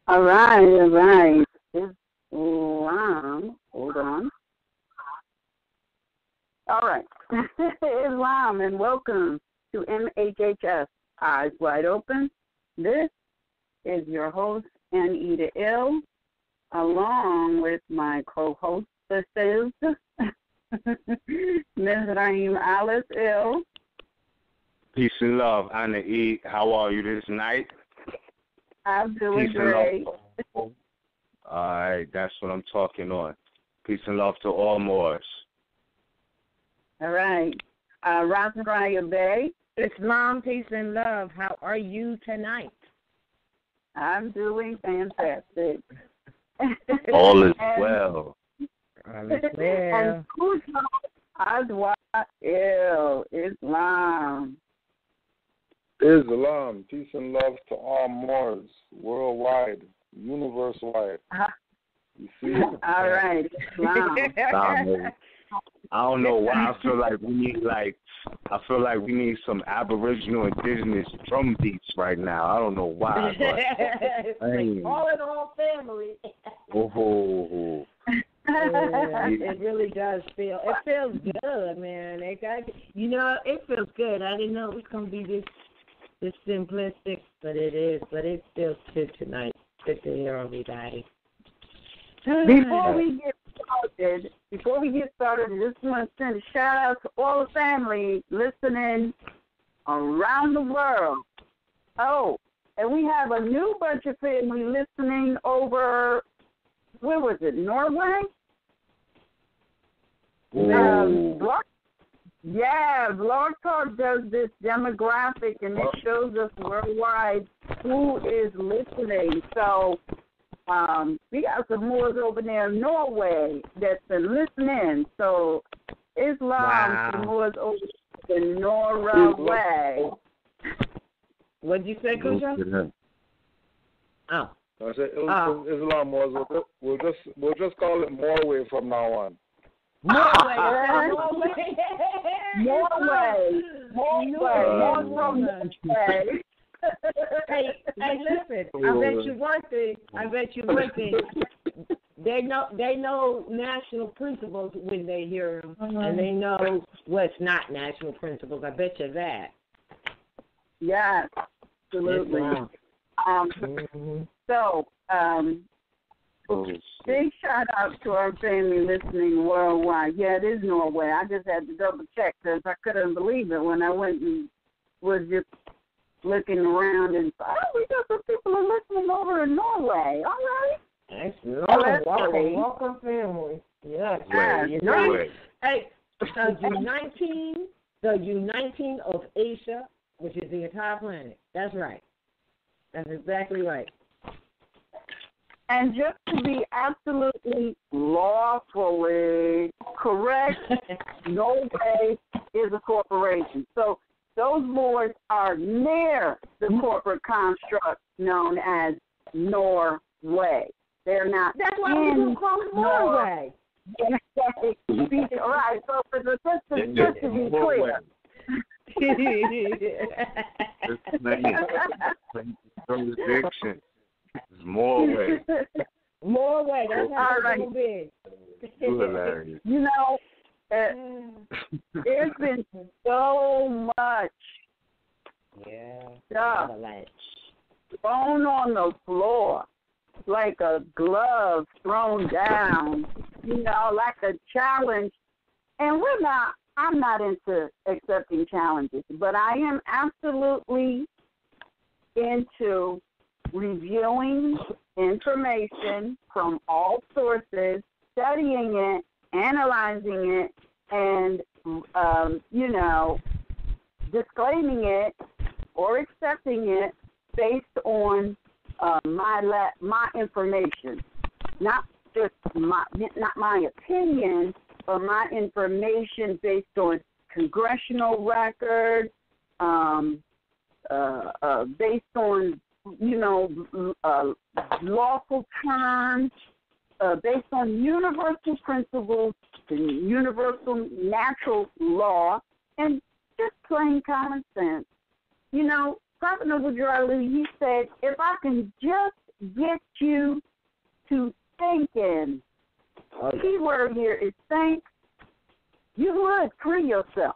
All right. Islam. Hold on. All right. Islam, and welcome to MHHS, Eyes Wide Open. This is your host, Anita Ill, along with my co-hostesses, Ms. Raheem Alice Ill. Peace and love, Anna E. How are you this night? I'm doing great. All right, that's what I'm talking on. Peace and love to all Moors. All right. RVBey. Islam, peace and love. How are you tonight? I'm doing fantastic. All is well. All is well. And Islam. Islam, peace and love to all Moors, worldwide, universe-wide. You see? All right, Islam. I don't know why I feel like we need some Aboriginal indigenous drum beats right now. I don't know why. But, all in all family. Oh. It really does feel. It feels good, man. It feels good. I didn't know it was gonna be this simplistic, but it is. But it feels good tonight. Good to hear everybody. Before we get started, I just want to send a shout out to all the family listening around the world. Oh, and we have a new bunch of family listening over, where was it, Norway? Blog Talk does this demographic, and it shows us worldwide who is listening. So we got some Moors over there in Norway that's been listening. So Islam, some Moors over in Norway. What did you say, Kusha? Oh. I said Islam Moors. We'll just call it Morway from now on. Norway. Hey, listen. I bet you one thing. They know national principles when they hear them, and they know what's not national principles. I bet you that. Yes, absolutely. Big shout out to our family listening worldwide. Yeah, it is Norway. I just had to double check because I couldn't believe it when I went and was just looking around and thought, we got some people are listening over in Norway. All right. That's welcome family. Yes. Hey, the U19 of Asia, which is the entire planet. That's right. That's exactly right. And just to be absolutely lawfully correct, Norway is a corporation. So those Moors are near the corporate construct known as Norway. They're not. That's why we don't call it Norway. All right. So just to be clear. Jurisdiction. It's Morway. Morway. That's how it's going to be. Hilarious. There's been so much stuff thrown on the floor, like a glove thrown down, like a challenge. And I'm not into accepting challenges, but I am absolutely into reviewing information from all sources, studying it, analyzing it, and, disclaiming it or accepting it based on my information, not my opinion, but my information based on congressional records, based on lawful terms, based on universal principles and universal natural law, and just plain common sense. Prophet Noble Drew, he said, if I can just get you to thinking. The key word here is think. You would free yourself.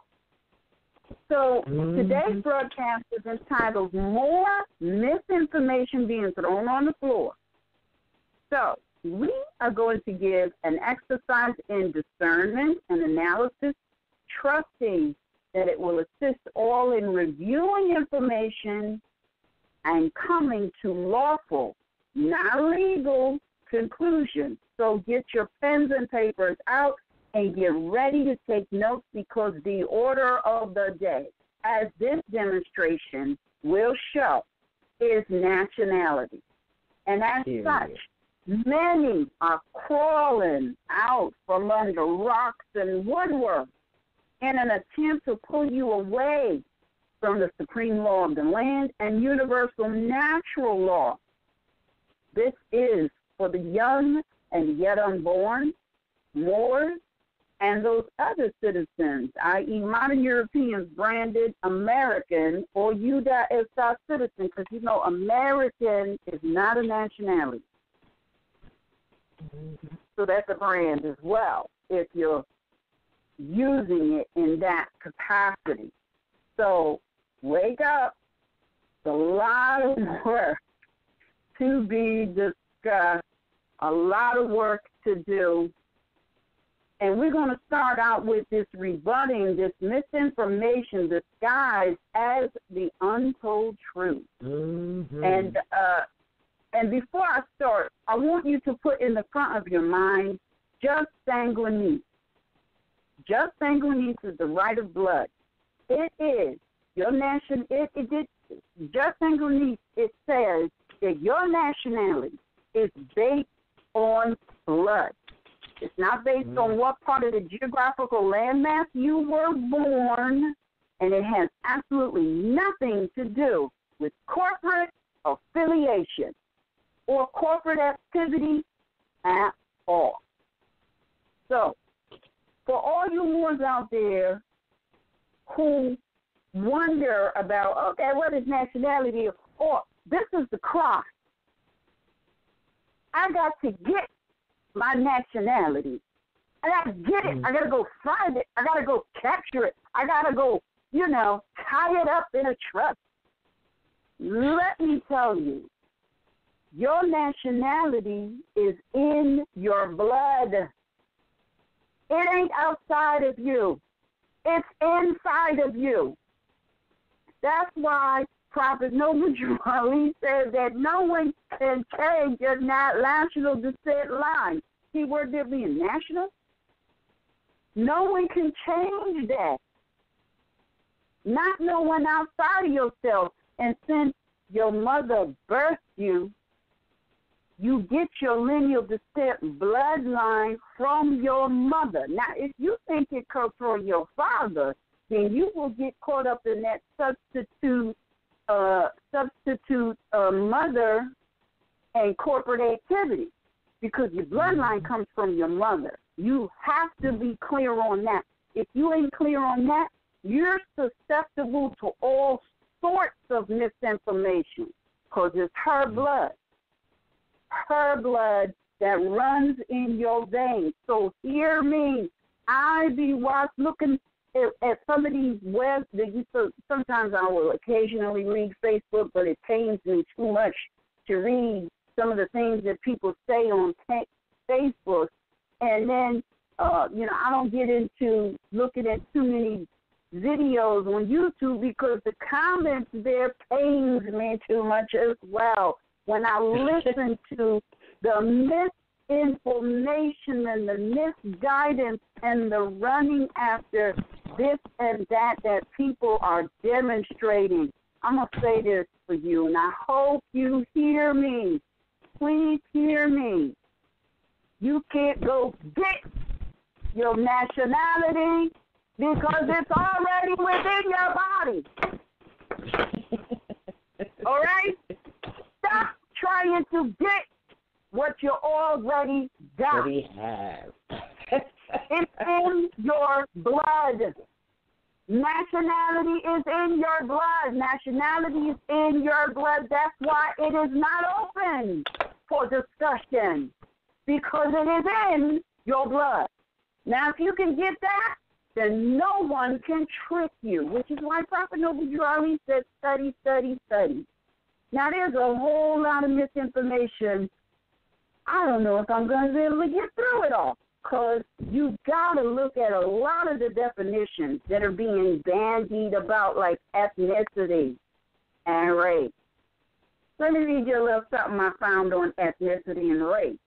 So today's broadcast is entitled More Misinformation Being Thrown on the Floor. So we are going to give an exercise in discernment and analysis, trusting that it will assist all in reviewing information and coming to lawful, not legal conclusions. So get your pens and papers out and get ready to take notes, because the order of the day, as this demonstration will show, is nationality. And as such, many are crawling out from under rocks and woodwork in an attempt to pull you away from the supreme law of the land and universal natural law. This is for the young and yet unborn, Moors, and those other citizens, i.e. modern Europeans branded American or U.S. citizen, because you know American is not a nationality. So that's a brand as well if you're using it in that capacity. So wake up. It's a lot of work to be discussed, a lot of work to do. And we're going to start out with this rebutting, this misinformation disguised as the untold truth. And before I start, I want you to put in the front of your mind just sanguinese. Just sanguinese is the right of blood. It is your nation. Just sanguinese. It says that your nationality is based on blood. It's not based on what part of the geographical landmass you were born, and it has absolutely nothing to do with corporate affiliation or corporate activity at all. So, for all you Moors out there who wonder about, okay, what is nationality? Or this is the cross. I got to get my nationality. I got to get it. I got to go find it. I got to go capture it. I got to go, tie it up in a truck. Let me tell you, your nationality is in your blood. It ain't outside of you. It's inside of you. That's why Prophet Noble Ali said that no one can change your national descent line. See where they're being national? No one can change that. Not no one outside of yourself. And since your mother birthed you, you get your lineal descent bloodline from your mother. Now, if you think it comes from your father, then you will get caught up in that substitute mother and corporate activity, because your bloodline comes from your mother. You have to be clear on that. If you ain't clear on that, you're susceptible to all sorts of misinformation, because it's her blood that runs in your veins. So hear me. I be looking at some of these webs that sometimes I will occasionally read Facebook, but it pains me too much to read some of the things that people say on Facebook. And then, I don't get into looking at too many videos on YouTube, because the comments there pains me too much as well. When I listen to the misinformation and the misguidance and the running after this and that people are demonstrating, I'm going to say this for you, and I hope you hear me. Please hear me. You can't go get your nationality because it's already within your body. All right? Stop trying to get what you already got. What we have. It's in your blood. Nationality is in your blood. Nationality is in your blood. That's why it is not open for discussion, because it is in your blood. Now, if you can get that, then no one can trick you, which is why Prophet Noble Drew Ali said, study, study, study. Now, there's a whole lot of misinformation. I don't know if I'm going to be able to get through it all, because you've got to look at a lot of the definitions that are being bandied about, like ethnicity and race. Let me read you a little something I found on ethnicity and race.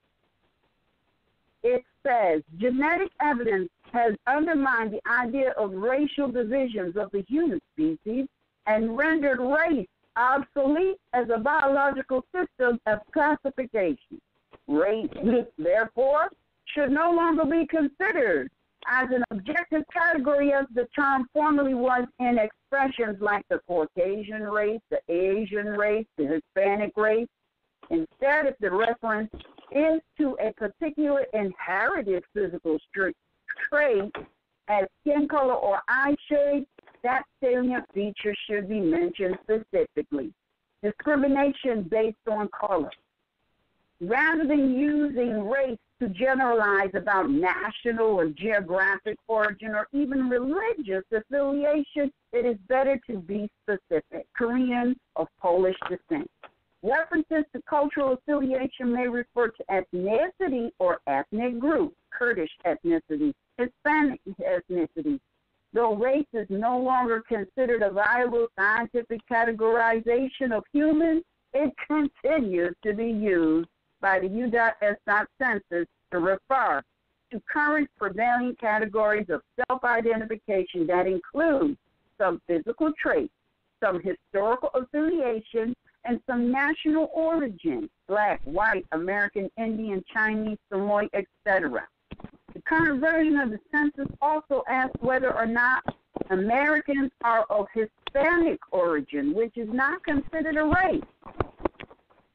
It says, genetic evidence has undermined the idea of racial divisions of the human species and rendered race obsolete as a biological system of classification. Race, therefore, should no longer be considered as an objective category as the term formerly was in expressions like the Caucasian race, the Asian race, the Hispanic race. Instead, if the reference is to a particular inherited physical trait as skin color or eye shade, that salient feature should be mentioned specifically. Discrimination based on color. Rather than using race to generalize about national or geographic origin or even religious affiliation, it is better to be specific. Korean of Polish descent. References to cultural affiliation may refer to ethnicity or ethnic group, Kurdish ethnicity, Hispanic ethnicity. Though race is no longer considered a viable scientific categorization of humans, it continues to be used by the U.S. Census to refer to current prevailing categories of self-identification that include some physical traits, some historical affiliation, and some national origin, Black, white, American, Indian, Chinese, Samoan, etc. The current version of the census also asks whether or not Americans are of Hispanic origin, which is not considered a race.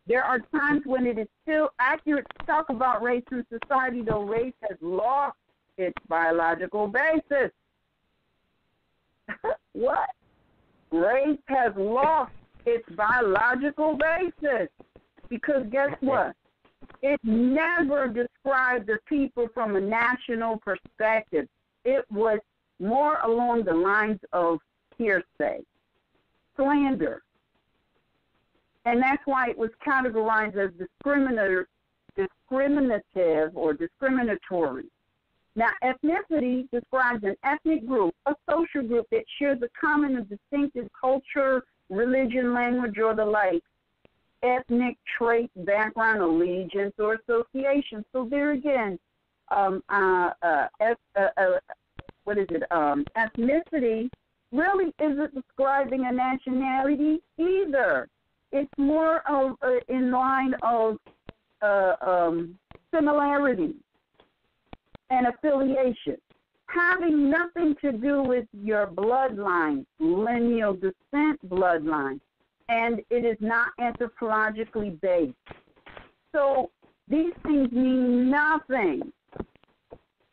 There are times when it is still accurate to talk about race in society, though race has lost its biological basis. What? Race has lost its biological basis. Because guess what? It never described the people from a national perspective. It was more along the lines of hearsay, slander. And that's why it was categorized as discriminative or discriminatory. Now, ethnicity describes an ethnic group, a social group that shares a common and distinctive culture, religion, language, or the like, ethnic trait, background, allegiance, or association. So there again, ethnicity really isn't describing a nationality either. It's more of in line of similarity and affiliation, having nothing to do with your bloodline, lineal descent bloodline, and it is not anthropologically based. So these things mean nothing.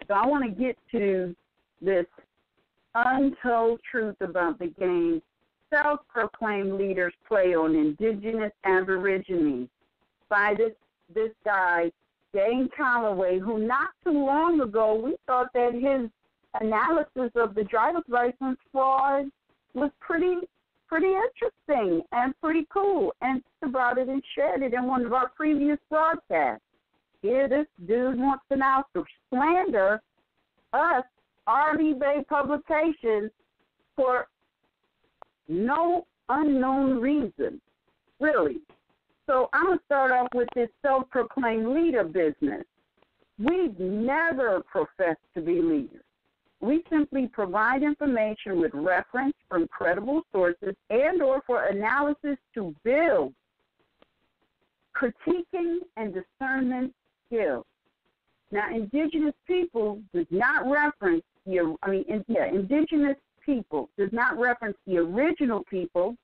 So I want to get to this untold truth about the game self-proclaimed leaders play on indigenous Aborigines by this guy, Dane Calloway, who not too long ago we thought that his analysis of the driver's license fraud was pretty interesting and pretty cool, and about it and shared it in one of our previous broadcasts. Here this dude wants to now slander us, RVBey publications, for no unknown reason, really. So I'm going to start off with this self-proclaimed leader business. We've never professed to be leaders. We simply provide information with reference from credible sources and or for analysis to build critiquing and discernment skills. Now, indigenous people does not reference indigenous people does not reference the original people,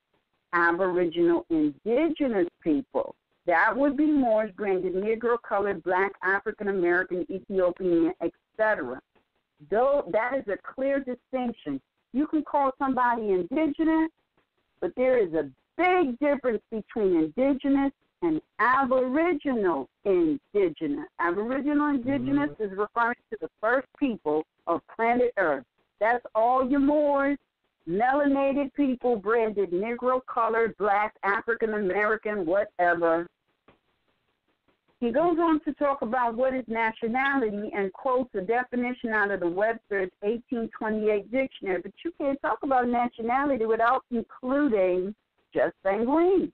Aboriginal indigenous people. That would be Moorish, branded Negro, colored, Black, African American, Ethiopian, etc. Though that is a clear distinction. You can call somebody indigenous, but there is a big difference between indigenous and aboriginal indigenous. Aboriginal indigenous is referring to the first people of planet Earth. That's all your Moors, melanated people, branded Negro, colored, black, African American, whatever. He goes on to talk about what is nationality and quotes a definition out of the Webster's 1828 dictionary. But you can't talk about nationality without including just sanguine,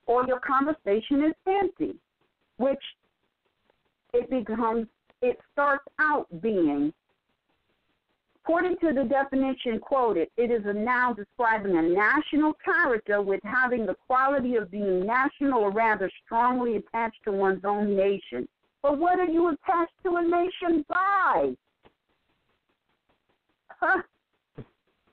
or your conversation is empty, which it starts out being. According to the definition quoted, it is a noun describing a national character with having the quality of being national or rather strongly attached to one's own nation. But what are you attached to a nation by?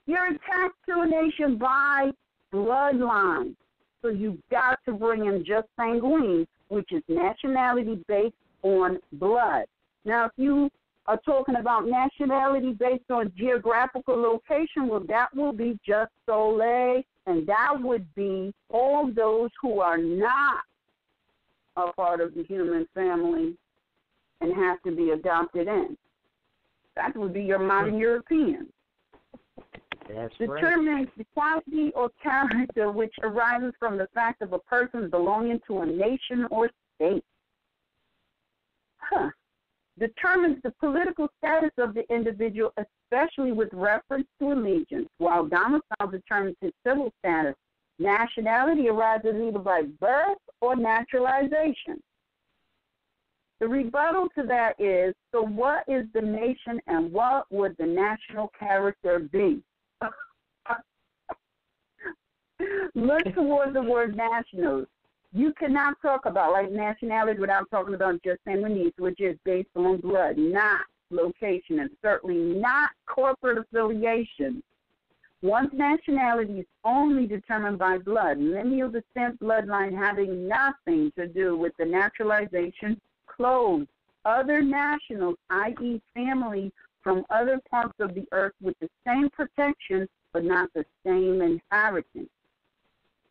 You're attached to a nation by bloodline. So you've got to bring in just sanguine, which is nationality based on blood. Now, if you are talking about nationality based on geographical location, well, that will be just sole, and that would be all those who are not a part of the human family and have to be adopted in. That would be your modern Europeans. Determines the quality or character which arises from the fact of a person belonging to a nation or state. Determines the political status of the individual, especially with reference to allegiance, while domicile determines his civil status. Nationality arises either by birth or naturalization. The rebuttal to that is, so what is the nation and what would the national character be? Look towards the word nationals. You cannot talk about like nationality without talking about just sanguinese, which is based on blood, not location, and certainly not corporate affiliation. One's nationality is only determined by blood, lineal descent bloodline having nothing to do with the naturalization clause. Other nationals, i.e. family from other parts of the earth with the same protection but not the same inheritance.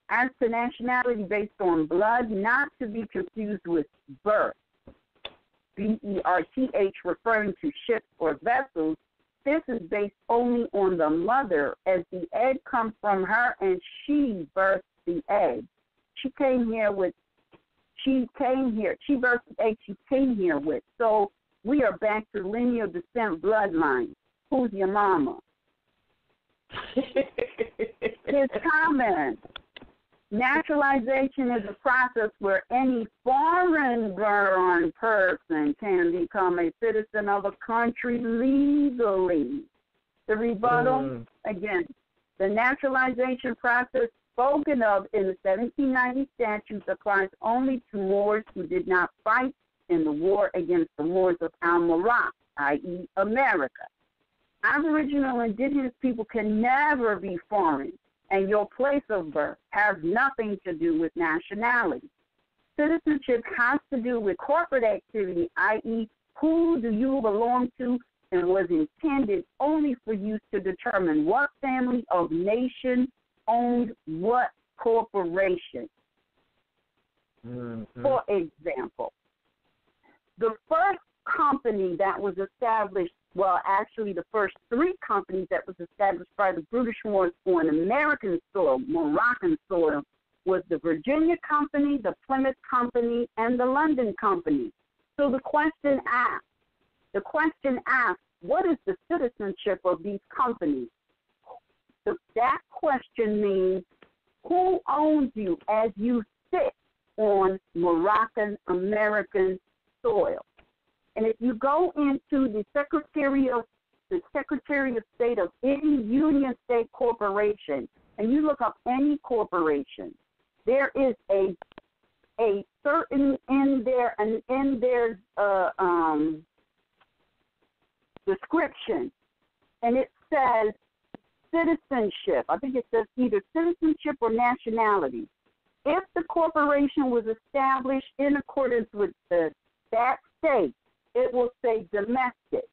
As to nationality based on blood, not to be confused with birth, B-E-R-T-H, referring to ships or vessels, this is based only on the mother, as the egg comes from her and she birthed the egg. She birthed the egg she came here with. So we are back to lineal descent bloodline. Who's your mama? His comment. Naturalization is a process where any foreign-born person can become a citizen of a country legally. The rebuttal, again, the naturalization process spoken of in the 1790 statutes applies only to Moors who did not fight in the war against the Moors of Al-Marak, i.e. America. Aboriginal indigenous people can never be foreign, and your place of birth has nothing to do with nationality. Citizenship has to do with corporate activity, i.e. who do you belong to, and was intended only for use to determine what family of nation owned what corporation. For example, the first company that was established, well, actually the first three companies that was established by the British Moors on American soil, Moroccan soil, was the Virginia Company, the Plymouth Company, and the London Company. So the question asks, what is the citizenship of these companies? That question means who owns you as you sit on Moroccan American soil. And if you go into the Secretary of State of any Union State corporation, and you look up any corporation, there is a certain in their description, and it says citizenship. I think it says either citizenship or nationality. If the corporation was established in accordance with that state, it will say domestic.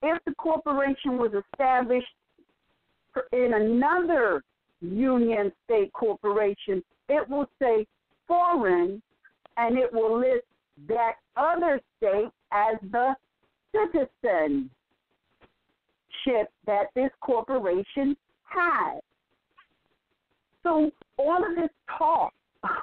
If the corporation was established in another union state corporation, it will say foreign, and it will list that other state as the citizenship that this corporation has. So all of this talk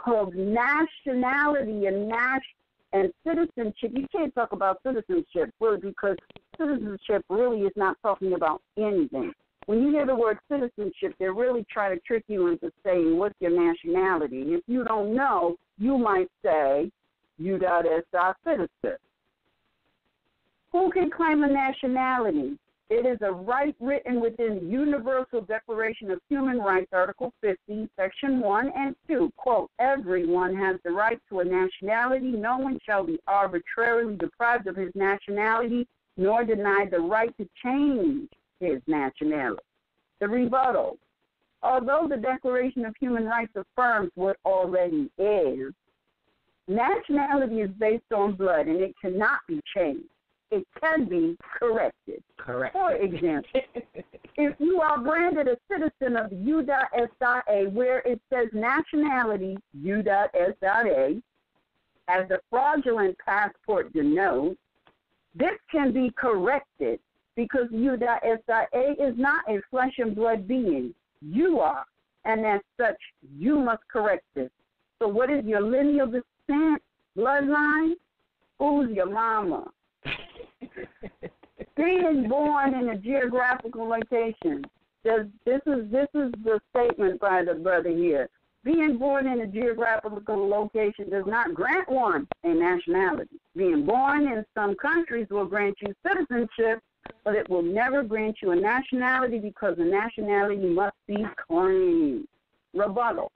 of nationality and citizenship, you can't talk about citizenship really, because citizenship really is not talking about anything. When you hear the word citizenship, they're really trying to trick you into saying, what's your nationality? And if you don't know, you might say, U.S. citizen. Who can claim a nationality? It is a right written within the Universal Declaration of Human Rights, Article 50, Section 1 and 2. Quote, everyone has the right to a nationality. No one shall be arbitrarily deprived of his nationality, nor denied the right to change his nationality. The rebuttal. Although the Declaration of Human Rights affirms what already is, nationality is based on blood, and it cannot be changed. It can be corrected. Correct. For example, if you are branded a citizen of U.S.A. where it says nationality U.S.A. as the fraudulent passport denotes, this can be corrected because U.S.A. is not a flesh and blood being. You are, and as such, you must correct this. So what is your lineal descent, bloodline? Who's your mama? Being born in a geographical location. This is the statement by the brother here. Being born in a geographical location does not grant one a nationality. Being born in some countries will grant you citizenship, but it will never grant you a nationality because a nationality must be claimed. Rebuttal.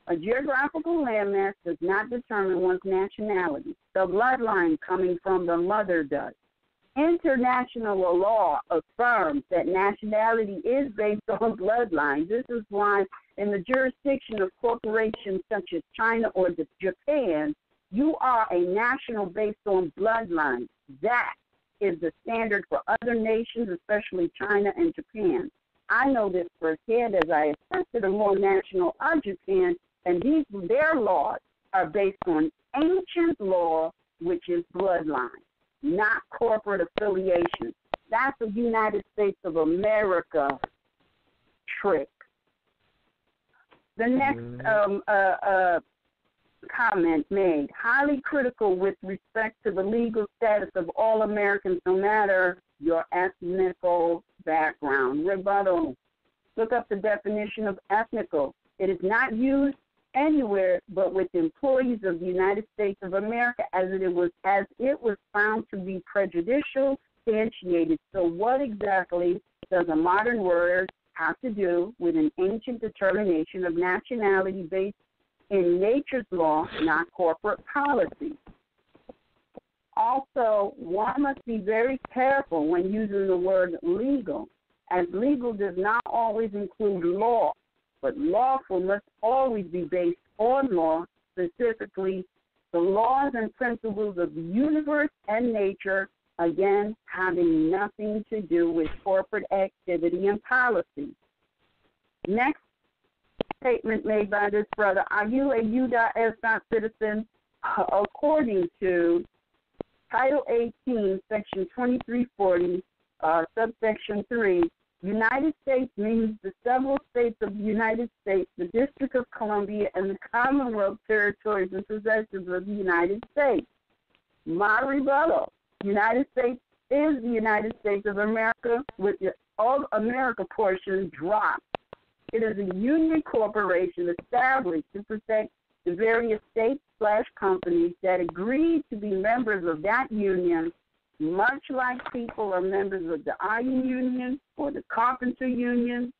A geographical landmass does not determine one's nationality. The bloodline coming from the mother does. International law affirms that nationality is based on bloodlines. This is why in the jurisdiction of corporations such as China or Japan, you are a national based on bloodlines. That is the standard for other nations, especially China and Japan. I know this firsthand as I assisted a more national of Japan, and their laws are based on ancient law, which is bloodline, not corporate affiliation. That's a United States of America trick. The next comment made, highly critical with respect to the legal status of all Americans, no matter your ethnical background. Rebuttal. Look up the definition of ethnical. It is not used anywhere but with employees of the United States of America as it was found to be prejudicial, substantiated. So what exactly does a modern word have to do with an ancient determination of nationality based in nature's law, not corporate policy? Also, one must be very careful when using the word legal, as legal does not always include law, but lawful must always be based on law, specifically the laws and principles of the universe and nature, again, having nothing to do with corporate activity and policy. Next statement made by this brother, are you a U.S. citizen? According to Title 18, Section 2340, subsection 3, United States means the several states of the United States, the District of Columbia, and the Commonwealth territories and possessions of the United States. My rebuttal, United States is the United States of America with the All America portion dropped. It is a union corporation established to protect the various states/companies that agreed to be members of that union, much like people are members of the iron union or the carpenter union.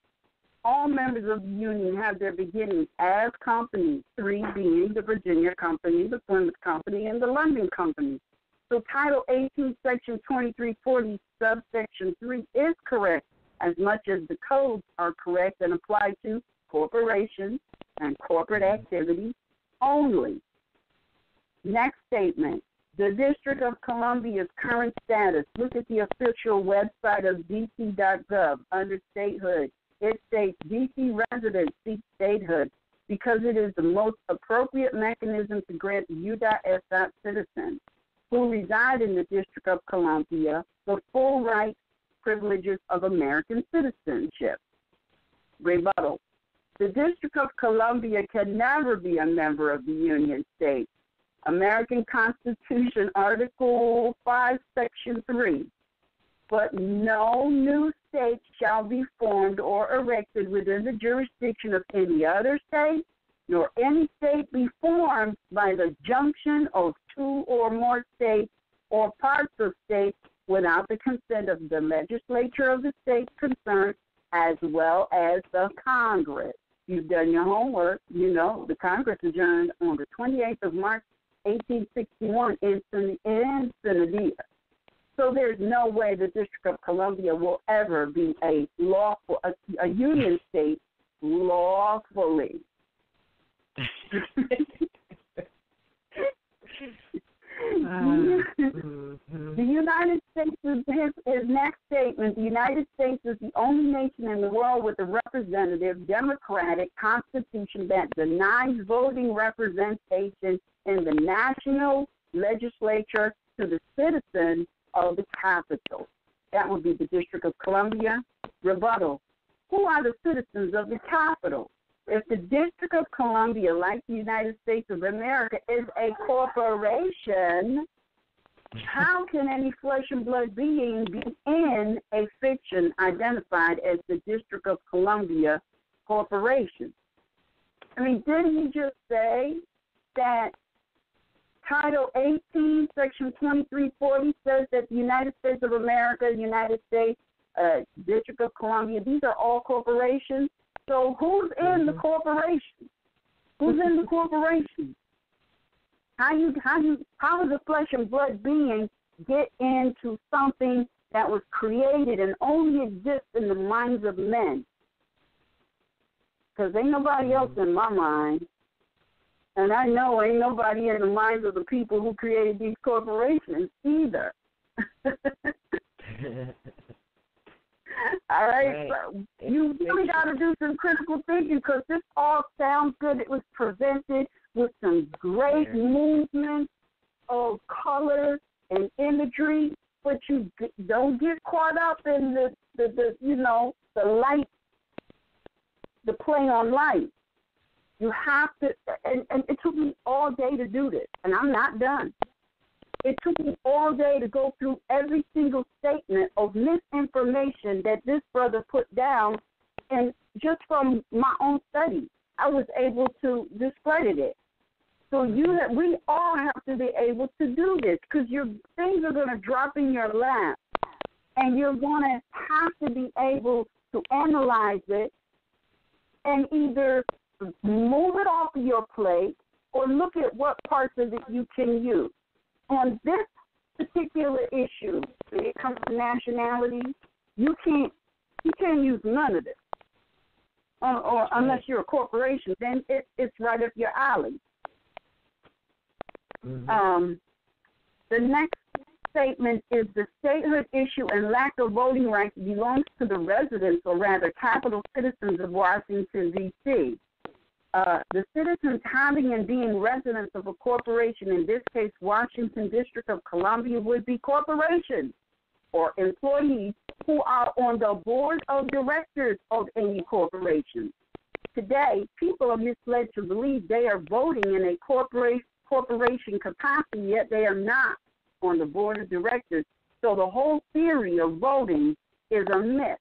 All members of the union have their beginnings as companies, 3 being the Virginia Company, the Plymouth Company, and the London Company. So Title 18, Section 2340, subsection 3 is correct, as much as the codes are correct and apply to corporations and corporate activity only. Next statement. The District of Columbia's current status. Look at the official website of DC.gov under statehood. it states DC residents seek statehood because it is the most appropriate mechanism to grant the U.S. citizens who reside in the District of Columbia the full rights, privileges of American citizenship. Rebuttal. The District of Columbia can never be a member of the Union States. American Constitution, Article 5, Section 3. But no new state shall be formed or erected within the jurisdiction of any other state, nor any state be formed by the junction of two or more states or parts of states without the consent of the legislature of the state concerned, as well as the Congress. You've done your homework. You know the Congress adjourned on the 28th of March, 1861 in Sandia. So there's no way the District of Columbia will ever be a lawful, a union state lawfully. The United States is his next statement. The United States is the only nation in the world with a representative democratic constitution that denies voting representation in the national legislature to the citizens of the capital. That would be the District of Columbia. Rebuttal. Who are the citizens of the capital? If the District of Columbia, like the United States of America, is a corporation, how can any flesh and blood being be in a fiction identified as the District of Columbia Corporation? I mean, didn't he just say that Title 18, Section 2340 says that the United States of America, United States, District of Columbia, these are all corporations? So who's in the corporation? Who's in the corporation? How does a flesh and blood being get into something that was created and only exists in the minds of men? Because ain't nobody else in my mind. And I know ain't nobody in the minds of the people who created these corporations either. All right, so you really got to do some critical thinking because this all sounds good. It was presented with some great movement of color and imagery, but you don't get caught up in the light, the play on light. You have to, and it took me all day to do this, and I'm not done. It took me all day to go through every single statement of misinformation that this brother put down, and just from my own study, I was able to discredit it. So we all have to be able to do this because things are going to drop in your lap, and you're going to have to be able to analyze it and either move it off of your plate or look at what parts of it you can use. On this particular issue, when it comes to nationality, you can't use none of this, or unless you're a corporation, then it's right up your alley. Mm-hmm. The next statement is the statehood issue and lack of voting rights belongs to the residents, or rather capital citizens of Washington, D.C. The citizens having and being residents of a corporation, in this case Washington District of Columbia, would be corporations or employees who are on the board of directors of any corporation. Today, people are misled to believe they are voting in a corporation capacity, yet they are not on the board of directors. So the whole theory of voting is a myth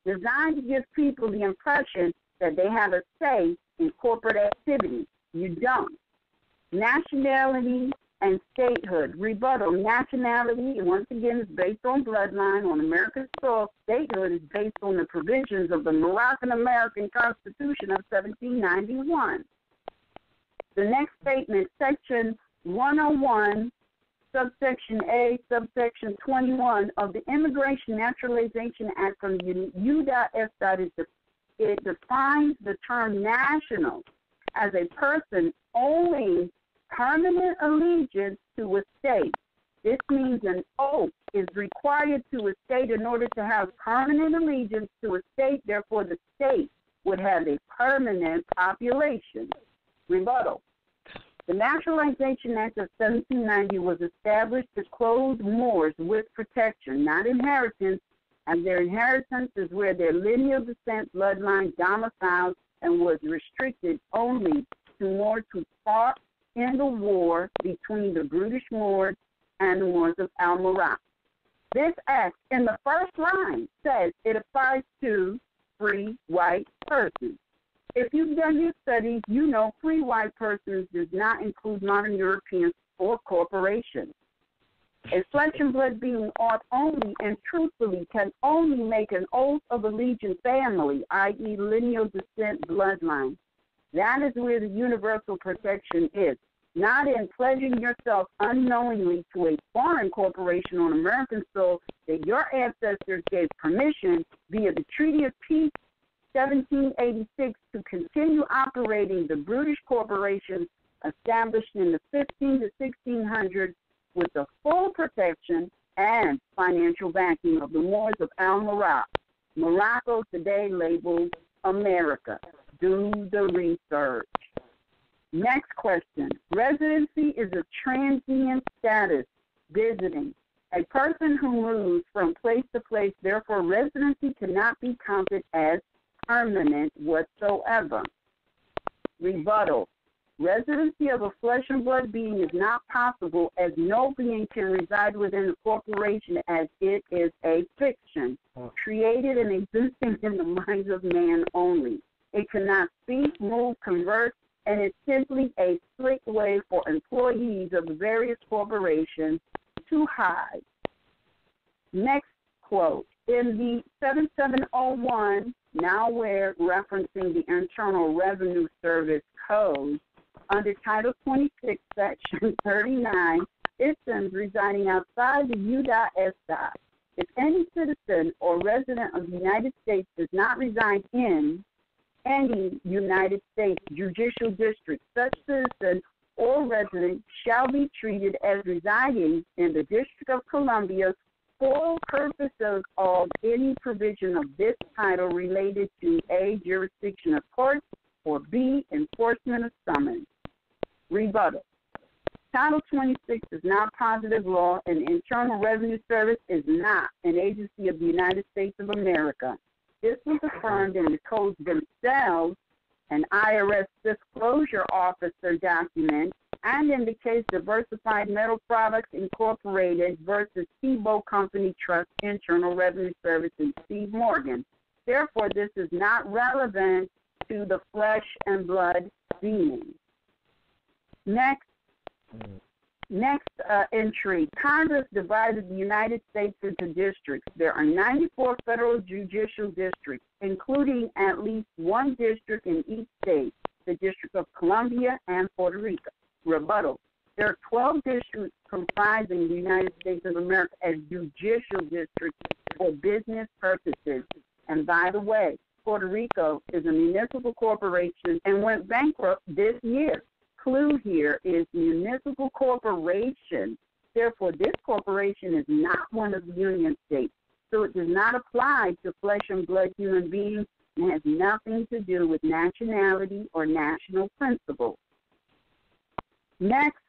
designed to give people the impression that they have a say in corporate activity. You don't. Nationality and statehood. Rebuttal. Nationality, once again, is based on bloodline on American soil. Statehood is based on the provisions of the Moroccan-American Constitution of 1791. The next statement, Section 101, subsection A, subsection 21 of the Immigration Naturalization Act from U.S. It defines the term national as a person owing permanent allegiance to a state. This means an oath is required to a state in order to have permanent allegiance to a state. Therefore, the state would have a permanent population. Rebuttal. The Naturalization Act of 1790 was established to clothe Moors with protection, not inheritance, and their inheritance is where their lineal descent bloodline domiciled and was restricted only to Moors who fought in the war between the British Moors and the Moors of Almorav. This act, in the first line, says it applies to free white persons. If you've done your studies, you know free white persons does not include modern Europeans or corporations. A flesh and blood being ought only and truthfully can only make an oath of allegiance family, i.e. lineal descent bloodline. That is where the universal protection is, not in pledging yourself unknowingly to a foreign corporation on American soil that your ancestors gave permission via the Treaty of Peace 1786 to continue operating the British corporations established in the 15 to 1600s with the full protection and financial backing of the Moors of Almorav, Morocco, today labeled America. Do the research. Next question. Residency is a transient status, visiting. A person who moves from place to place, therefore residency cannot be counted as permanent whatsoever. Rebuttal. Residency of a flesh and blood being is not possible, as no being can reside within a corporation, as it is a fiction, created and existing in the minds of man only. It cannot speak, move, converse, and is simply a slick way for employees of the various corporations to hide. Next quote. In the 7701, now we're referencing the Internal Revenue Service Code, under Title 26, Section 39, citizens residing outside the U.S. If any citizen or resident of the United States does not reside in any United States judicial district, such citizen or resident shall be treated as residing in the District of Columbia for purposes of any provision of this title related to A, jurisdiction of courts, or B, enforcement of summons. Rebuttal. Title 26 is not positive law, and the Internal Revenue Service is not an agency of the United States of America. This was affirmed in the codes themselves, an IRS disclosure officer document, and in the case Diversified Metal Products Incorporated versus Tebow Company Trust, Internal Revenue Service, and Steve Morgan. Therefore, this is not relevant to the flesh and blood being. Next entry. Congress divided the United States into districts. There are 94 federal judicial districts, including at least one district in each state, the District of Columbia and Puerto Rico. Rebuttal. There are 12 districts comprising the United States of America as judicial districts for business purposes. And by the way, Puerto Rico is a municipal corporation and went bankrupt this year. Clue here is municipal corporation. Therefore, this corporation is not one of the union states. So it does not apply to flesh and blood human beings and has nothing to do with nationality or national principles. Next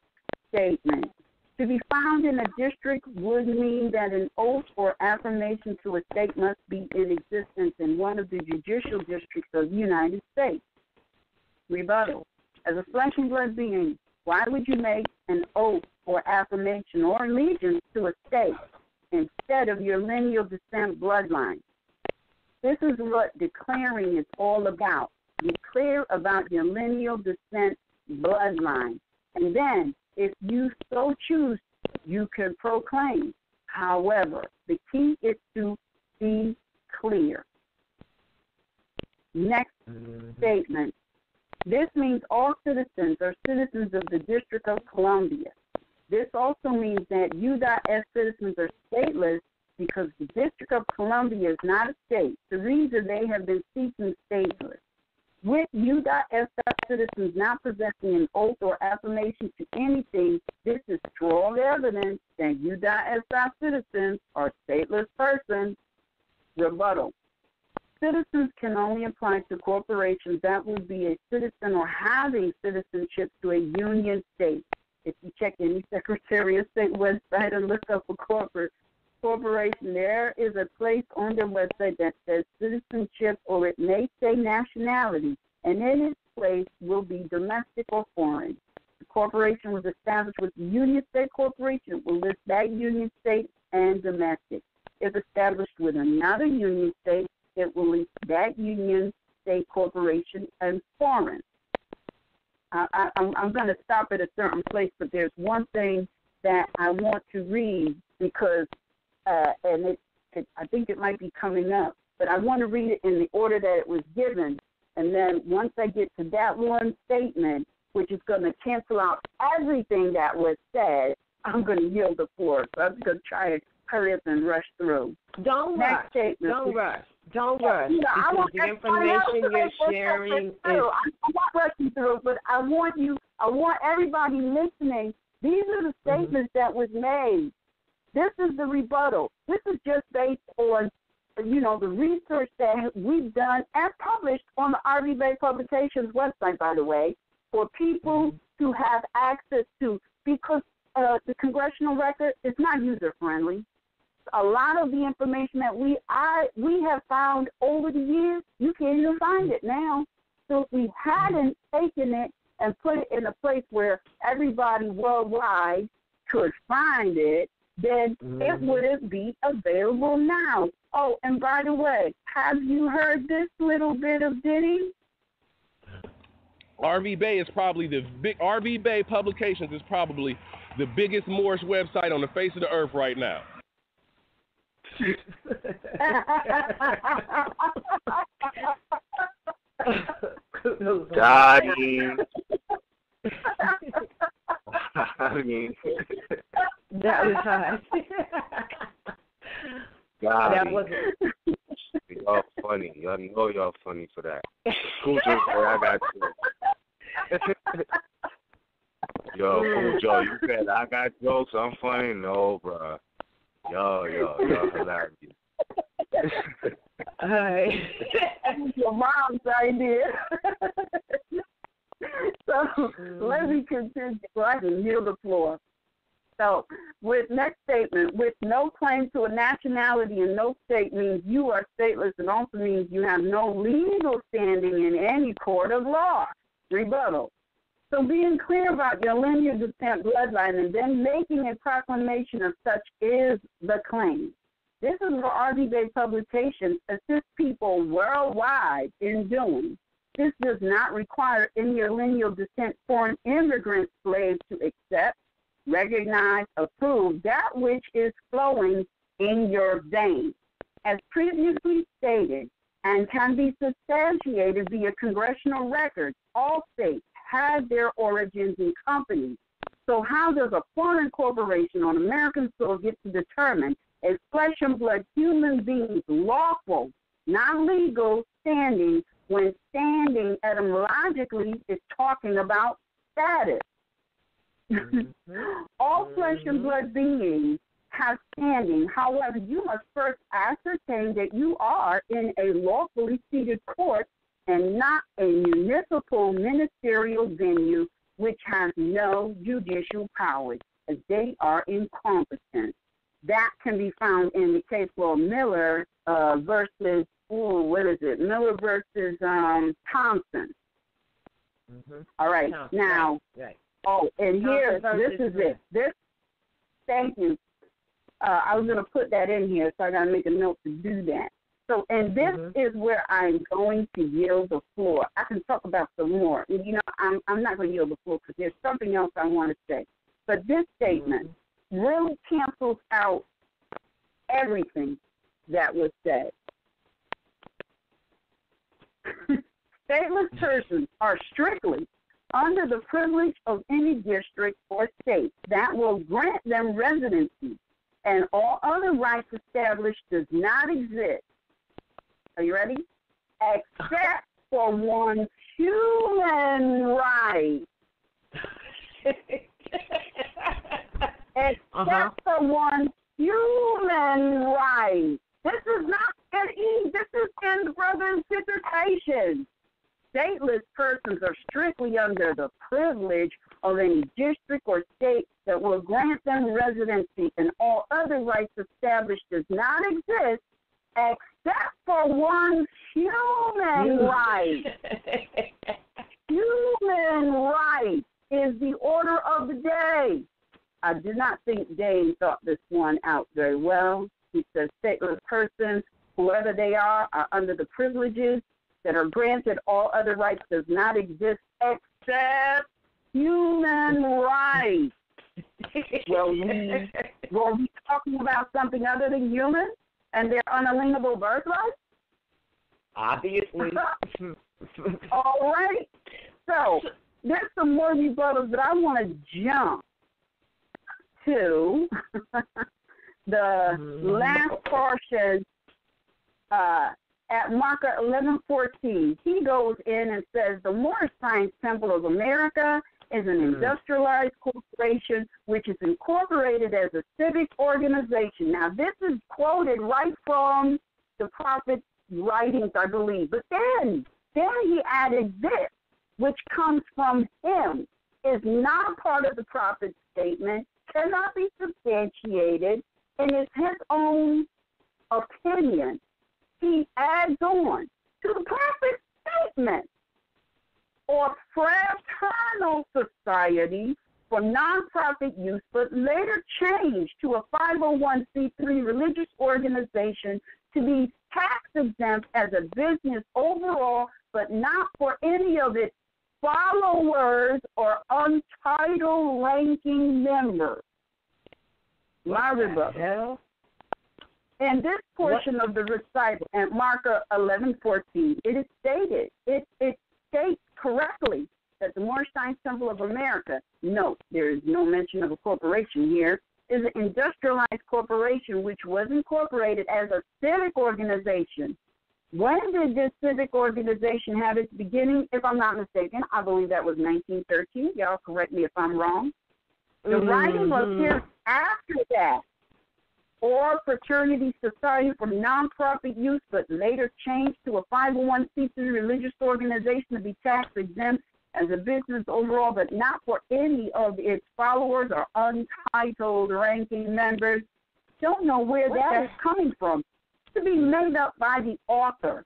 statement. To be found in a district would mean that an oath or affirmation to a state must be in existence in one of the judicial districts of the United States. Rebuttal. As a flesh and blood being, why would you make an oath or affirmation or allegiance to a state instead of your lineal descent bloodline? This is what declaring is all about. Declare about your lineal descent bloodline. And then, if you so choose, you can proclaim. However, the key is to be clear. Next statement. This means all citizens are citizens of the District of Columbia. This also means that U.S. citizens are stateless because the District of Columbia is not a state. The reason they have been seeking stateless. with U.S. citizens not possessing an oath or affirmation to anything, this is strong evidence that U.S. citizens are stateless persons. Rebuttal. Citizens can only apply to corporations that will be a citizen or having citizenship to a union state. If you check any Secretary of State website and look up a corporation, there is a place on their website that says citizenship, or it may say nationality, and in its place will be domestic or foreign. The corporation was established with the Union State Corporation. It will list that Union State and domestic. If established with another Union State, it will list that Union State Corporation and foreign. I'm going to stop at a certain place, but there's one thing that I want to read because, and I think it might be coming up, but I want to read it in the order that it was given. And then once I get to that one statement, which is going to cancel out everything that was said, I'm going to yield the floor. So I'm going to try to hurry up and rush through. Don't rush. Don't rush. Because the information you're sharing is... I'm not rushing through, but I want everybody listening. These are the statements that was made. This is the rebuttal. This is just based on, the research that we've done and published on the RVBey Publications website, by the way, for people to have access to, because the congressional record is not user-friendly. A lot of the information that we have found over the years, you can't even find it now. So if we hadn't taken it and put it in a place where everybody worldwide could find it, then it wouldn't be available now. Oh, and by the way, have you heard this little bit of ditty? RVBey is probably RVBey Publications is probably the biggest Moorish website on the face of the earth right now. Daddy. That was high. That wasn't. Y'all funny. Y'all know y'all funny for that. Cujo, I got you. Yo, Cujo, you said I got jokes. I'm funny. No, bro. Yo, hilarious. All right. Your mom's idea. So let me continue so I can yield the floor. So with next statement, with no claim to a nationality in no state means you are stateless, and also means you have no legal standing in any court of law. Rebuttal. So being clear about your lineage, descent, bloodline, and then making a proclamation of such is the claim. This is what RVBey Publications assists people worldwide in doing. This does not require in your lineal descent foreign immigrant slaves to accept, recognize, approve that which is flowing in your veins. As previously stated, and can be substantiated via congressional records, all states have their origins in companies. So how does a foreign corporation on American soil get to determine a flesh and blood human being's lawful, not legal standing when standing etymologically is talking about status? All flesh and blood beings have standing. However, you must first ascertain that you are in a lawfully seated court and not a municipal ministerial venue which has no judicial powers, as they are incompetent. That can be found in the case law Miller versus, Miller versus Thompson. All right, now, and here, this is it. Thank you. I was going to put that in here, so I got to make a note to do that. So, and this is where I'm going to yield the floor. I can talk about some more. I'm not going to yield the floor because there's something else I want to say. But this statement really cancels out everything that was said. Stateless persons are strictly under the privilege of any district or state that will grant them residency, and all other rights established does not exist. Are you ready? Except for one's human rights. Except for one's human rights. This is not at ease. This is in the brother's dissertation. Stateless persons are strictly under the privilege of any district or state that will grant them residency, and all other rights established does not exist except for one's human rights. Human rights is the order of the day. I do not think Dane thought this one out very well. He says stateless persons, whoever they are under the privileges that are granted. All other rights does not exist except human rights. Well, were we talking about something other than human and their unalienable birthright? Obviously. All right. So there's some more rebuttals that I want to jump to. The last portion at marker 1114, he goes in and says the Moorish Science Temple of America is an industrialized corporation which is incorporated as a civic organization. Now, this is quoted right from the prophet's writings, I believe. But then he added this, which comes from him, is not part of the prophet's statement, cannot be substantiated, and is his own opinion. He adds on to the prophet's statement, or fraternal society for nonprofit use, but later changed to a 501c3 religious organization to be tax exempt as a business overall, but not for any of its followers or untitled ranking members. My rebuttal. In this portion of the recital at marker 1114, it is stated, it states correctly that the Moorish Science Temple of America, note, there is no mention of a corporation here, is an industrialized corporation which was incorporated as a civic organization. When did this civic organization have its beginning? If I'm not mistaken, I believe that was 1913. Y'all correct me if I'm wrong. The writing was here after that, or fraternity society for nonprofit use, but later changed to a 501c3 religious organization to be tax exempt as a business overall, but not for any of its followers or untitled ranking members. Don't know where that is coming from. To be made up by the author.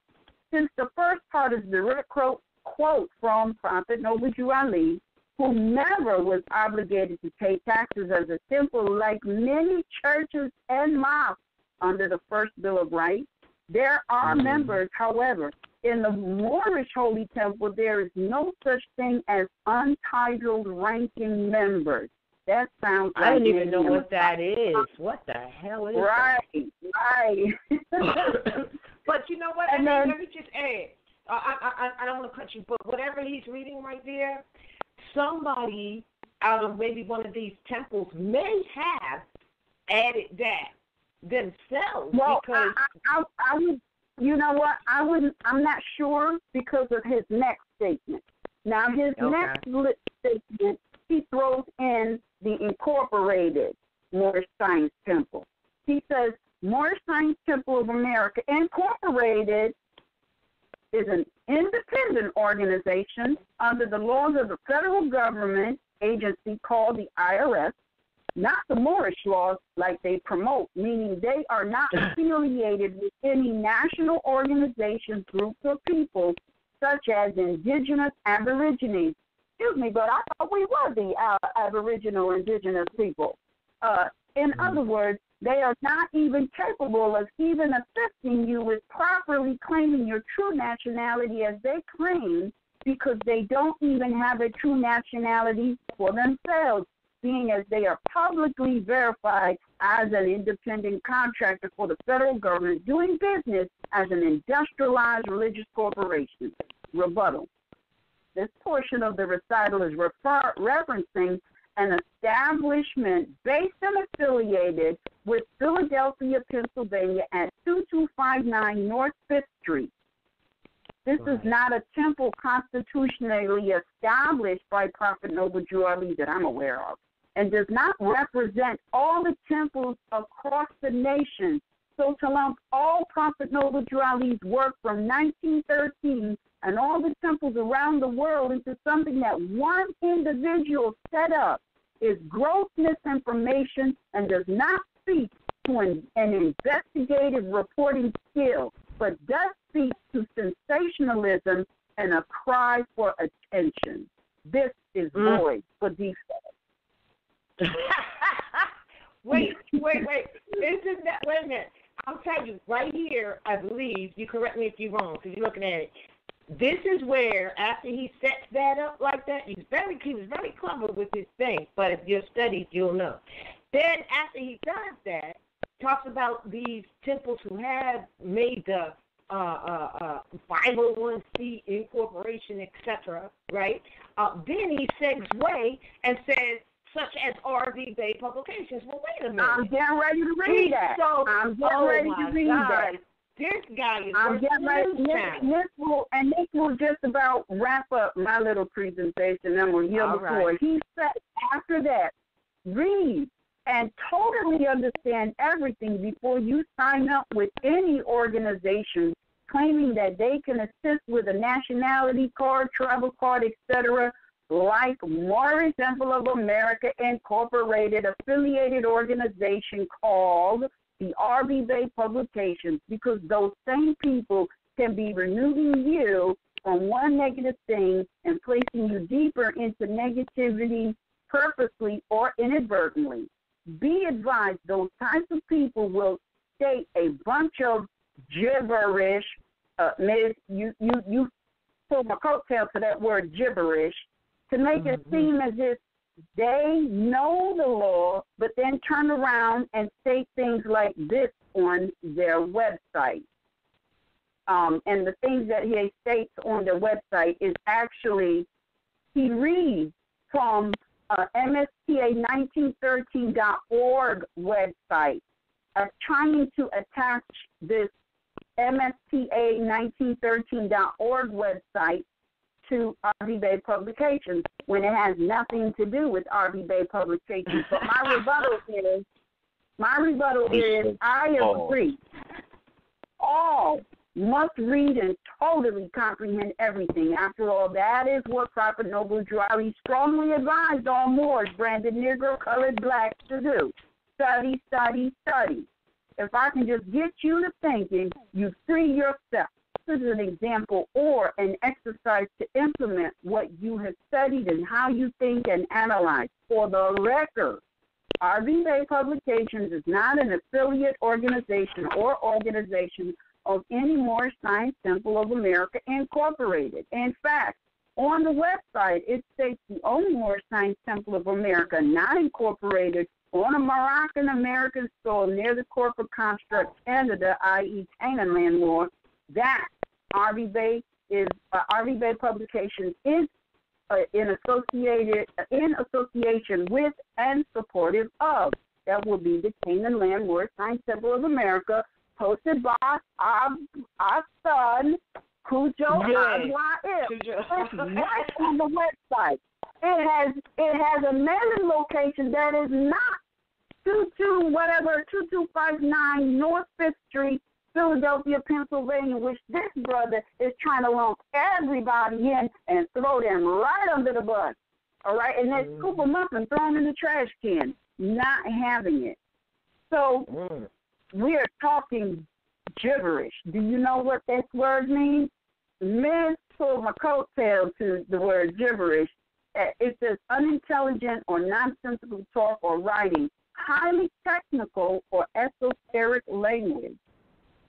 Since the first part is a direct quote from Prophet Noble Ali, who never was obligated to pay taxes as a temple like many churches and mosques under the first Bill of Rights. There are members, however. In the Moorish Holy Temple, there is no such thing as untitled ranking members. That sounds like... I don't even know what that is. What the hell is that? Right. But you know what? And let me just add. I don't want to cut you, but whatever he's reading right there, somebody out of maybe one of these temples may have added that themselves. Well, because I would, you know what? I'm not sure because of his next statement. Now, his next statement, he throws in the incorporated Moorish Science Temple. He says, Moorish Science Temple of America Incorporated is an independent organization under the laws of the federal government agency called the IRS, not the Moorish laws like they promote, meaning they are not affiliated with any national organizations, groups, or people such as indigenous aborigines. Excuse me, but I thought we were the aboriginal indigenous people. In other words, they are not even capable of even assisting you with properly claiming your true nationality as they claim, because they don't even have a true nationality for themselves, being as they are publicly verified as an independent contractor for the federal government doing business as an industrialized religious corporation. Rebuttal. This portion of the recital is referencing an establishment based and affiliated with Philadelphia, Pennsylvania at 2259 North 5th Street. This is not a temple constitutionally established by Prophet Noble Drew Ali that I'm aware of, and does not represent all the temples across the nation. So to lump all Prophet Noble Drew Ali's work from 1913 and all the temples around the world into something that one individual set up is gross misinformation and does not speak to an investigative reporting skill, but does speak to sensationalism and a cry for attention. This is void for default. Wait. Isn't that, wait a minute. I'll tell you, right here, I believe, you correct me if you're wrong, because you're looking at it. This is where, after he sets that up like that, he was very clever with his thing, but if you've studied, you'll know. Then after he does that, talks about these temples who have made the 501c incorporation, etc., right? Then he segues and says, such as RVBey publications. Well, wait a minute. I'm getting ready to read that. I'm getting ready to read that. This guy is I'm getting ready. Nick will just about wrap up my little presentation, and we'll yield the floor. He said after that, read and totally understand everything before you sign up with any organization claiming that they can assist with a nationality card, travel card, etc., like Moorish Temple of America Incorporated, affiliated organization called the RVBey Publications, because those same people can be removing you from one negative thing and placing you deeper into negativity purposely or inadvertently. Be advised, those types of people will state a bunch of gibberish. Miss, you pulled my coattail to that word gibberish to make it seem as if they know the law, but then turn around and say things like this on their website. And the things that he states on their website is actually, he reads from MSTA1913.org website, trying to attach this MSTA1913.org website to RVBey Publications when it has nothing to do with RVBey Publications. But my rebuttal is I agree. All must read and totally comprehend everything. After all, that is what Prophet Noble Drew Ali strongly advised all Moors, branded Negro, colored, blacks to do. Study, study, study. If I can just get you to thinking, you free yourself. This is an example or an exercise to implement what you have studied and how you think and analyze. For the record, RVBey Publications is not an affiliate organization or organization of any Moorish Science Temple of America Incorporated. In fact, on the website, it states the only Moorish Science Temple of America not incorporated on a Moroccan-American soil near the corporate construct Canada, i.e. Canaanland war, that RVBey Publications is in association with and supportive of. That will be the Canaanland Moorish Science Temple of America, hosted by our son, Cujo Aguail. It's right on the website. It has a mailing location that is not 2259 North 5th Street, Philadelphia, Pennsylvania, which this brother is trying to lump everybody in and throw them right under the bus. All right? And then scoop them up and throw them in the trash can. Not having it. So we are talking gibberish. Do you know what this word means? Miss pulled my coattail to the word gibberish. It says unintelligent or nonsensical talk or writing, highly technical or esoteric language.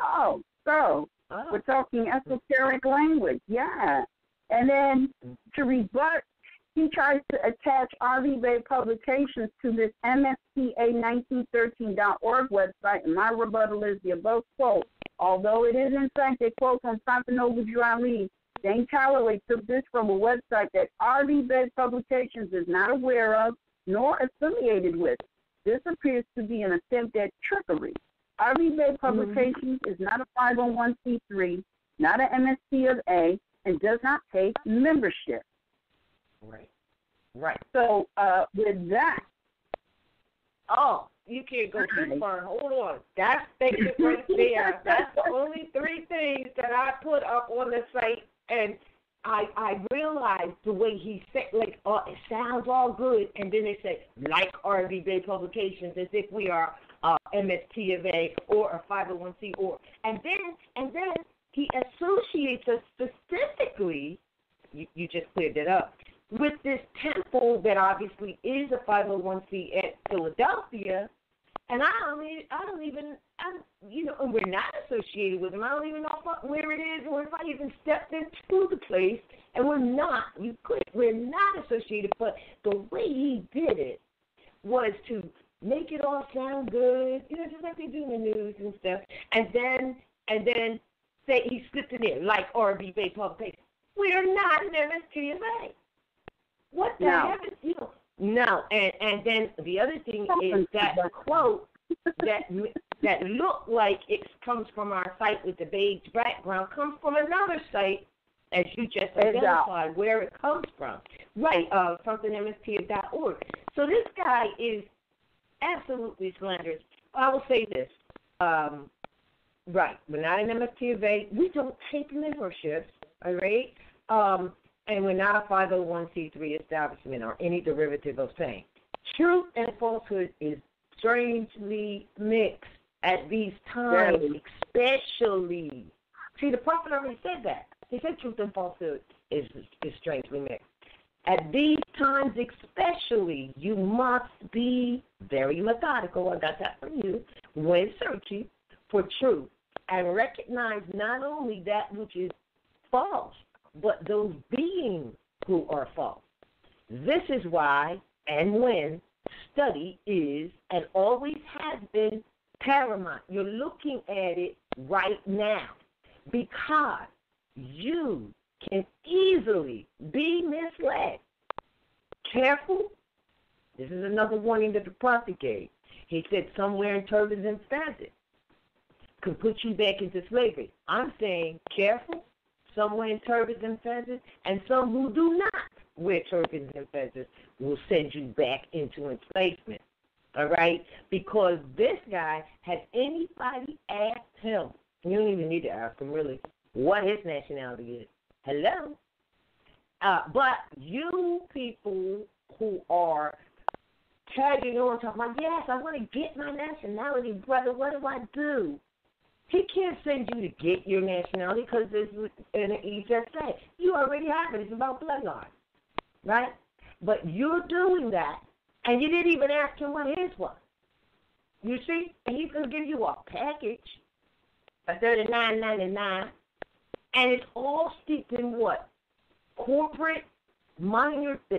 Oh, so we're talking esoteric language, yeah. And then to rebut, he tries to attach RVBey Publications to this MSTA1913.org website, and my rebuttal is the above quote. Although it is in fact a quote from Prophet Noble Drew Ali, Dane Calloway took this from a website that RVBey Publications is not aware of nor affiliated with. This appears to be an attempt at trickery. RVBey Publications is not a 501c3. not an MSP of A, and does not take membership. Right. Right. So with that. Oh, you can't go too far. Hold on. That's statement right there. That's the only 3 things that I put up on the site, and I realized the way he said, like, it sounds all good, and then they say, like RVBey Publications, as if we are MST of A or a 501c or, and then he associates us specifically. You just cleared it up with this temple that obviously is a 501c at Philadelphia. And and we're not associated with them. I don't even know where it is or if I even stepped into the place. And we're not associated. But the way he did it was to make it all sound good, just like they do in the news and stuff. And then say he slipped it in, like RVBey Publications. We are not an MSTFA. What the heck is, No, and then the other thing is that quote that looked like it comes from our site with the beige background comes from another site, as you just identified where it comes from. Right, somethingmst.org. So this guy is absolutely slanderous. I will say this. Right, we're not an MSTFA. We don't take memberships, all right? And we're not a 501c3 establishment or any derivative of saying. Truth and falsehood is strangely mixed at these times, especially. See, the prophet already said that. He said truth and falsehood is strangely mixed. At these times especially, you must be very methodical, I got that from you, when searching for truth and recognize not only that which is false, but those beings who are false. This is why and when study is and always has been paramount. You're looking at it right now because you can easily be misled. Careful. This is another warning that the prophet gave. He said somewhere in turbans and feathers could put you back into slavery. I'm saying careful. Somewhere in turbans and feathers, and some who do not wear turbans and feathers will send you back into enslavement, all right? Because this guy, has anybody asked him, you don't even need to ask him really, what his nationality is. Hello? But you people who are tagging on, talking about, yes, I want to get my nationality, brother, what do I do? He can't send you to get your nationality because he just said, you already have it. It's about bloodline, right? But you're doing that, and you didn't even ask him what his was. You see? And he's going to give you a package for $39.99, and it's all steeped in what? The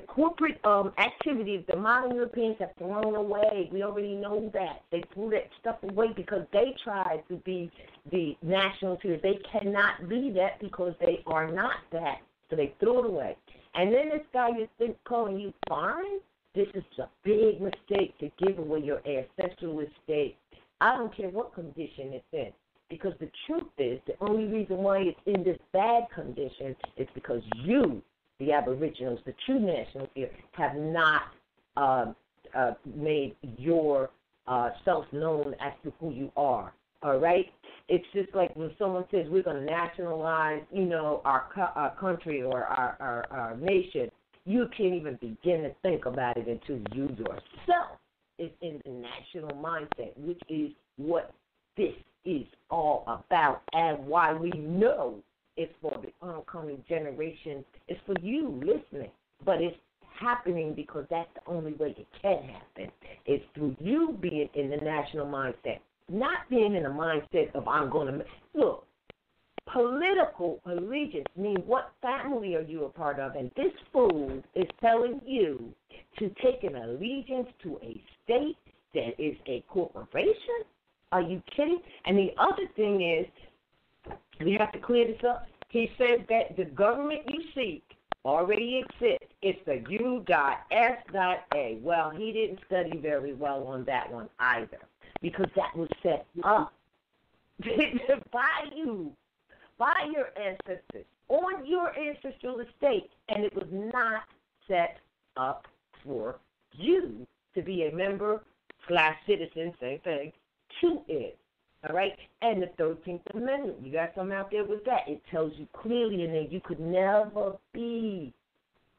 corporate activities the modern Europeans have thrown away. We already know that. They threw that stuff away because they tried to be the national tears. They cannot be that because they are not that. So they threw it away. And then this guy is calling you foreign? This is a big mistake to give away your ancestral estate. I don't care what condition it's in. Because the truth is, the only reason why it's in this bad condition is because you, the Aboriginals, the true nationals here, have not made your self known as to who you are. All right? It's just like when someone says we're going to nationalize, our country or our nation, you can't even begin to think about it until you yourself is in the national mindset, which is what this is all about and why we know it's for the oncoming generation. It's for you listening, but it's happening because that's the only way it can happen. It's through you being in the national mindset, not being in the mindset of I'm going to look. Political allegiance means what family are you a part of, and this fool is telling you to take an allegiance to a state that is a corporation. Are you kidding? And the other thing is, we have to clear this up. He says that the government you seek already exists. It's the U.S.A. Well, he didn't study very well on that one either, because that was set up by you by your ancestors on your ancestral estate, and it was not set up for you to be a member / citizen, same thing, to it. All right? And the 13th Amendment, you got something out there with that. It tells you clearly in there you could never be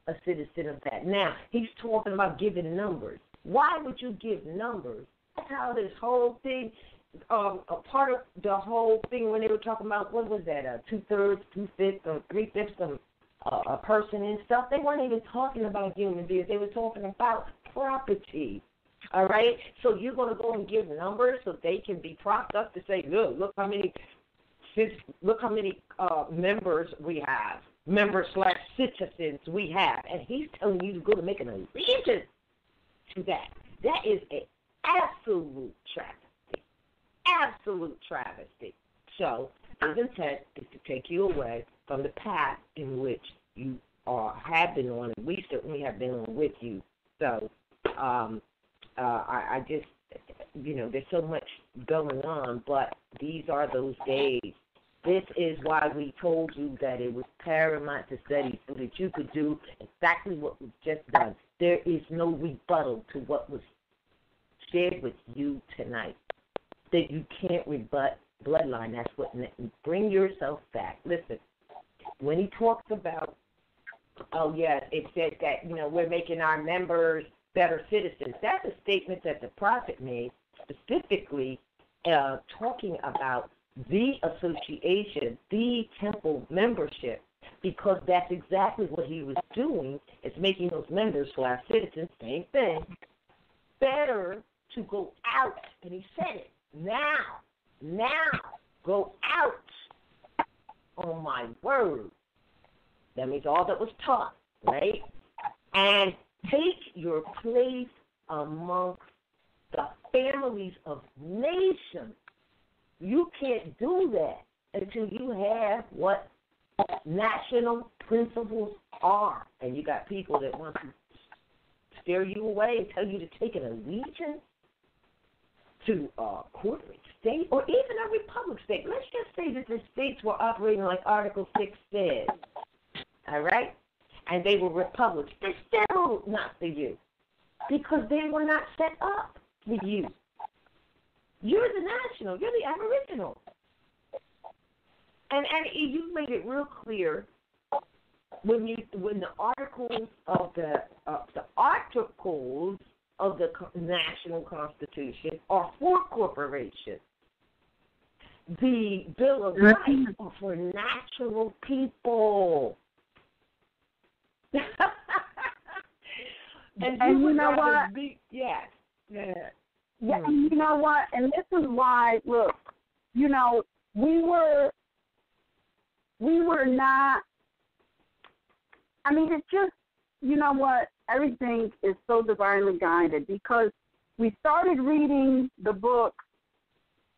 a citizen of that. Now, he's talking about giving numbers. Why would you give numbers? That's how this whole thing, a part of the whole thing when they were talking about, what was that, 2/3, 2/5, or 3/5 of a person and stuff, they weren't even talking about human beings. They were talking about property. All right? So you're going to go and give numbers so they can be propped up to say, look how many members we have, members / citizens we have. And he's telling you to go to make an allegiance to that. That is an absolute travesty. Absolute travesty. So his intent is to take you away from the path in which you have been on, and we certainly have been on with you. So I just, there's so much going on, but these are those days. This is why we told you that it was paramount to study so that you could do exactly what we've just done. There is no rebuttal to what was shared with you tonight. That you can't rebut bloodline. That's what, bring yourself back. Listen, when he talks about, it said that, we're making our members better citizens. That's a statement that the prophet made, specifically talking about the association, the temple membership, because that's exactly what he was doing, is making those members / citizens, same thing, better to go out. And he said it, now, go out. Oh, my word. That means all that was taught, right? And take your place amongst the families of nations. You can't do that until you have what national principles are. And you got people that want to steer you away and tell you to take an allegiance to a corporate state or even a republic state. Let's just say that the states were operating like Article 6 says, all right? And they were republics. They're still not for you because they were not set up for you. You're the national. You're the aboriginal. And you made it real clear when the articles of the National Constitution are for corporations. The Bill of Rights are for natural people. and you know what? Yeah. Yeah, and you know what? And this is why, look, we were not, it's just, you know what? Everything is so divinely guided because we started reading the book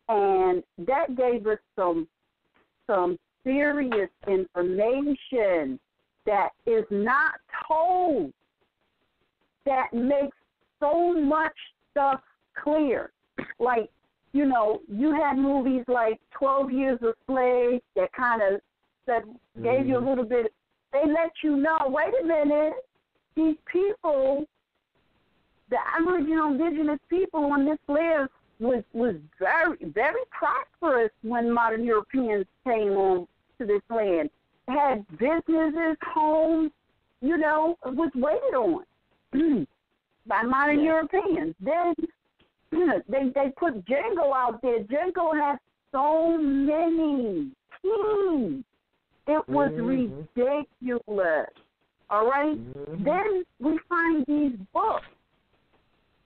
and that gave us some serious information that is not told, that makes so much stuff clear. Like, you had movies like 12 Years a Slave that kind of gave you a little bit, they let you know, wait a minute, these people, the Aboriginal indigenous people on this land was very, very prosperous when modern Europeans came on to this land. Had businesses, homes, was waited on by modern Europeans. Then they put Django out there. Django had so many teams. It was ridiculous. All right? Then we find these books.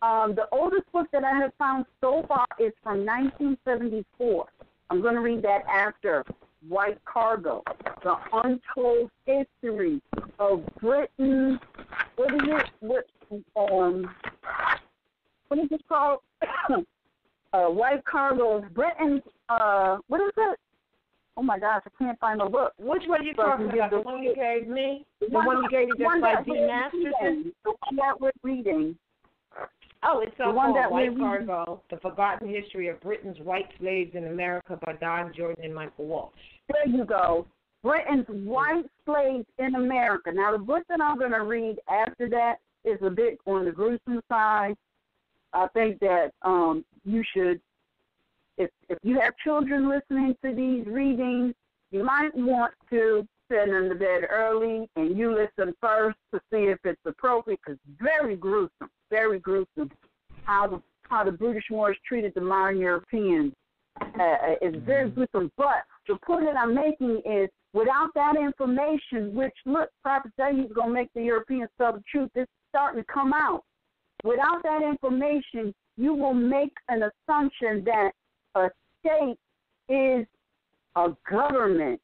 The oldest book that I have found so far is from 1974. I'm going to read that after. White Cargo, The Untold History of Britain. What is it? What is it called? White Cargo of Britain. What is it? Oh my gosh, I can't find the book. Which one are you talking about? The one you gave me? The one you gave me just by D. Masterson? The one that we're reading. Oh, it's the one that White Cargo, The Forgotten History of Britain's White Slaves in America by Don Jordan and Michael Walsh. There you go. Britain's White Slaves in America. Now, the book that I'm going to read after that is a bit on the gruesome side. I think that you should, if you have children listening to these readings, you might want to send them to bed early and you listen first to see if it's appropriate, because very gruesome how the British Moors treated the modern Europeans. It's very gruesome. But the point that I'm making is, without that information, which, look, Prophet said he's going to make the Europeans tell the truth, it's starting to come out. Without that information, you will make an assumption that a state is a government.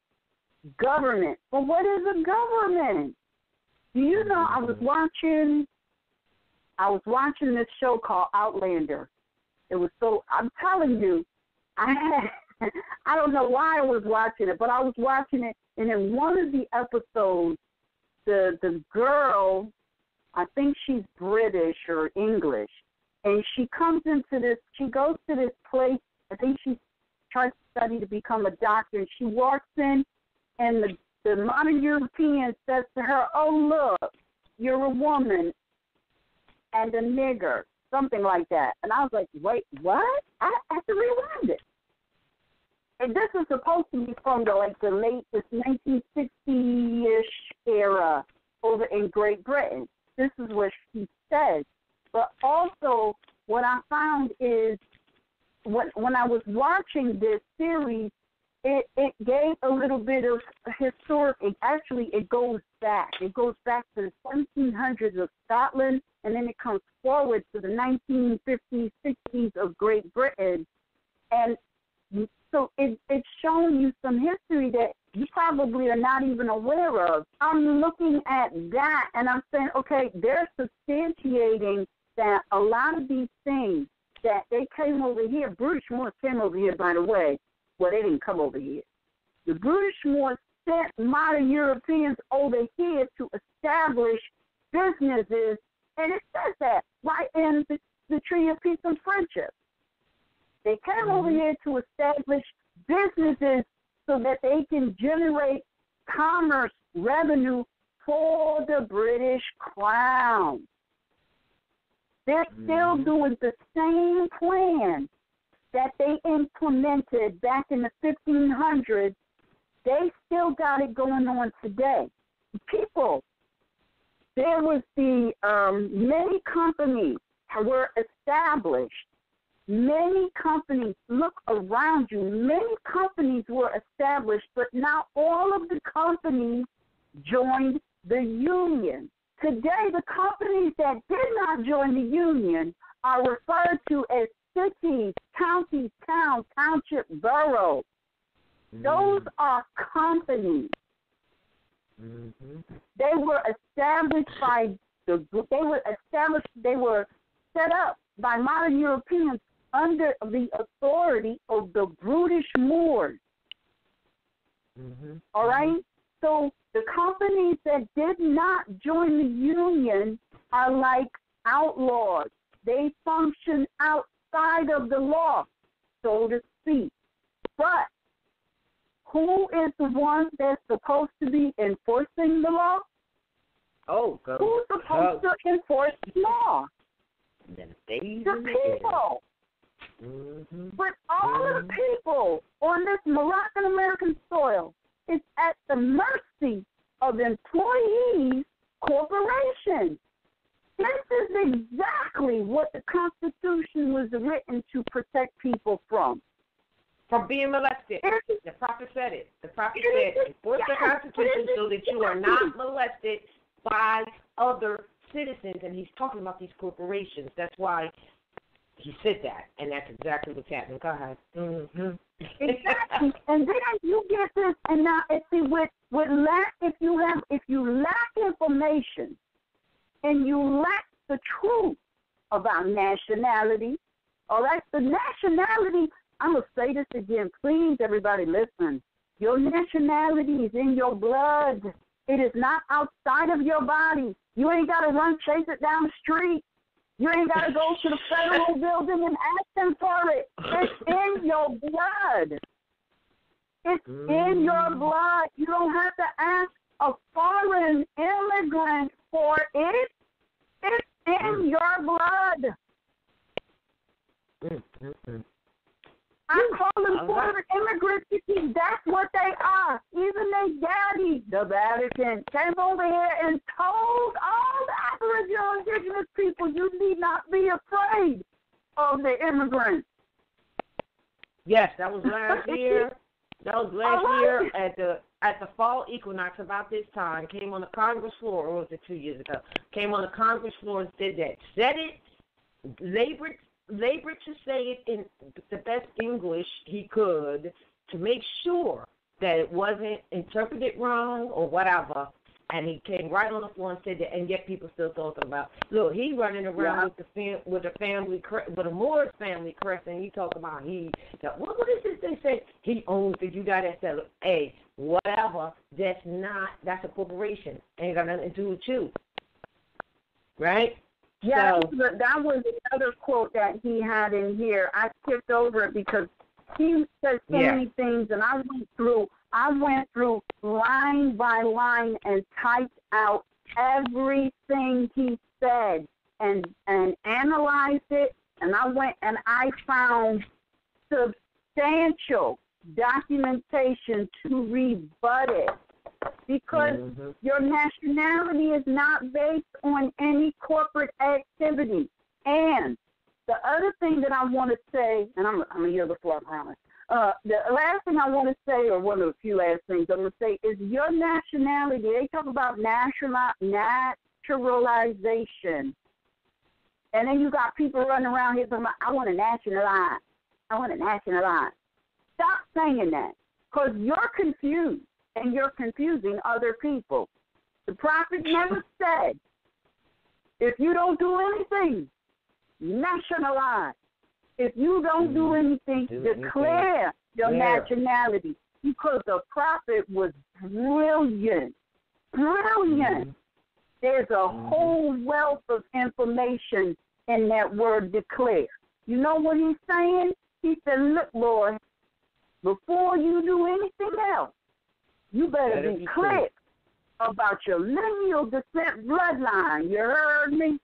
But what is a government? Do you know, I was watching this show called Outlander. It was so, I'm telling you, I don't know why I was watching it, but I was watching it, and in one of the episodes, the girl, I think she's British or English, and she goes to this place, I think she tries to study to become a doctor, and she walks in, and the modern European says to her, "Oh, look, you're a woman and a nigger," something like that. And I was like, wait, what? I have to rewind it. And this is supposed to be from the late 1960-ish era over in Great Britain. This is what she says. But also, what I found is when I was watching this series, it gave a little bit of historic. It goes back. It goes back to the 1700s of Scotland, and then it comes forward to the 1950s, 60s of Great Britain. And so it's showing you some history that you probably are not even aware of. I'm looking at that, and I'm saying, okay, they're substantiating that a lot of these things that they came over here, British Moors came over here, by the way. Well, they didn't come over here. The British Moors sent modern Europeans over here to establish businesses, and it says that right in the Treaty of Peace and Friendship. They came over here to establish businesses so that they can generate commerce revenue for the British Crown. They're still doing the same plan that they implemented back in the 1500s. They still got it going on today. People, there was many companies were established. Many companies, look around you, many companies were established, but not all of the companies joined the union. Today, the companies that did not join the union are referred to as cities, counties, towns, township, boroughs. Those are companies. They were established they were set up by modern Europeans under the authority of the British Moors. All right? So the companies that did not join the union are like outlaws. They function outside of the law, so to speak. But who is the one that's supposed to be enforcing the law? Who's supposed to enforce the law? The people. But all of the people on this Moroccan American soil is at the mercy of employees, corporations. This is exactly what the Constitution was written to protect people from. From being molested. The prophet said it. The prophet said, enforce the Constitution so that you are not molested by other citizens. And he's talking about these corporations. That's why he said that. And that's exactly what's happening. Go ahead. Exactly. And then you get this, and now if you lack information and you lack the truth about nationality, all right, the nationality, I'm going to say this again, please, everybody listen. Your nationality is in your blood. It is not outside of your body. You ain't got to chase it down the street. You ain't got to go to the federal building and ask them for it. It's in your blood. It's in your blood. You don't have to ask a foreign immigrant for it. It's in your blood. I call them foreign immigrants because that's what they are. Even their daddy, the Vatican, came over here and told all the Aboriginal indigenous people, you need not be afraid of the immigrants. Yes, that was last year. That was last year at the fall equinox about this time. Came on the Congress floor, or was it 2 years ago? Came on the Congress floor and said that. Said it, labored to say it in the best English he could to make sure that it wasn't interpreted wrong or whatever. And he came right on the floor and said that, and yet people still talking about. Look, he running around with a Moorish family crest, and he talking about what is this they say? He owns it. You got to say, hey, whatever. That's a corporation. Ain't got nothing to do with you, right? Yeah, so, that was another quote that he had in here. I skipped over it because he said so many things, and I went through line by line and typed out everything he said and analyzed it, and I went and I found substantial documentation to rebut it. Because your nationality is not based on any corporate activity. And the other thing that I want to say, and I'm going to yield the floor, I promise. The last thing I want to say, or one of the few last things I'm going to say, is your nationality. They talk about naturalization. And then you got people running around here talking about, I want to nationalize. I want to nationalize. Stop saying that, because you're confused. And you're confusing other people. The prophet never said, if you don't do anything, nationalize. If you don't do anything, declare your nationality. Because the prophet was brilliant. Brilliant. There's a whole wealth of information in that word declare. You know what he's saying? He said, look, Lord, before you do anything else, you better be clear about your lineal descent bloodline. You heard me?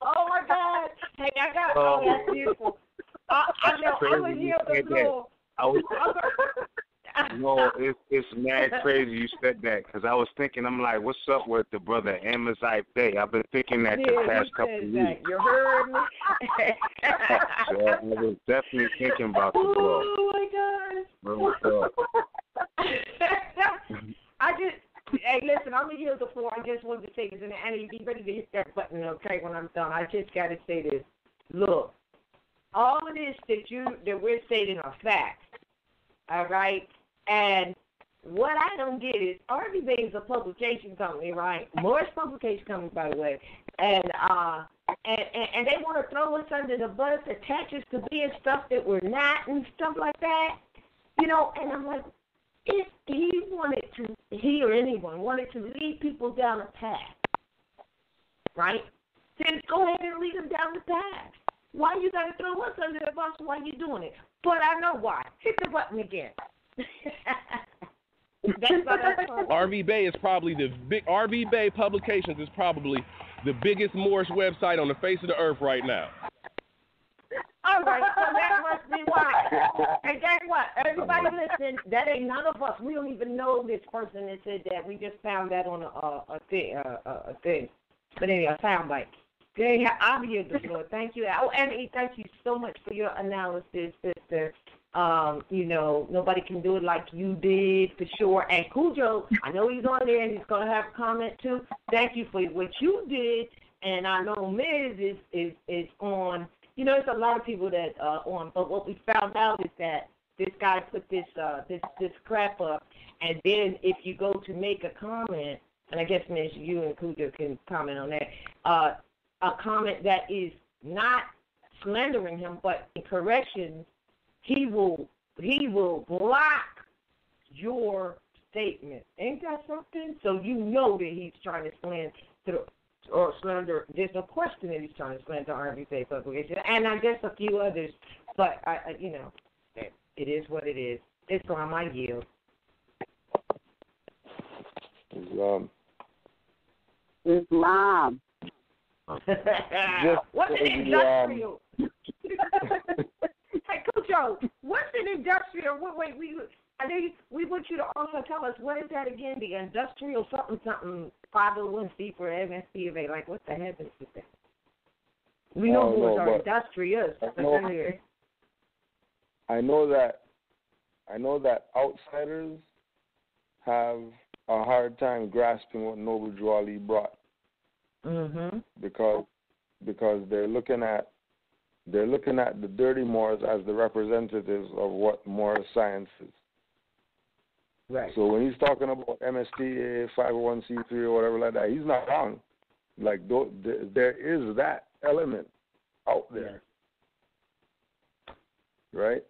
Oh, my God. Hey, that's beautiful. I know. I was here before. No, it's mad crazy you said that, because I was thinking, I'm like, what's up with the brother MHHS? I've been thinking that the past couple of weeks. You heard me? So I was definitely thinking about the bro. Oh, my God. Hey, listen, I'm going to yield the floor. I just wanted to say this, and Annie, be ready to hit that button, okay, when I'm done. I just got to say this. Look, all of this that we're stating are facts, all right? And what I don't get is RVBey is a publication company, right? Moorish publication company, by the way. And they want to throw us under the bus, attach us to being stuff that we're not and stuff like that. You know, and I'm like, if he or anyone wanted to lead people down a path, right, then go ahead and lead them down the path. Why you got to throw us under the bus while you're doing it? But I know why. Hit the button again. RVBey is probably RVBey Publications is probably the biggest Moorish website on the face of the earth right now. All right, so that must be why. And guess what? Everybody listen, that ain't none of us. We don't even know this person that said that. We just found that on a thing. But anyway, a soundbite. Okay, I'll be here, Lord. Thank you. Oh, Annie, thank you so much for your analysis, sister. You know, nobody can do it like you did, for sure. And Cujo, I know he's on there and he's going to have a comment too. Thank you for what you did. And I know Miz is on. You know, there's a lot of people that are on, but what we found out is that this guy put this crap up, and then if you go to make a comment, and I guess, Miz, you and Cujo can comment on that, a comment that is not slandering him, but in correction, he will block your statement. Ain't that something? So you know that he's trying to or slander. There's no question that he's trying to slander RVBey publication, and I guess a few others. But it is what it is. Islam, I yield. Islam. What's an industrial? Hey, Coach O, what's an industrial? Wait, we want you to also tell us what is that again? The industrial something 501c for MSCA. Like, what the heck is that? We know those are industrious. I know that outsiders have a hard time grasping what Noble Drew Ali brought. Mm-hmm. Because they're looking at the dirty Moors as the representatives of what Moorish science is. Right. So when he's talking about MSTA, 501c3 or whatever like that, he's not wrong. Like there is that element out there, right?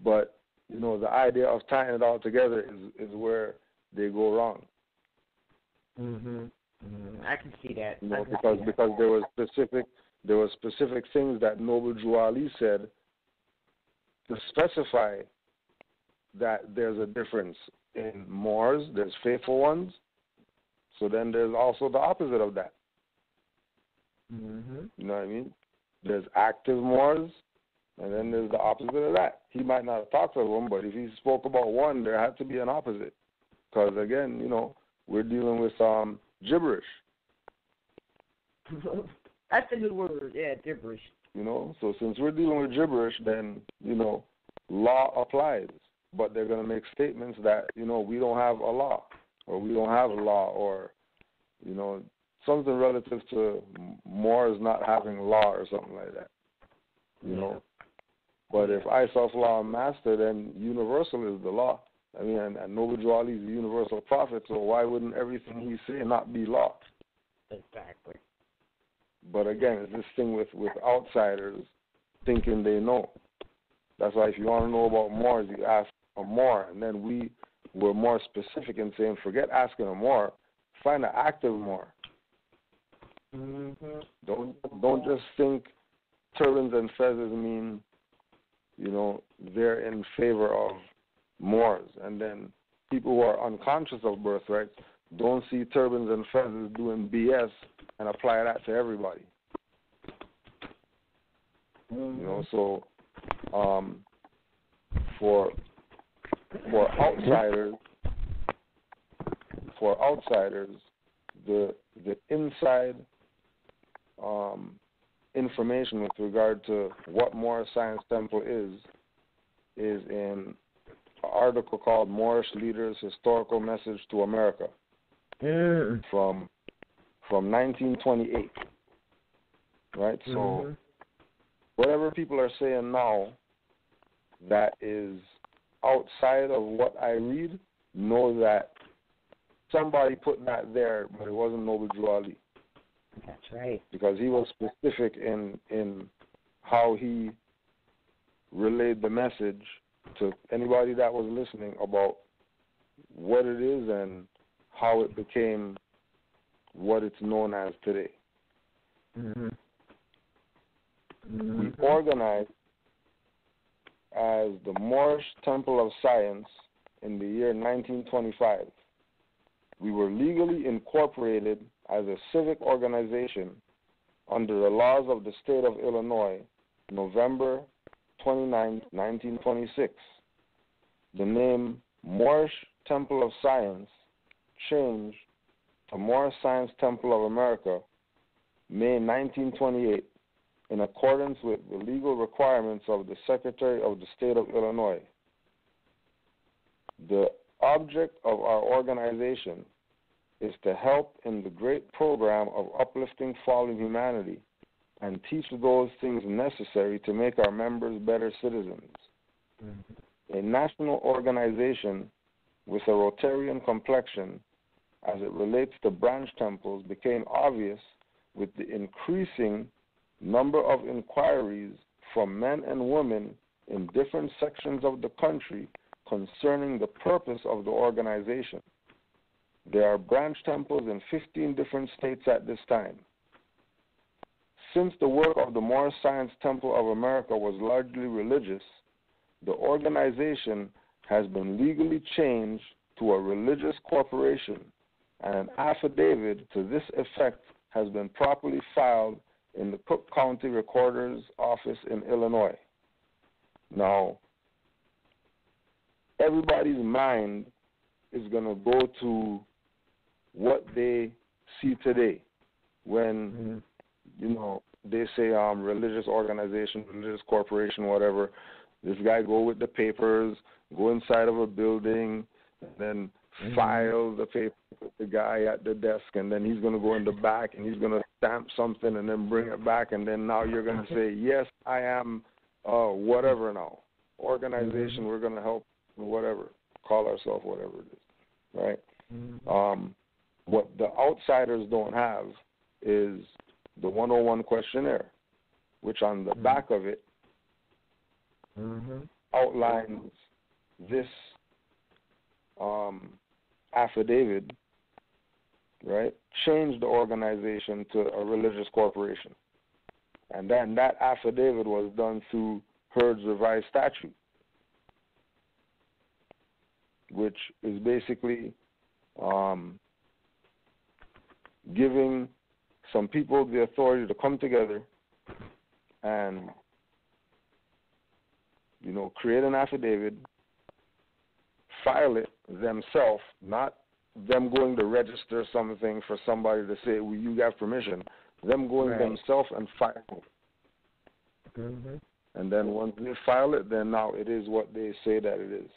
But the idea of tying it all together is where they go wrong. Mhm. I can see that. Because there were specific things that Noble Drew Ali said to specify that there's a difference in Moors. There's faithful ones. So then there's also the opposite of that. Mm-hmm. You know what I mean? There's active Moors, and then there's the opposite of that. He might not have talked about one, but if he spoke about one, there had to be an opposite. Because, again, we're dealing with gibberish. That's a good word, gibberish. So since we're dealing with gibberish, then, law applies. But they're going to make statements that, we don't have a law, or we don't have a law, or, something relative to Moors not having law or something like that. But if I self-law and master, then universal is the law. I mean, and Noble Drew Ali is a universal prophet, so why wouldn't everything he say not be law? Exactly. But again, it's this thing with outsiders thinking they know. That's why if you want to know about Moors, you ask a Moor, and then we were more specific in saying, forget asking a Moor, find an active Moor. Mm-hmm. Don't just think turbans and feathers mean, they're in favor of Moors, and then people who are unconscious of birthright don't see turbans and feathers doing BS and apply that to everybody. Mm-hmm. So for outsiders, the inside information with regard to what Moorish Science Temple is in an article called Moorish Leaders' Historical Message to America from 1928. Right? So whatever people are saying now that is outside of what I read, know that somebody put that there, but it wasn't Noble Drew Ali. That's right. Because he was specific in how he relayed the message to anybody that was listening about what it is and how it became what it's known as today. Mm-hmm. We organized as the Moorish Temple of Science in the year 1925. We were legally incorporated as a civic organization under the laws of the state of Illinois, November 29, 1926. The name Moorish Temple of Science changed to Moorish Science Temple of America, May 1928, in accordance with the legal requirements of the Secretary of the State of Illinois. The object of our organization is to help in the great program of uplifting fallen humanity and teach those things necessary to make our members better citizens. A national organization with a Rotarian complexion as it relates to branch temples became obvious with the increasing number of inquiries from men and women in different sections of the country concerning the purpose of the organization. There are branch temples in 15 different states at this time. Since the work of the Moorish Science Temple of America was largely religious, the organization has been legally changed to a religious corporation, and an affidavit to this effect has been properly filed in the Cook County Recorder's Office in Illinois. Now, everybody's mind is going to go to what they see today when, you know, they say religious organization, religious corporation, whatever. This guy go with the papers, go inside of a building, and then file the paper with the guy at the desk, and then he's going to go in the back and he's going to stamp something and then bring it back, and then now you're going to say, yes, I am whatever now. Organization, we're going to help, whatever, call ourselves whatever it is, right? What the outsiders don't have is the 101 questionnaire, which on the back of it outlines this affidavit, right? Changed the organization to a religious corporation. And then that affidavit was done through Heard's Revised Statute, which is basically giving some people the authority to come together and, you know, create an affidavit, file it themselves, not them going to register something for somebody to say, well, you got permission, them going themselves and filing it. And then once they file it, then now it is what they say that it is,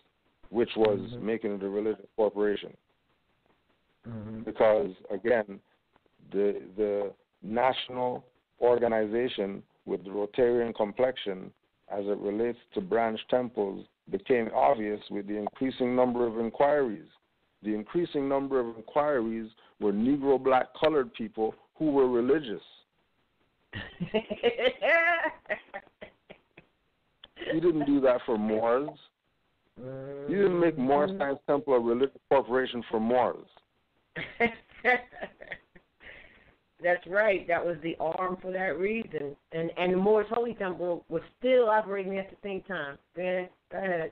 which was making it a religious corporation. Because, again, the national organization with the Rotarian complexion as it relates to branch temples became obvious with the increasing number of inquiries. The increasing number of inquiries were Negro, black, colored people who were religious. You didn't do that for Moors. You didn't make Moorish Science Temple a religious corporation for Moors. That's right. That was the arm for that reason. And the Moorish Holy Temple was still operating at the same time. Go ahead.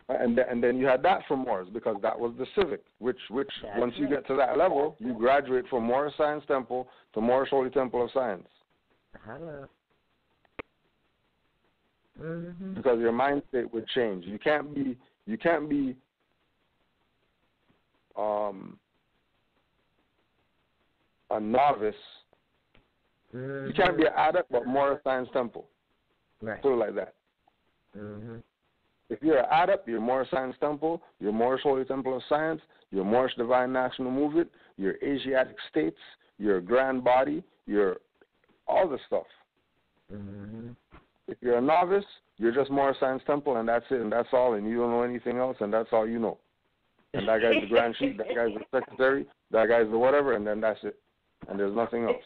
And then you had that for Moors, because that was the civic, which once you get to that level, you graduate from Moorish Science Temple to Moorish Holy Temple of Science. Because your mind state would change. You can't be a novice. You can't be an adept, but Moorish Science Temple. Right. Put it like that. If you're an adept, you're Moorish Science Temple, you're Moorish Holy Temple of Science, you're Moorish Divine National Movement, you're Asiatic States, you're Grand Body, you're all this stuff. If you're a novice, you're just Moorish Science Temple, and that's it, and that's all, and you don't know anything else, and that's all you know. And that guy's the Grand Chief, that guy's the Secretary, that guy's the whatever, and then that's it. And there's nothing else.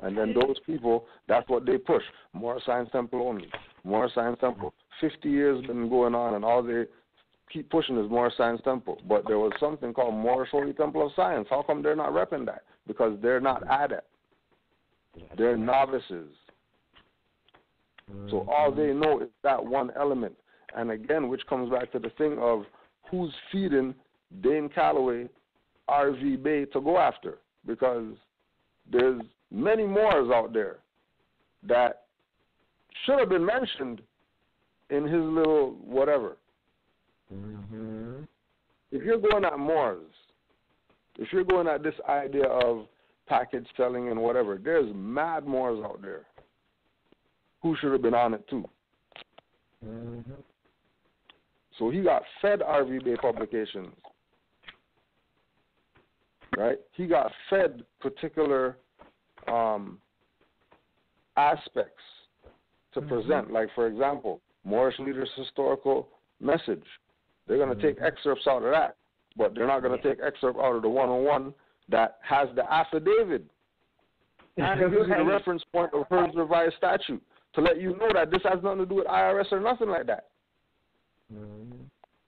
And then those people, that's what they push. Moorish Science Temple only. Moorish Science Temple. 50 years been going on, and all they keep pushing is Moorish Science Temple. But there was something called Moorish Holy Temple of Science. How come they're not repping that? Because they're not adept. They're novices. So all they know is that one element. And again, which comes back to the thing of who's feeding Dane Calloway, RVBey to go after. Because there's many Moors out there that should have been mentioned in his little whatever. If you're going at Moors, if you're going at this idea of package selling and whatever, there's mad Moors out there who should have been on it too. So he got fed RVBey publications, right? He got fed particular aspects to present. Like, for example, Moorish Leaders Historical Message. They're going to take excerpts out of that, but they're not going to take excerpt out of the 101 that has the affidavit. And it gives you the reference point of Heard's Revised Statute to let you know that this has nothing to do with IRS or nothing like that.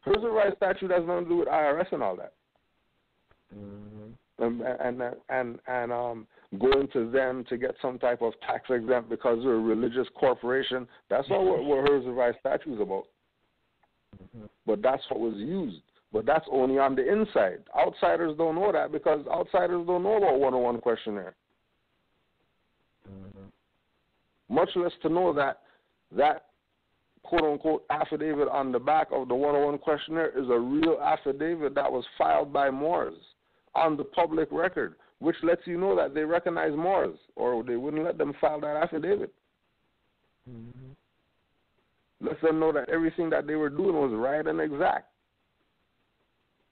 Heard's Revised Statute has nothing to do with IRS and all that. and going to them to get some type of tax exempt because they're a religious corporation. That's not what Herzberg statute is about. But that's what was used. But that's only on the inside. Outsiders don't know that because outsiders don't know about 101 questionnaire. Much less to know that quote-unquote affidavit on the back of the 101 questionnaire is a real affidavit that was filed by Moors on the public record, which lets you know that they recognize Moors, or they wouldn't let them file that affidavit. Lets them know that everything that they were doing was right and exact,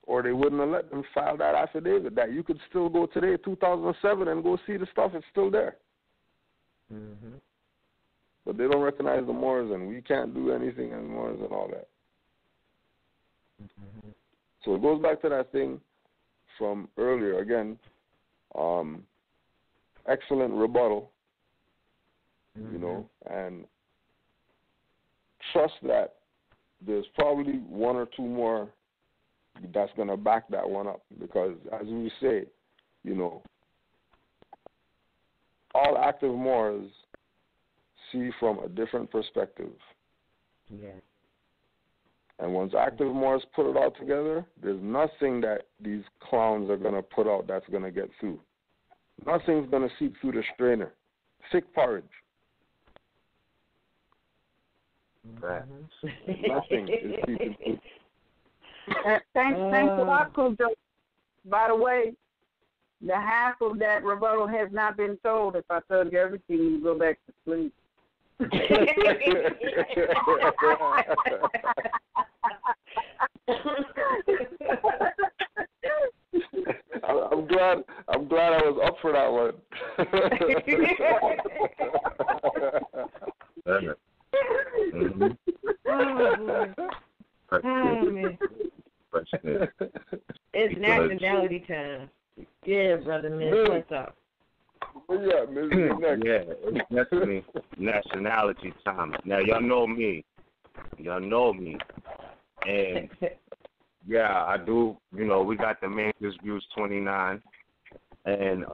or they wouldn't have let them file that affidavit, that you could still go today, 2007, and go see the stuff. It's still there. But they don't recognize the Moors, and we can't do anything as Moors and all that. So it goes back to that thing from earlier. Again, excellent rebuttal, you know, and trust that there's probably one or two more that's going to back that one up, because as we say, you know, all active Moors see from a different perspective. And once active Moors put it all together, there's nothing that these clowns are going to put out that's going to get through. Nothing's going to seep through the strainer. Thick porridge. Nothing is seeping through. Thanks a lot, Cujo. By the way, the half of that rebuttal has not been told. If I told you everything, you go back to sleep. I'm glad I was up for that one. It's nationality time. Yeah, brother, man. What's up? Yeah, it's definitely nationality time. Now, y'all know me. And, yeah, I do, you know, we got the Mantis Views 29. And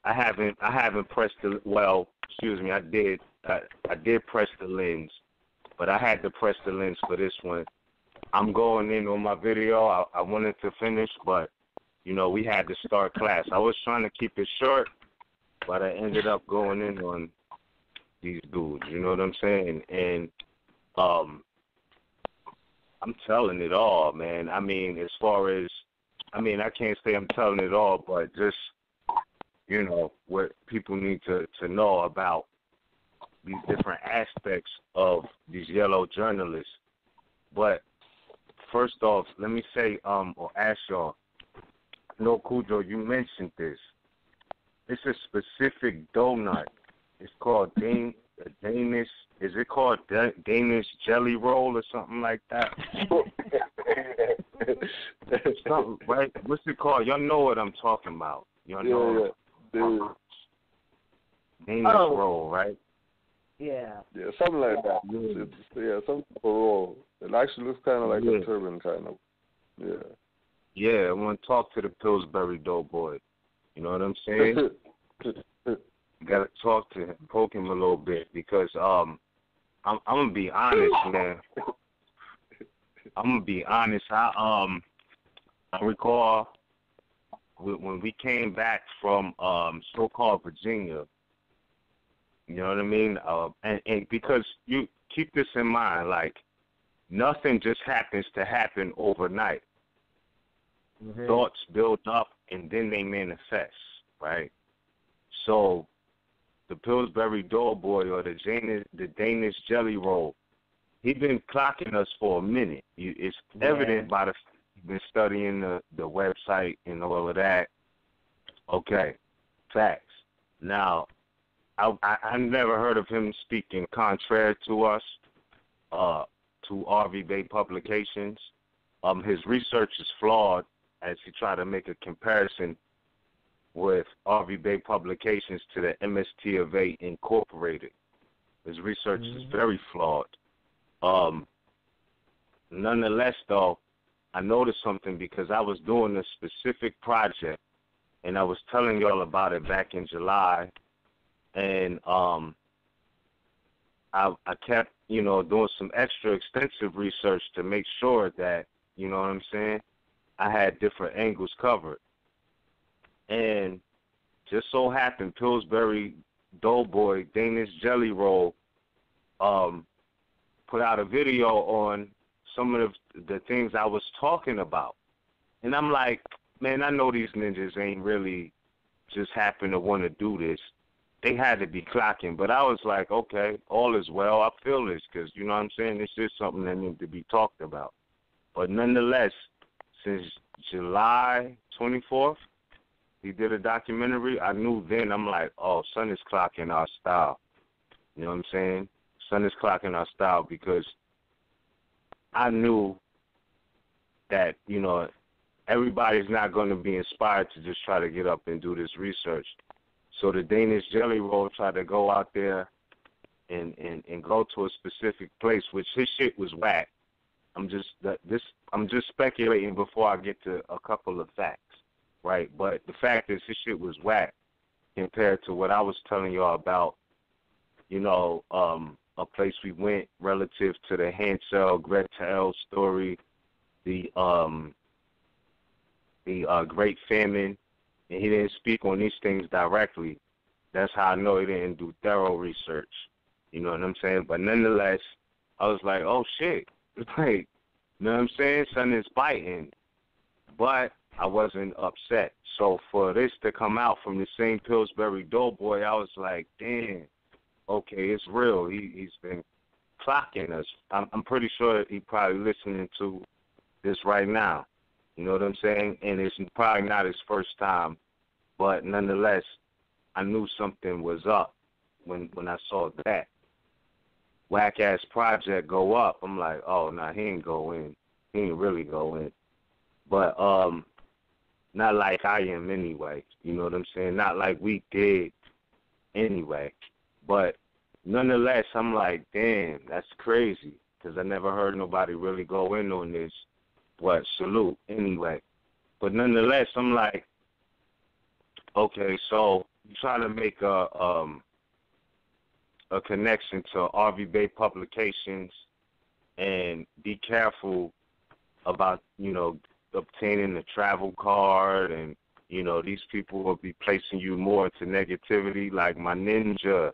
I haven't pressed the, well, excuse me, I did press the lens. But I had to press the lens for this one. I'm going in on my video. I wanted to finish, but, you know, we had to start class. I was trying to keep it short, but I ended up going in on these dudes. You know what I'm saying? And I'm telling it all, man. I mean, as far as, I can't say I'm telling it all, but just, you know, what people need to know about these different aspects of these yellow journalists. But first off, let me say, or ask y'all, no, Cujo, you mentioned this. It's a specific donut. It's called Danish. Is it called Danish jelly roll or something like that? Something, right? What's it called? Y'all know what I'm talking about. Y'all know. Yeah. Danish roll, right? Yeah, something like that. Some type of roll. It actually looks kind of like a turban, kind of. Yeah, I want to talk to the Pillsbury Doughboy. You know what I'm saying? You got to talk to him, poke him a little bit, because I'm going to be honest, man. I'm going to be honest. I recall when we came back from so-called Virginia, you know what I mean? And because you keep this in mind, like, nothing just happens to happen overnight. Thoughts build up and then they manifest, right? So the Pillsbury Doughboy or the Danish jelly roll, he's been clocking us for a minute. It's evident by the you've been studying the website and all of that. Okay, facts. Now, I never heard of him speaking contrary to us, to RVBey publications. His research is flawed as he tried to make a comparison with RVBey publications to the MST of A Incorporated. His research is very flawed. Nonetheless, though, I noticed something because I was doing a specific project, and I was telling y'all about it back in July, and I kept, doing some extra extensive research to make sure that, you know what I'm saying, I had different angles covered. And just so happened, Pillsbury Doughboy, Danish Jelly Roll, put out a video on some of the things I was talking about. And I'm like, man, I know these ninjas ain't really just happen to want to do this. They had to be clocking. But I was like, okay, all is well. I feel this because, you know what I'm saying, this is something that needs to be talked about. But nonetheless, since July 24th, he did a documentary. I knew then, I'm like, oh, son is clocking our style. You know what I'm saying? Son is clocking our style because I knew that, everybody's not going to be inspired to just try to get up and do this research. So the Danish Jelly Roll tried to go out there and go to a specific place, which his shit was whack. I'm just speculating before I get to a couple of facts, right? But the fact is his shit was whack compared to what I was telling y'all about, a place we went relative to the Hansel Gretel story, the Great Famine, and he didn't speak on these things directly. That's how I know he didn't do thorough research. You know what I'm saying? But nonetheless, I was like, oh, shit. Like, you know what I'm saying? Son is biting. But I wasn't upset. So for this to come out from the same Pillsbury Doughboy, I was like, damn, okay, it's real. He's been clocking us. I'm pretty sure he's probably listening to this right now. You know what I'm saying? And it's probably not his first time. But nonetheless, I knew something was up when I saw that whack-ass project go up. I'm like, oh, nah, he ain't go in. He ain't really go in. But not like I am anyway. You know what I'm saying? Not like we did anyway. But nonetheless, I'm like, damn, that's crazy because I never heard nobody really go in on this. But salute anyway. But nonetheless, I'm like, okay, so you try to make a connection to RVBey publications and be careful about, obtaining the travel card and, these people will be placing you more into negativity like my ninja,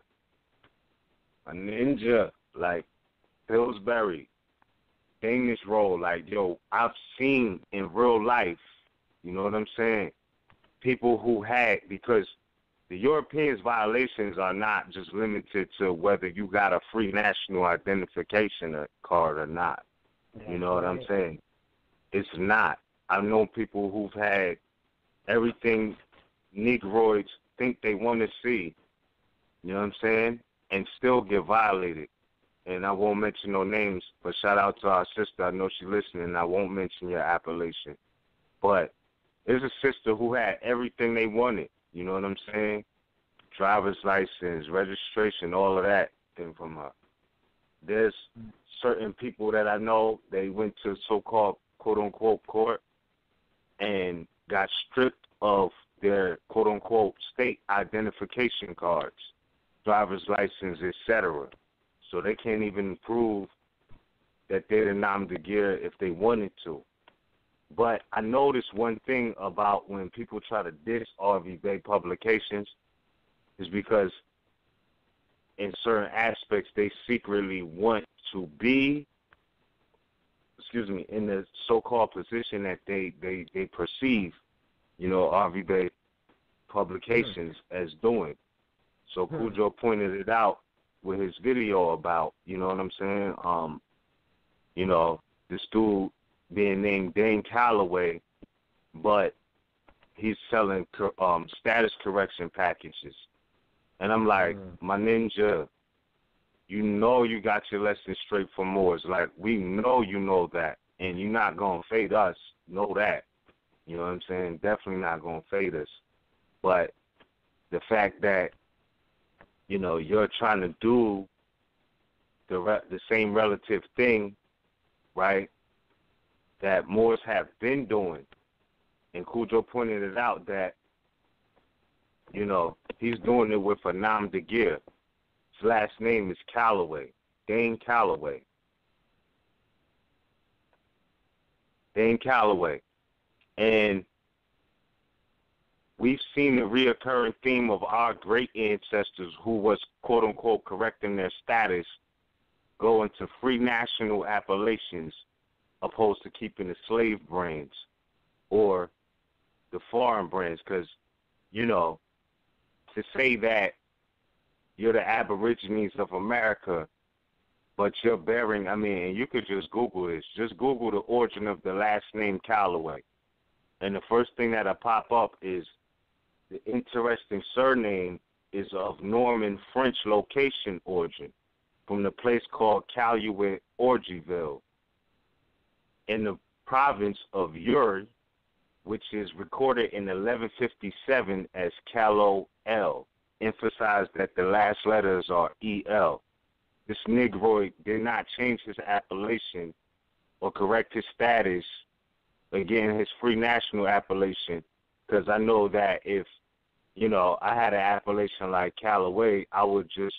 like Pillsbury, Danish Roll, like, yo, I've seen in real life, you know what I'm saying, people who had, because the Europeans' violations are not just limited to whether you got a free national identification card or not. You know what I'm saying? It's not. I've known people who've had everything Negroids think they want to see, you know what I'm saying, and still get violated. And I won't mention no names, but shout out to our sister. I know she's listening, and I won't mention your appellation. But there's a sister who had everything they wanted, you know what I'm saying? Driver's license, registration, all of that came from her. There's certain people that I know, they went to so-called quote-unquote court and got stripped of their quote-unquote state identification cards, driver's license, etc. So they can't even prove that they're the nom de guerre if they wanted to. But I noticed one thing about when people try to diss RVBey publications is because in certain aspects they secretly want to be, in the so-called position that they perceive, RVBey publications as doing. So Cujo pointed it out with his video about, you know what I'm saying, this dude being named Dane Calloway, but he's selling status correction packages. And I'm like, my ninja, you got your lesson straight from Moors. Like, we know you know that, and you're not going to fade us. Know that. You know what I'm saying? Definitely not going to fade us. But the fact that, you're trying to do the same relative thing, right, that Moors have been doing. And Cujo pointed it out that, you know, he's doing it with a nom de guerre. His last name is Calloway, Dane Calloway. Dane Calloway. And we've seen the reoccurring theme of our great ancestors who was, quote-unquote, correcting their status, go into free national appellations opposed to keeping the slave brands or the foreign brands. Because, you know, to say that you're the Aborigines of America, but you're bearing, I mean, and you could just Google this. Just Google the origin of the last name Calloway. And the first thing that'll pop up is the interesting surname is of Norman French location origin from the place called Calumet, Orgyville, in the province of Uri, which is recorded in 1157 as Callo-L, emphasized that the last letters are E-L. This Negroid did not change his appellation or correct his status, again, his free national appellation, because I know that if, you know, I had an appellation like Calloway, I would just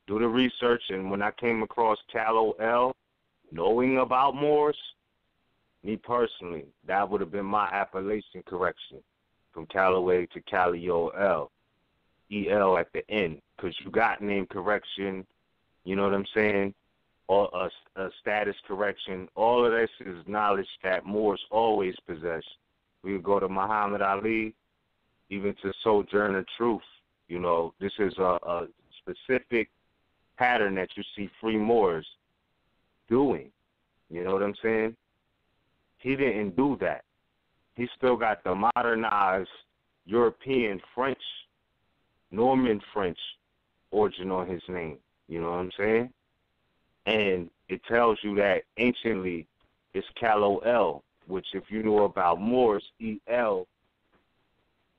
do the research, and when I came across Callo-L, knowing about Moors, me personally, that would have been my appellation correction from Calloway to Callio-L, E-L at the end, because you got name correction, you know what I'm saying, or a status correction. All of this is knowledge that Moors always possess. We would go to Muhammad Ali, even to Sojourner Truth. You know, this is a specific pattern that you see free Moors doing. You know what I'm saying? He didn't do that. He still got the modernized European French, Norman French origin on his name. You know what I'm saying? And it tells you that anciently it's Callo-L, which if you know about Moors, E-L,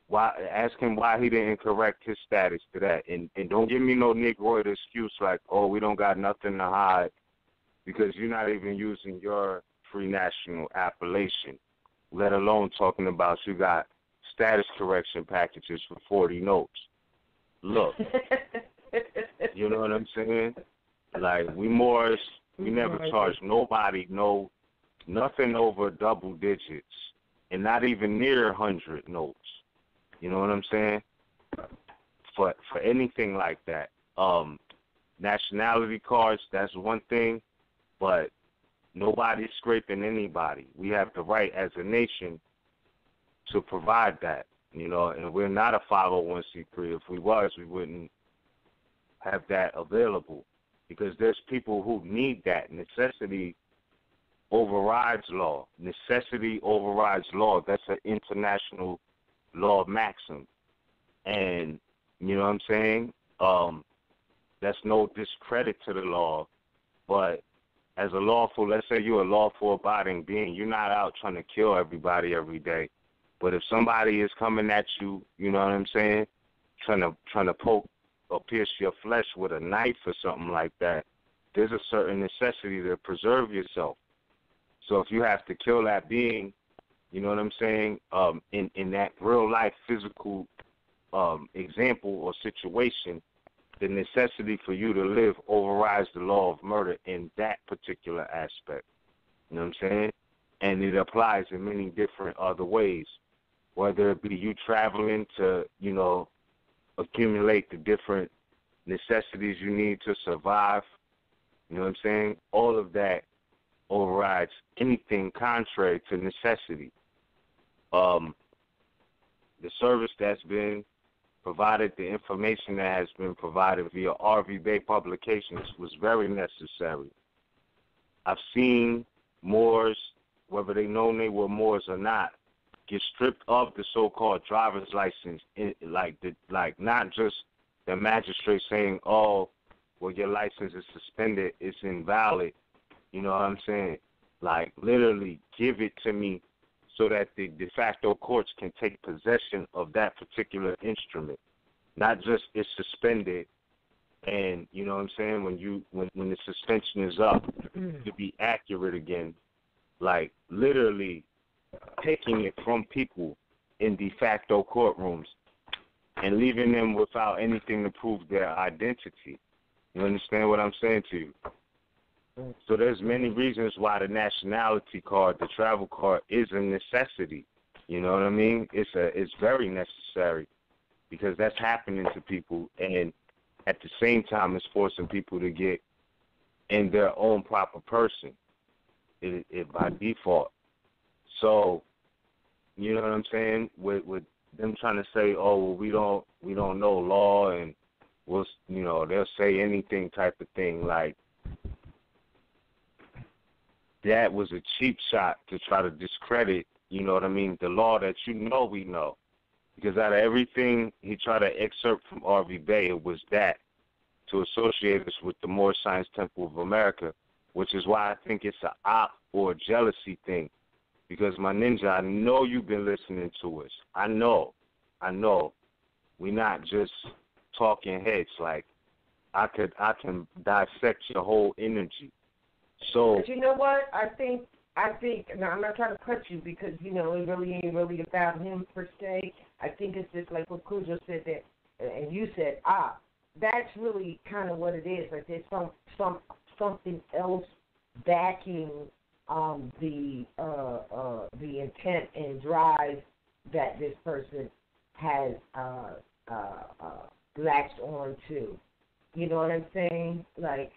why, ask him why he didn't correct his status to that. And don't give me no Negroid excuse like, oh, we don't got nothing to hide, because you're not even using your free national appellation, let alone talking about you got status correction packages for 40 notes. Look, you know what I'm saying? Like, we Moors, we never charge nobody nothing over double digits, and not even near 100 notes. You know what I'm saying? For anything like that. Nationality cards, that's one thing, but nobody's scraping anybody. We have the right as a nation to provide that, you know, and we're not a 501c3. If we was, we wouldn't have that available, because there's people who need that. Necessity overrides law. Necessity overrides law. That's an international law maxim. And, you know what I'm saying? That's no discredit to the law, but as a lawful, let's say you're a lawful abiding being, you're not out trying to kill everybody every day. But if somebody is coming at you, you know what I'm saying, trying to poke or pierce your flesh with a knife or something like that, there's a certain necessity to preserve yourself. So if you have to kill that being, you know what I'm saying, in that real life physical example or situation, the necessity for you to live overrides the law of murder in that particular aspect. You know what I'm saying? And it applies in many different other ways, whether it be you traveling to, you know, accumulate the different necessities you need to survive. You know what I'm saying? All of that overrides anything contrary to necessity. The service that's been provided, the information that has been provided via RVBey publications was very necessary. I've seen Moors, whether they know they were Moors or not, get stripped of the so-called driver's license, like not just the magistrate saying, oh, well, your license is suspended, it's invalid. You know what I'm saying? Like, literally give it to me so that the de facto courts can take possession of that particular instrument. Not just it's suspended and, you know what I'm saying, when the suspension is up, to be accurate again, like literally taking it from people in de facto courtrooms and leaving them without anything to prove their identity. You understand what I'm saying to you? So there's many reasons why the nationality card, the travel card, is a necessity. You know what I mean? It's very necessary because that's happening to people, and at the same time it's forcing people to get in their own proper person it by default. So, you know what I'm saying? With them trying to say, oh, well, we don't know law, and we'll, you know, they'll say anything type of thing. Like, that was a cheap shot to try to discredit, you know what I mean, the law that you know we know. Because out of everything he tried to excerpt from RVBey, it was that, to associate us with the Moorish Science Temple of America, which is why I think it's an op or a jealousy thing. Because, my ninja, I know you've been listening to us. I know. We're not just talking heads. Like, I can dissect your whole energy. So, but you know what? I think. Now, I'm not trying to cut you because, you know, it really ain't really about him per se. I think it's just like what Cujo said that, and you said, that's really kind of what it is. Like there's something else backing the intent and drive that this person has latched on to. You know what I'm saying? Like,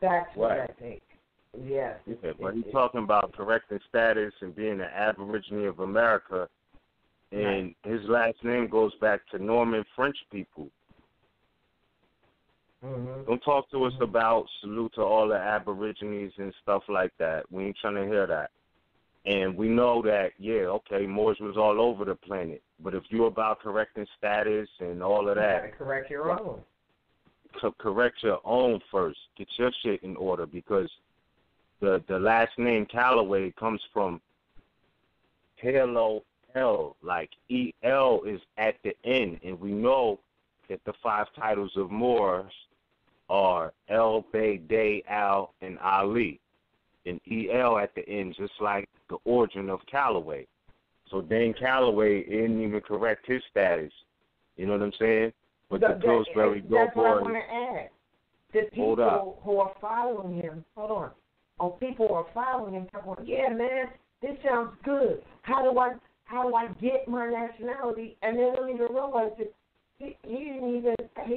that's what I think. Yes. Yeah, but he's talking about correcting status and being an Aborigine of America, and his last name goes back to Norman French people. Mm-hmm. Don't talk to us about salute to all the Aborigines and stuff like that. We ain't trying to hear that. And we know that, Moors was all over the planet. But if you're about correcting status and all of that, you gotta correct your own. Correct your own first. Get your shit in order, because the last name Calloway comes from Halo L, like EL is at the end, and we know that the 5 titles of Moors are El, Bey, Day, Al, and Ali, and EL at the end, just like the origin of Calloway. So Dane Calloway didn't even correct his status. You know what I'm saying? But the Pillsbury Doughboys. That's what I want to add. The people who are following him, people who are following him, talking, yeah, man, this sounds good. How do I get my nationality? And they don't even realize that he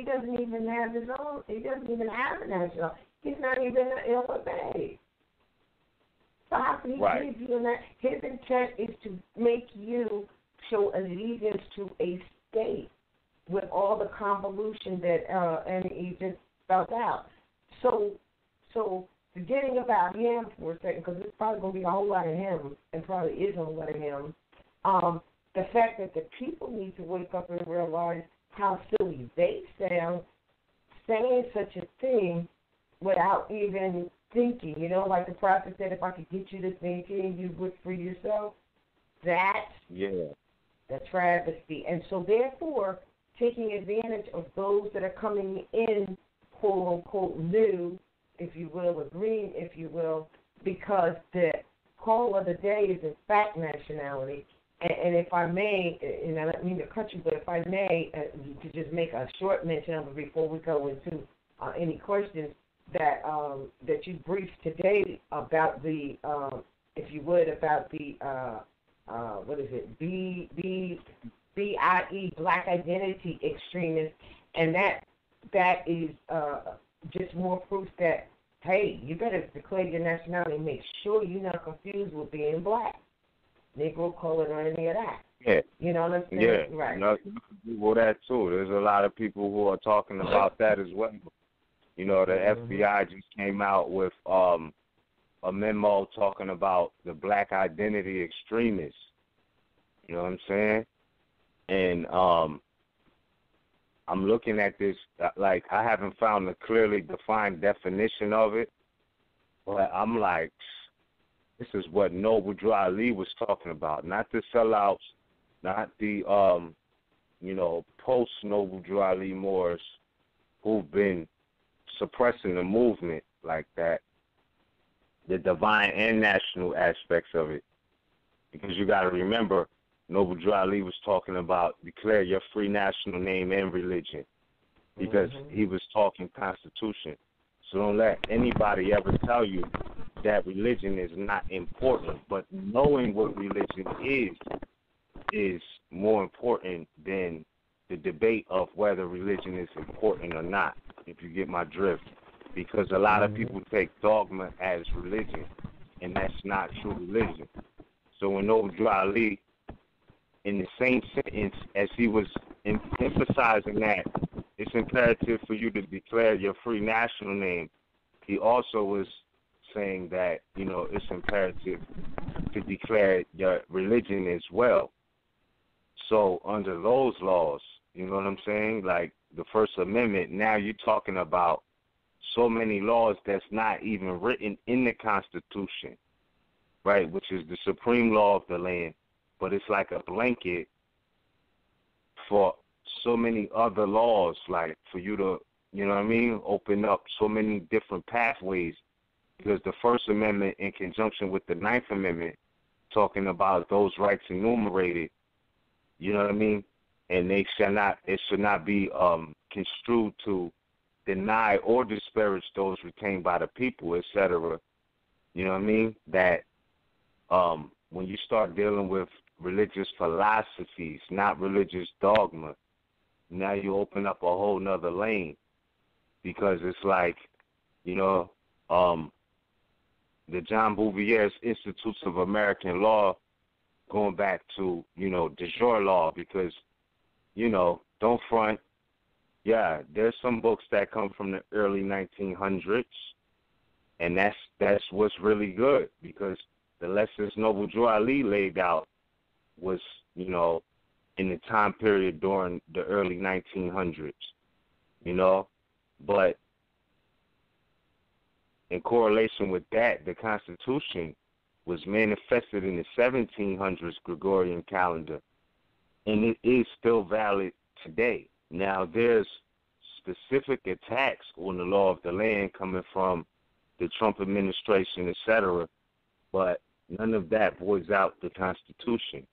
doesn't even have his own. He doesn't even have a nationality. He's not even an LFA. So how can he give you that? His intent is to make you show allegiance to a state with all the convolution that and he just spelled out. So forgetting about him for a second, because it's probably going to be a whole lot of him, and probably is a whole lot of him. The fact that the people need to wake up and realize how silly they sound, saying such a thing without even thinking. You know, like the prophet said, if I could get you to thinking, you would free yourself. That's the travesty. And so therefore, taking advantage of those that are coming in, quote unquote, new, if you will, or green, if you will, because the call of the day is in fact nationality. And if I may, and I don't mean to cut you, but if I may, to just make a short mention of it before we go into any questions that you briefed today about the, if you would, about the what is it, BIE, Black Identity Extremists, and that is just more proof that, hey, you better declare your nationality and make sure you're not confused with being black, Negro, colored, or any of that. Yeah. You know what I'm saying? Yeah. Right. Well, that too. There's a lot of people who are talking about that as well. You know, the FBI just came out with a memo talking about the Black Identity Extremists. You know what I'm saying? And I'm looking at this, like, I haven't found a clearly defined definition of it, but I'm like, this is what Noble Drew Ali was talking about, not the sellouts, not the, post-Noble Drew Ali Moors who've been suppressing the movement like that. the divine and national aspects of it. Because you got to remember, Noble Drew Ali was talking about declare your free national name and religion, because he was talking Constitution. So don't let anybody ever tell you that religion is not important. But knowing what religion is more important than the debate of whether religion is important or not, if you get my drift. Because a lot of people take dogma as religion, and that's not true religion. So when Noble Drew Ali, in the same sentence as he was emphasizing that it's imperative for you to declare your free national name, he also was saying that, you know, it's imperative to declare your religion as well. So under those laws, you know what I'm saying, like the First Amendment, now you're talking about so many laws that's not even written in the Constitution, right, which is the supreme law of the land, but it's like a blanket for so many other laws, like for you to, you know what I mean, open up so many different pathways, because the First Amendment in conjunction with the Ninth Amendment talking about those rights enumerated, you know what I mean, and it should not be construed to deny or disparage those retained by the people, etc. You know what I mean? That when you start dealing with religious philosophies, not religious dogma, now you open up a whole nother lane, because it's like, you know, the John Bouvier's Institutes of American Law, going back to, you know, de jure law, because, you know, don't front. Yeah, there's some books that come from the early 1900s, and that's what's really good, because the lessons Noble Drew Ali laid out was, you know, in the time period during the early 1900s, you know. But in correlation with that, the Constitution was manifested in the 1700s Gregorian calendar, and it is still valid today. Now, there's specific attacks on the law of the land coming from the Trump administration, etc., but none of that voids out the Constitution.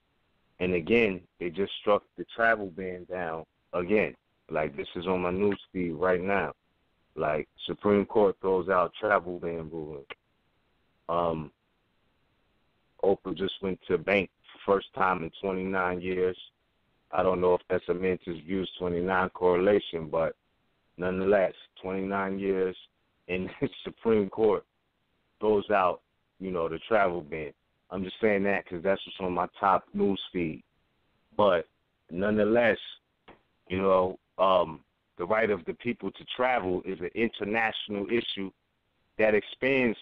And again, they just struck the travel ban down again. Like, this is on my news feed right now. Like, Supreme Court throws out travel ban ruling. Oprah just went to bank for first time in 29 years. I don't know if that's a Mentor's Views 29 correlation, but nonetheless, 29 years, and the Supreme Court throws out, you know, the travel ban. I'm just saying that because that's what's on my top news feed. But nonetheless, you know, the right of the people to travel is an international issue that expands.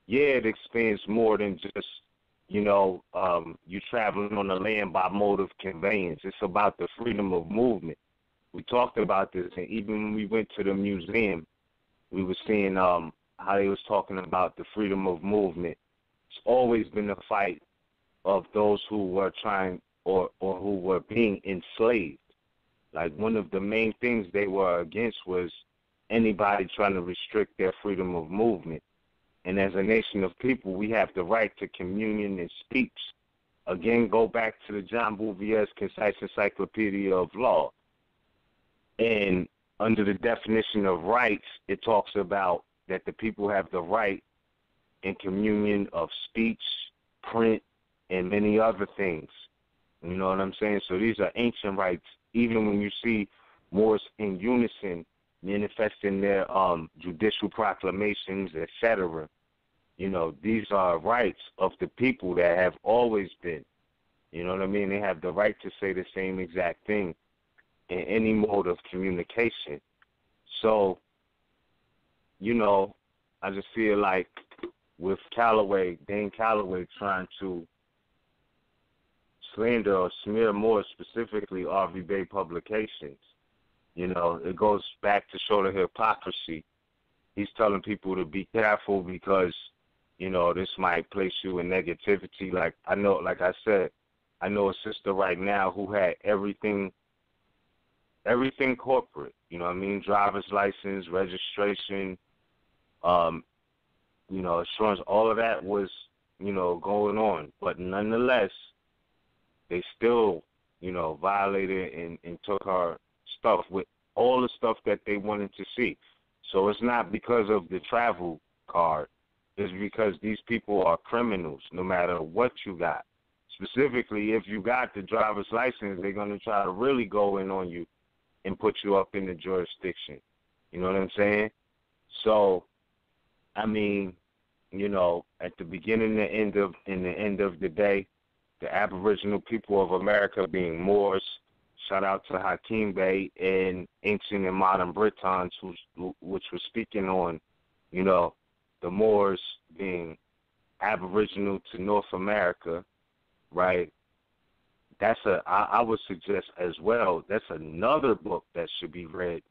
Yeah, it expands more than just, you know, you traveling on the land by mode of conveyance. It's about the freedom of movement. We talked about this, and even when we went to the museum, we were seeing how they was talking about the freedom of movement. It's always been a fight of those who were trying or who were being enslaved. Like, one of the main things they were against was anybody trying to restrict their freedom of movement. And as a nation of people, we have the right to communion and speech. Again, go back to the John Bouvier's Concise Encyclopedia of Law. And under the definition of rights, it talks about that the people have the right in communion of speech, print, and many other things. You know what I'm saying? So these are ancient rights. Even when you see Moors in unison manifesting their judicial proclamations, etc., you know, these are rights of the people that have always been. You know what I mean? They have the right to say the same exact thing in any mode of communication. So, you know, I just feel like with Dane Calloway trying to slander or smear more specifically RVBey publications, you know, it goes back to show the hypocrisy. He's telling people to be careful because, you know, this might place you in negativity. Like, I know, like I said, I know a sister right now who had everything corporate, you know what I mean? Driver's license, registration, assurance, all of that was, going on. But nonetheless, they still, violated and took our stuff with all the stuff that they wanted to see. So it's not because of the travel card. It's because these people are criminals no matter what you got. Specifically, if you got the driver's license, they're going to try to really go in on you and put you up in the jurisdiction. You know what I'm saying? So, I mean, at the beginning and the end of the day, the Aboriginal people of America being Moors, shout out to RVBey and Ancient and Modern Britons, which was speaking on, the Moors being Aboriginal to North America, right? I would suggest as well, that's another book that should be read,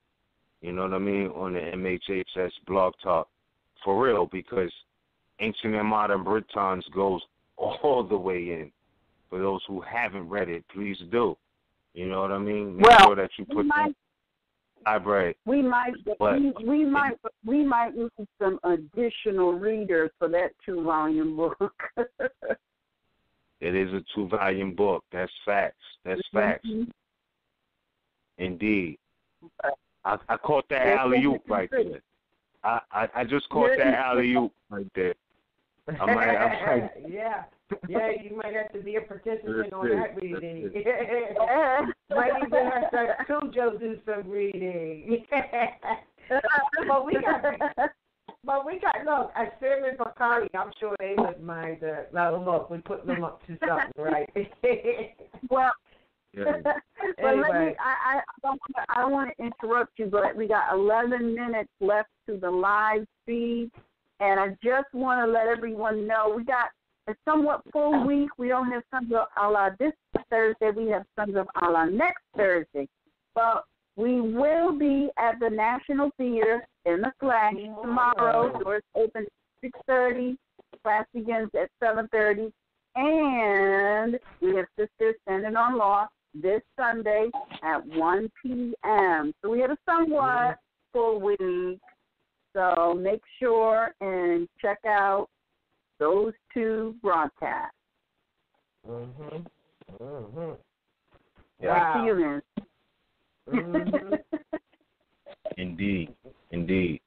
you know what I mean, on the MHHS blog talk, for real, because Ancient and Modern Britons goes all the way in. For those who haven't read it, please do. You know what I mean? Make sure that you put the library. We might need some additional readers for that 2-volume book. It is a 2-volume book. That's facts. That's facts. Indeed. I caught that alley-oop right there. I just caught that alley-oop right there. I might. Yeah, you might have to be a participant on that reading. Might even have to Cujo do some reading. But we got, look, at Sherman Bakari, I'm sure they wouldn't mind. Look, we put them up to something, right? Well, Yeah. But anyway. I don't want to interrupt you, but we got 11 minutes left to the live feed, and I just want to let everyone know we got a somewhat full week. We don't have Sons of Allah this Thursday. We have Sons of Allah next Thursday. But we will be at the National Theater in the Flash tomorrow. Doors open at 6:30. Class begins at 7:30. And we have Sisters Standing on Law this Sunday at 1 p.m. So we have a somewhat full week. So make sure and check out those two broadcasts. Yeah. See you then. Indeed.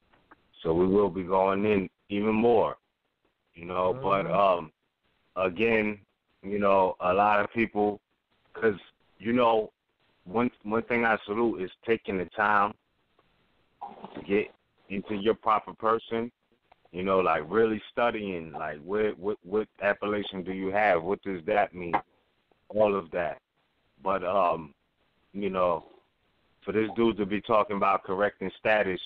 So we will be going in even more, but again, a lot of people, because, one thing I salute is taking the time to get into your proper person, like really studying, like what appellation do you have? What does that mean? All of that. But, for this dude to be talking about correcting status,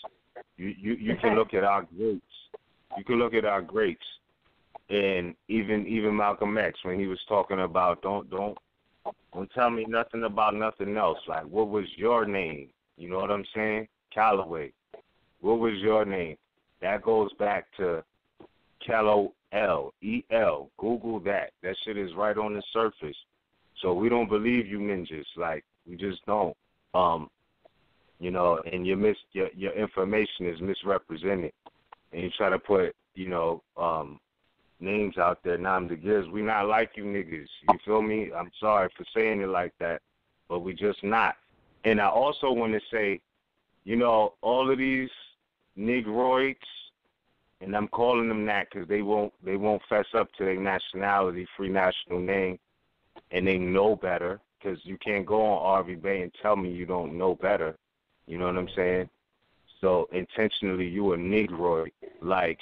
you can look at our greats. You can look at our greats. And even Malcolm X, when he was talking about don't tell me nothing about nothing else. Like, what was your name? You know what I'm saying? Calloway. What was your name? That goes back to L-E-L. Google that. That shit is right on the surface. So we don't believe you ninjas. Like, we just don't. And your information is misrepresented. And you try to put, names out there, nam de giz. We not like you niggas. You feel me? I'm sorry for saying it like that, but we just not. And I also want to say, all of these negroids, and I'm calling them that because they won't fess up to their nationality, free national name, and they know better, because you can't go on RVBey and tell me you don't know better. You know what I'm saying? So intentionally, you a negroid, like.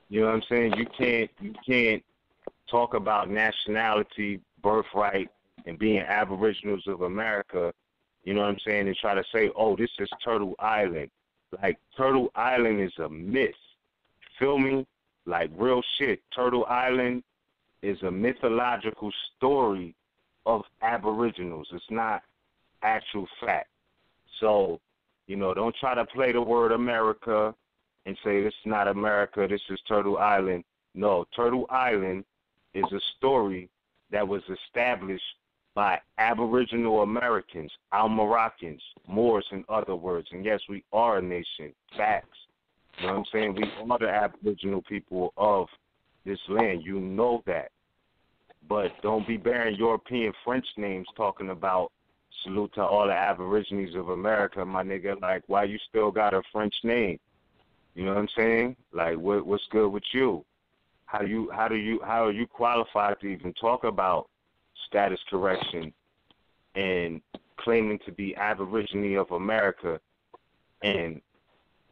You know what I'm saying? You can't talk about nationality, birthright, and being Aboriginals of America, you know what I'm saying, and try to say, oh, this is Turtle Island. Like, Turtle Island is a myth. Feel me? Like, real shit. Turtle Island is a mythological story of Aboriginals. It's not actual fact. So, don't try to play the word America and say this is not America, this is Turtle Island. No, Turtle Island is a story that was established by Aboriginal Americans, Al-Moroccans, Moors in other words. And yes, we are a nation. Facts. You know what I'm saying? We are the Aboriginal people of this land. You know that. But don't be bearing European French names talking about salute to all the Aborigines of America, my nigga. Like, why you still got a French name? You know what I'm saying? Like, what's good with you? How are you qualified to even talk about status correction and claiming to be Aborigine of America and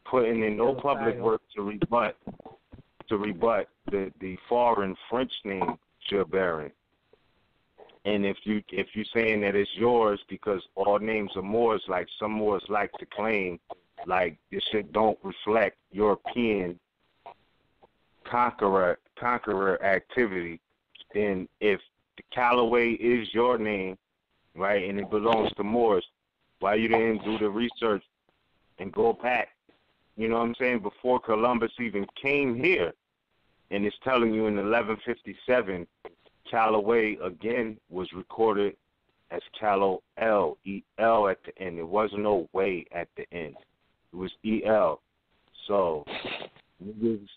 putting in no public work to rebut the foreign French name you're bearing? And if you saying that it's yours because all names are Moors, like some Moors like to claim, like this shit don't reflect European conqueror activity, then if the Callaway is your name, right, and it belongs to Moors, why you didn't do the research and go back, you know what I'm saying, before Columbus even came here? And it's telling you in 1157, Callaway again was recorded as Callow-L, E-L at the end. There was no way at the end. It was E-L. So niggas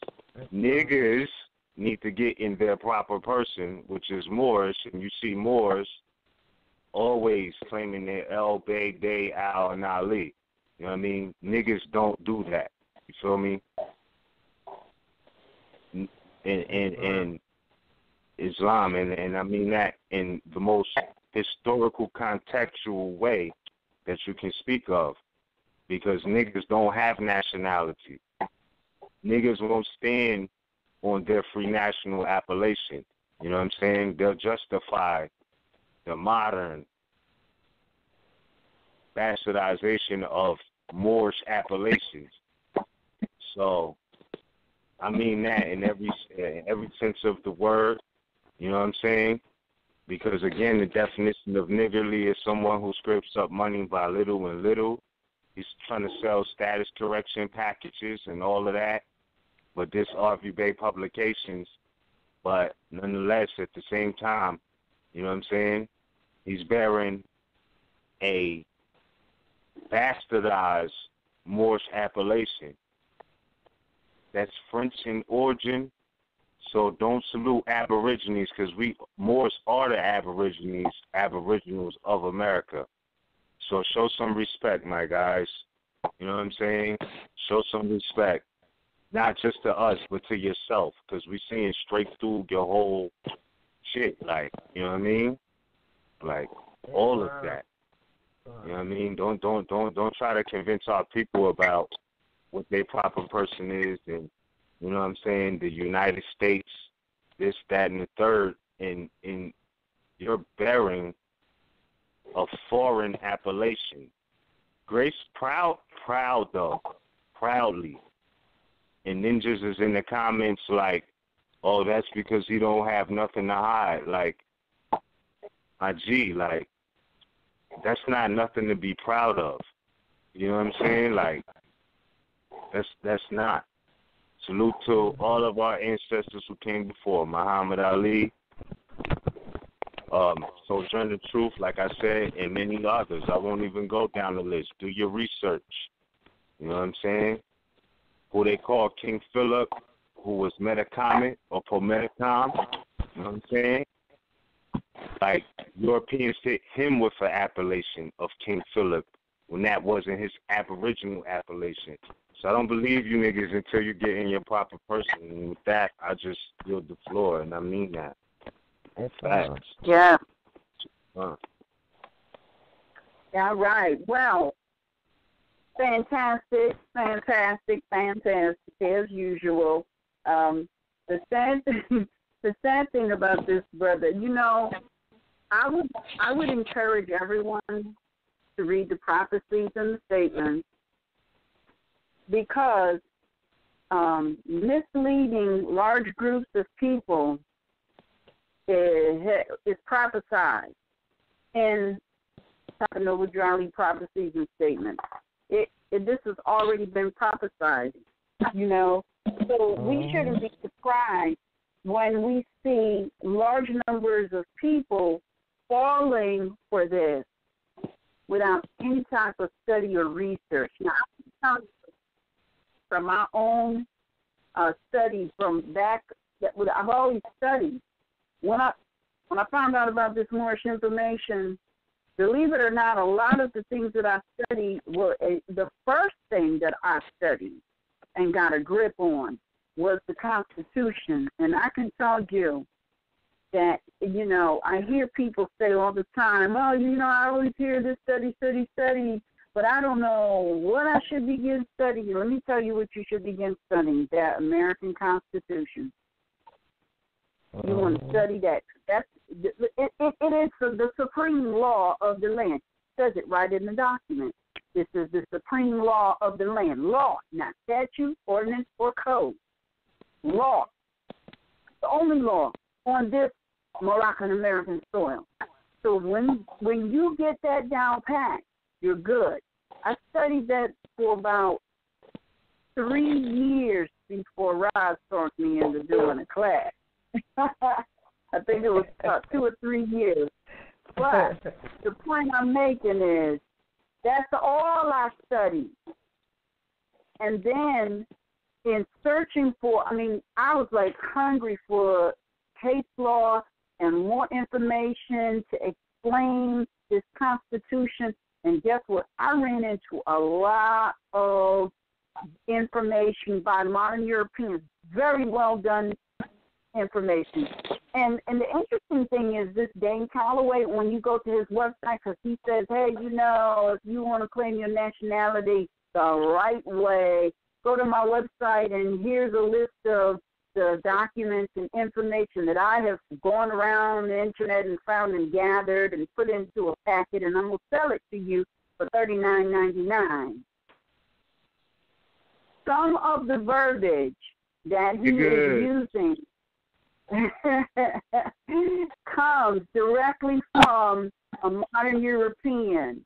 need to get in their proper person, which is Moorish, and you see Moors always claiming their El-Bey, Day, Al, and Ali. You know what I mean? Niggas don't do that. You feel me? And Islam, and I mean that in the most historical, contextual way that you can speak of, because niggas don't have nationality. Niggas won't stand on their free national appellation. You know what I'm saying? They'll justify the modern bastardization of Moorish appellations. So, I mean that in every sense of the word. You know what I'm saying? Because, again, the definition of niggardly is someone who scrapes up money by little and little. He's trying to sell status correction packages and all of that. But this RVBey publications, but nonetheless, at the same time, you know what I'm saying, he's bearing a bastardized Moorish appellation that's French in origin. So don't salute Aborigines, because we Moors are the Aboriginals of America. So show some respect, my guys. You know what I'm saying? Show some respect, not just to us, but to yourself, because we're seeing straight through your whole shit. Like, you know what I mean? Like all of that. You know what I mean? Don't try to convince our people about what their proper person is, and you know what I'm saying, the United States, this, that, and the third, and you're bearing a foreign appellation. Grace proud though, proudly. And Ninjas is in the comments like, oh, that's because he don't have nothing to hide. Like, my G, like, that's not nothing to be proud of. You know what I'm saying? Like, that's not. Salute to all of our ancestors who came before. Muhammad Ali, Sojourner Truth, like I said, and many others. I won't even go down the list. Do your research. You know what I'm saying? Who they call King Philip, who was Metacomet or Pometicom. You know what I'm saying? Like, Europeans hit him with an appellation of King Philip when that wasn't his Aboriginal appellation. So I don't believe you niggas until you get in your proper person. And with that, I just yield the floor, and I mean that. That's facts. Yeah. Yeah, right. Well, fantastic, as usual. The sad thing about this, brother, you know, I would encourage everyone to read the prophecies and the statements, because misleading large groups of people is prophesied in Takanova prophecies and statements. This has already been prophesied, you know. So we shouldn't be surprised when we see large numbers of people falling for this without any type of study or research. Now, from my own study from back that I've always studied. When I found out about this Moorish information, believe it or not, a lot of the things that I studied were the first thing that I studied and got a grip on was the Constitution. And I can tell you that, you know, I hear people say all the time, oh, you know, I always hear this study, but I don't know what I should begin studying. Let me tell you what you should begin studying, that American Constitution. You want to study that. It is the supreme law of the land. It says it right in the document. This is the supreme law of the land. Law, not statute, ordinance, or code. Law. The only law on this Moroccan-American soil. So when you get that down pat, you're good. I studied that for about 3 years before Roz talked me into doing a class. I think it was about 2 or 3 years. But the point I'm making is that's all I studied. And then in searching for, I mean, I was like hungry for case law and more information to explain this Constitution. And guess what? I ran into a lot of information by modern Europeans, very well done information. And the interesting thing is this Dane Calloway, when you go to his website, because he says, hey, you know, if you want to claim your nationality the right way, go to my website and here's a list of the documents and information that I have gone around the internet and found and gathered and put into a packet, and I'm going to sell it to you for $39.99. Some of the verbiage that he is using comes directly from a modern European.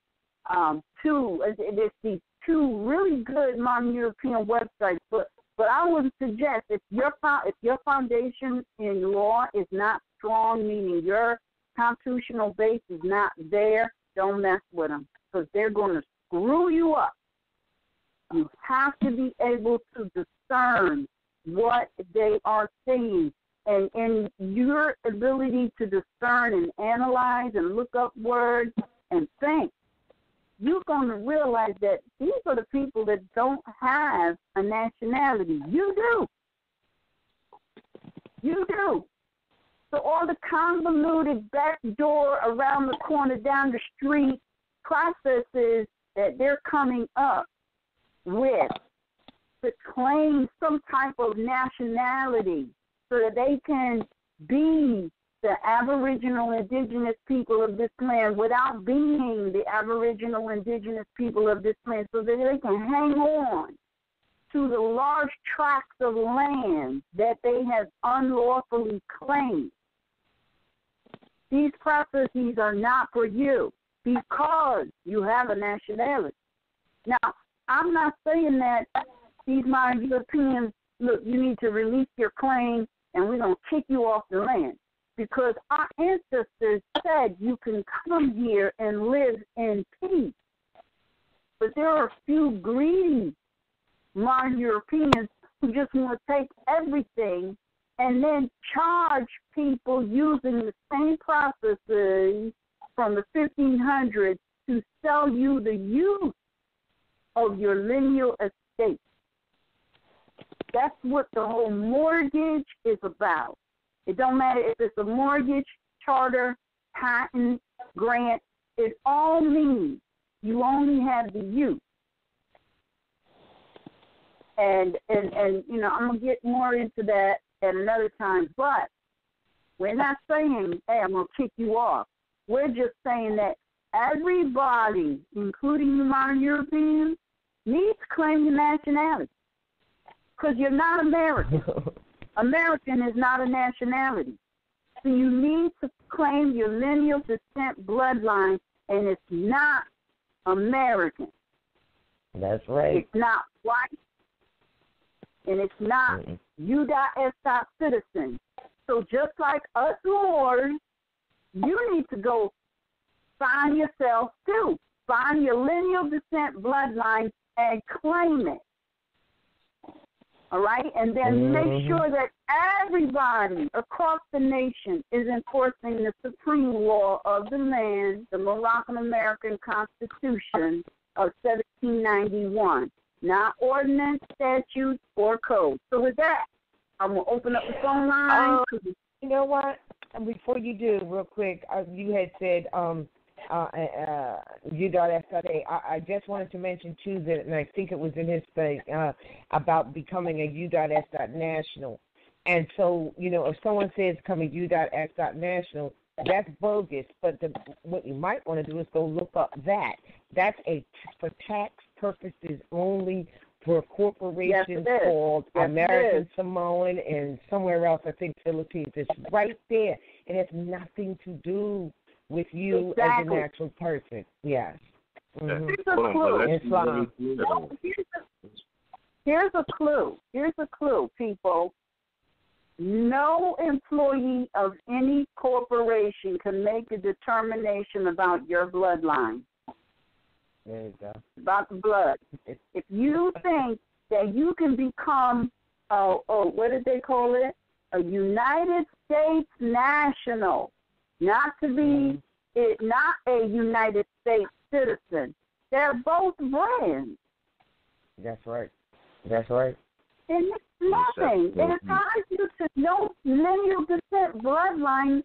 There's these 2 really good modern European websites, but I would suggest if your foundation in law is not strong, meaning your constitutional base is not there, don't mess with them because they're going to screw you up. You have to be able to discern what they are saying. And in your ability to discern and analyze and look up words and think, you're going to realize that these are the people that don't have a nationality. You do. You do. So all the convoluted back door around the corner down the street processes that they're coming up with to claim some type of nationality so that they can be the Aboriginal indigenous people of this land without being the Aboriginal indigenous people of this land, so that they can hang on to the large tracts of land that they have unlawfully claimed. These processes are not for you because you have a nationality. Now, I'm not saying that these modern Europeans, look, you need to release your claim and we're going to kick you off the land. Because our ancestors said you can come here and live in peace. But there are a few greedy modern Europeans who just want to take everything and then charge people using the same processes from the 1500s to sell you the use of your lineal estate. That's what the whole mortgage is about. It don't matter if it's a mortgage, charter, patent, grant. It all means you only have the use. And you know, I'm going to get more into that at another time. But we're not saying, hey, I'm going to kick you off. We're just saying that everybody, including the modern Europeans, needs to claim your nationality. Because you're not American. American is not a nationality. So you need to claim your lineal descent bloodline, and it's not American. That's right. It's not white, and it's not U.S. citizen. So just like us Moors, you need to go find yourself too. Find your lineal descent bloodline and claim it. all right? And then make sure that everybody across the nation is enforcing the supreme law of the land, the Moroccan American Constitution of 1791, not ordinance, statutes, or code. So with that, I'm going to open up the phone line. You know what? And before you do, real quick, you had said U.S.A. I just wanted to mention, too, that, and I think it was in his thing, about becoming a U.S.National. And so, you know, if someone says becoming U.S.National, that's bogus. But what you might want to do is go look up that. That's for tax purposes only for corporations called American Samoan and somewhere else, I think Philippines. It's right there. It has nothing to do with you as a natural person. Yes. Mm-hmm. Here's a clue. Here's a clue, people. No employee of any corporation can make a determination about your bloodline. There you go. About the blood. If you think that you can become, what did they call it? A United States national, not to be, not a United States citizen. They're both brands. That's right. That's right. And it's nothing. It allows you to know lineal descent bloodline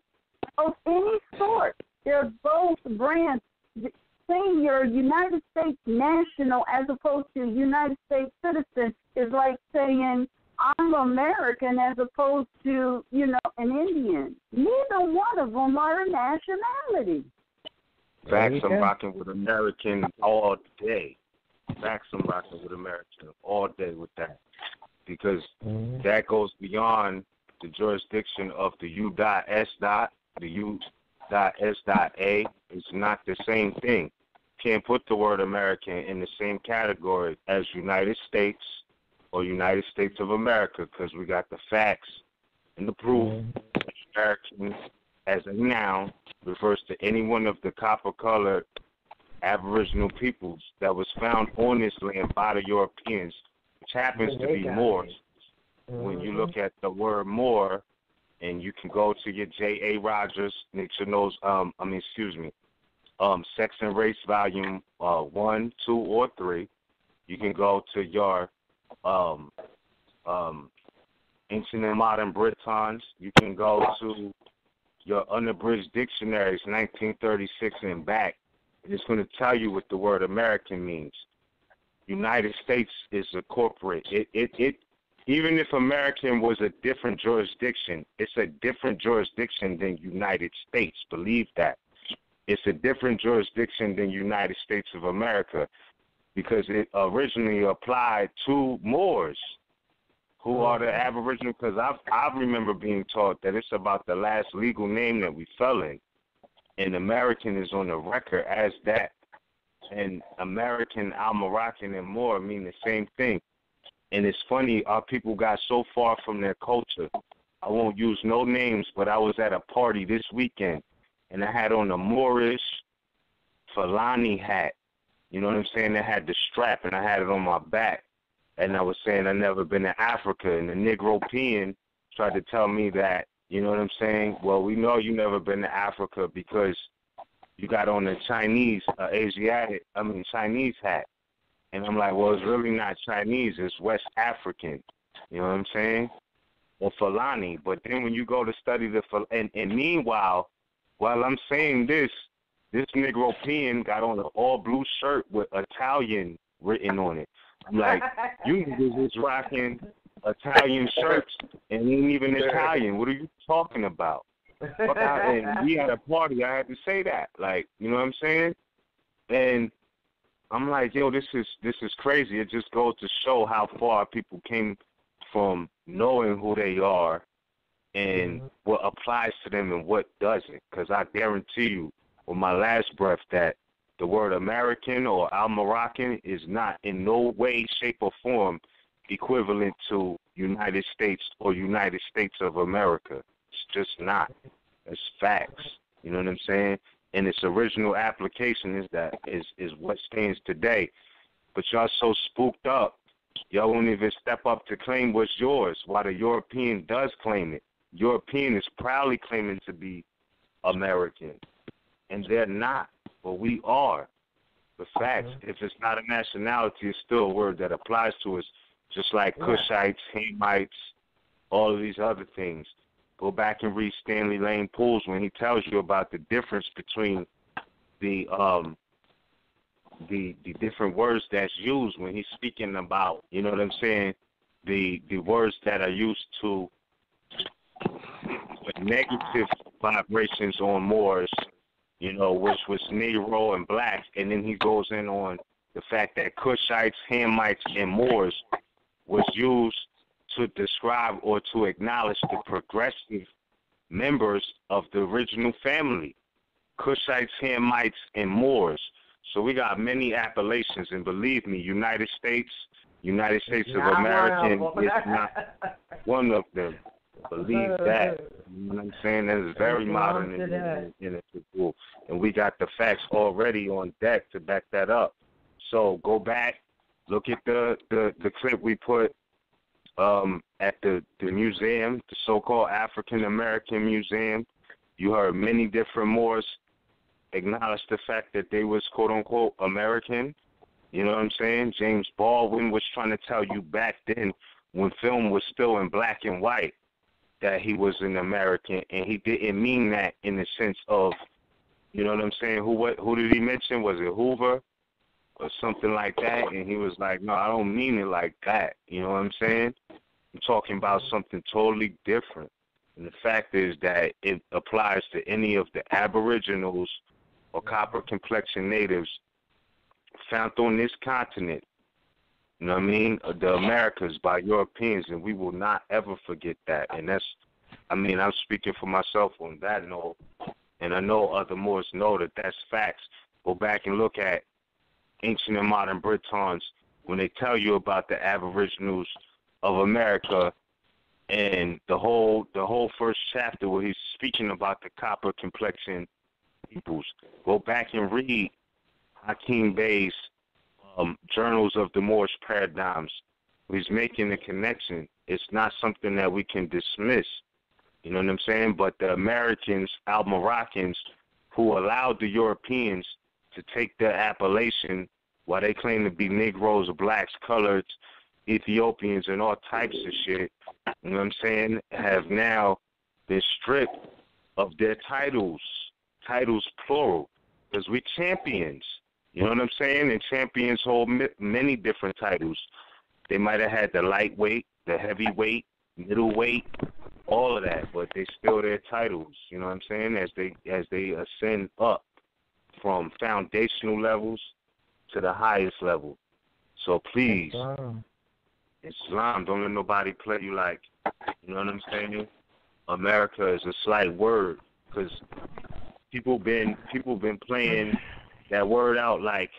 of any sort. They're both brands. Saying you're a United States national as opposed to a United States citizen is like saying I'm American as opposed to, you know, an Indian. Neither one of them are a nationality. Facts, I'm rocking with American all day. Facts, I'm rocking with American all day with that. Because that goes beyond the jurisdiction of the U.S. The U.S.A. is not the same thing. Can't put the word American in the same category as United States or United States of America because we got the facts and the proof. American as a noun refers to any one of the copper-colored Aboriginal peoples that was found on this land by the Europeans, which happens to be Moors. When you look at the word Moor, and you can go to your J.A. Rogers, Nick Chanel's, Sex and Race Volume 1, 2, or 3. You can go to your Ancient and Modern Britons. You can go to your Unabridged Dictionaries, 1936 and back. It's going to tell you what the word American means. United States is a corporate. Even if American was a different jurisdiction, it's a different jurisdiction than United States. Believe that. It's a different jurisdiction than United States of America because it originally applied to Moors, who are the Aboriginal, because I remember being taught that it's about the last legal name that we fell in, and American is on the record as that. And American, Al-Moroccan, and Moor mean the same thing. And it's funny, our people got so far from their culture. I won't use no names, but I was at a party this weekend, and I had on a Moorish Fulani hat. You know what I'm saying? I had the strap, and I had it on my back. And I was saying I've never been to Africa, and the Negropean tried to tell me that, you know what I'm saying? Well, we know you never been to Africa because you got on a Chinese hat. And I'm like, well, it's really not Chinese. It's West African. You know what I'm saying? Or Fulani. But then when you go to study the and meanwhile, while I'm saying this Negropean got on an all-blue shirt with Italian written on it. I'm like, you niggas is rocking Italian shirts and ain't even Italian. What are you talking about? And we had a party. I had to say that. Like, you know what I'm saying? And I'm like, yo, this is crazy. It just goes to show how far people came from knowing who they are and what applies to them and what doesn't. Because I guarantee you, with my last breath, that the word American or Al-Moroccan is not in no way, shape, or form equivalent to United States or United States of America. It's just not. It's facts. You know what I'm saying? And its original application is what stands today. But y'all so spooked up Y'all won't even step up to claim what's yours, while the European does claim it. European is proudly claiming to be American, and they're not, but we are. The facts, if it's not a nationality, it's still a word that applies to us, just like Cushites, Hamites, all of these other things. Go back and read Stanley Lane Pools when he tells you about the difference between the different words that's used when he's speaking about, you know what I'm saying, the words that are used to put negative vibrations on Moors, you know, which was Negro and black, and then he goes in on the fact that Cushites, Hamites, and Moors was used to describe or to acknowledge the progressive members of the original family, Cushites, Hamites, and Moors. So we got many appellations, and believe me, United States of America is not one of them. Believe that. You know what I'm saying? That is very modern in it. And we got the facts already on deck to back that up. So go back, look at the clip we put at the museum, the so-called African American Museum. You heard many different Moors acknowledge the fact that they was quote-unquote American. You know what I'm saying? James Baldwin was trying to tell you back then, when film was still in black and white, that he was an American, and he didn't mean that in the sense of, you know what I'm saying, who did he mention? Was it Hoover or something like that? And he was like, no, I don't mean it like that. You know what I'm saying? I'm talking about something totally different. And the fact is that it applies to any of the aboriginals or copper complexion natives found on this continent. You know what I mean? The Americas by Europeans, and we will not ever forget that. And that's, I mean, I'm speaking for myself on that note, and I know other Moors know that that's facts. Go back and look at ancient and modern Britons when they tell you about the aboriginals of America, and the whole first chapter where he's speaking about the copper complexion peoples. Go back and read Hakeem Bey's Journals of the Moorish Paradigms. He's making the connection. It's not something that we can dismiss. You know what I'm saying? But the Americans, Al-Moroccans, who allowed the Europeans to take their appellation while they claim to be Negroes, blacks, coloreds, Ethiopians, and all types of shit, you know what I'm saying, have now been stripped of their titles plural, because we champions. You know what I'm saying? And champions hold many different titles. They might have had the lightweight, the heavyweight, middleweight, all of that, but they still their titles. You know what I'm saying? As they ascend up from foundational levels to the highest level. So please, Islam, don't let nobody play you like, you know what I'm saying? America is a slight word, because people been playing that word out like,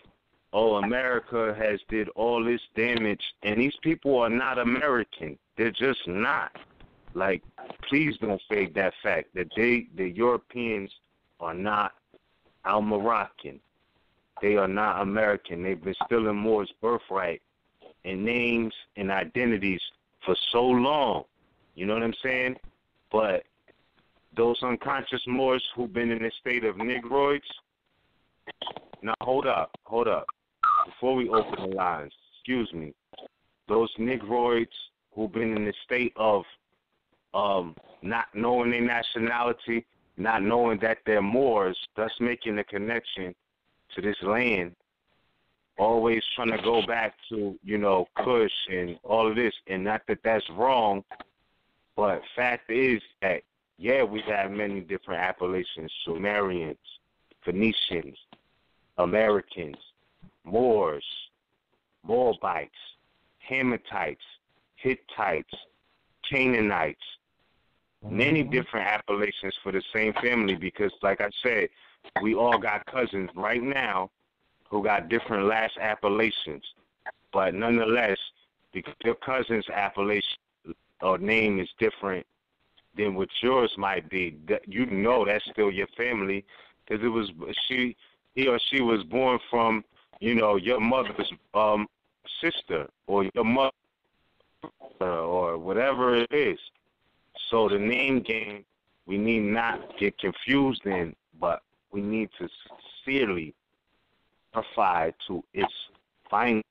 oh, America has did all this damage, and these people are not American. They're just not. Like, please don't fake that fact that the Europeans are not Al-Moroccan. They are not American. They've been stealing Moors' birthright and names and identities for so long. You know what I'm saying? But those unconscious Moors who've been in a state of negroids. Now, hold up. Before we open the lines, excuse me. Those negroids who've been in a state of not knowing their nationality, not knowing that they're Moors, thus making a connection to this land, always trying to go back to, you know, Kush and all of this, and not that that's wrong, but fact is that, yeah, we have many different appellations: Sumerians, Phoenicians, Americans, Moors, Moabites, Hamathites, Hittites, Canaanites, many different appellations for the same family, because, like I said, we all got cousins right now who got different last appellations. But nonetheless, because your cousin's appellation or name is different than what yours might be, that, you know, that's still your family, because he or she was born from, you know, your mother's sister or your mother or whatever it is. So the name game, we need not get confused in, but we need to sincerely verify to its finding,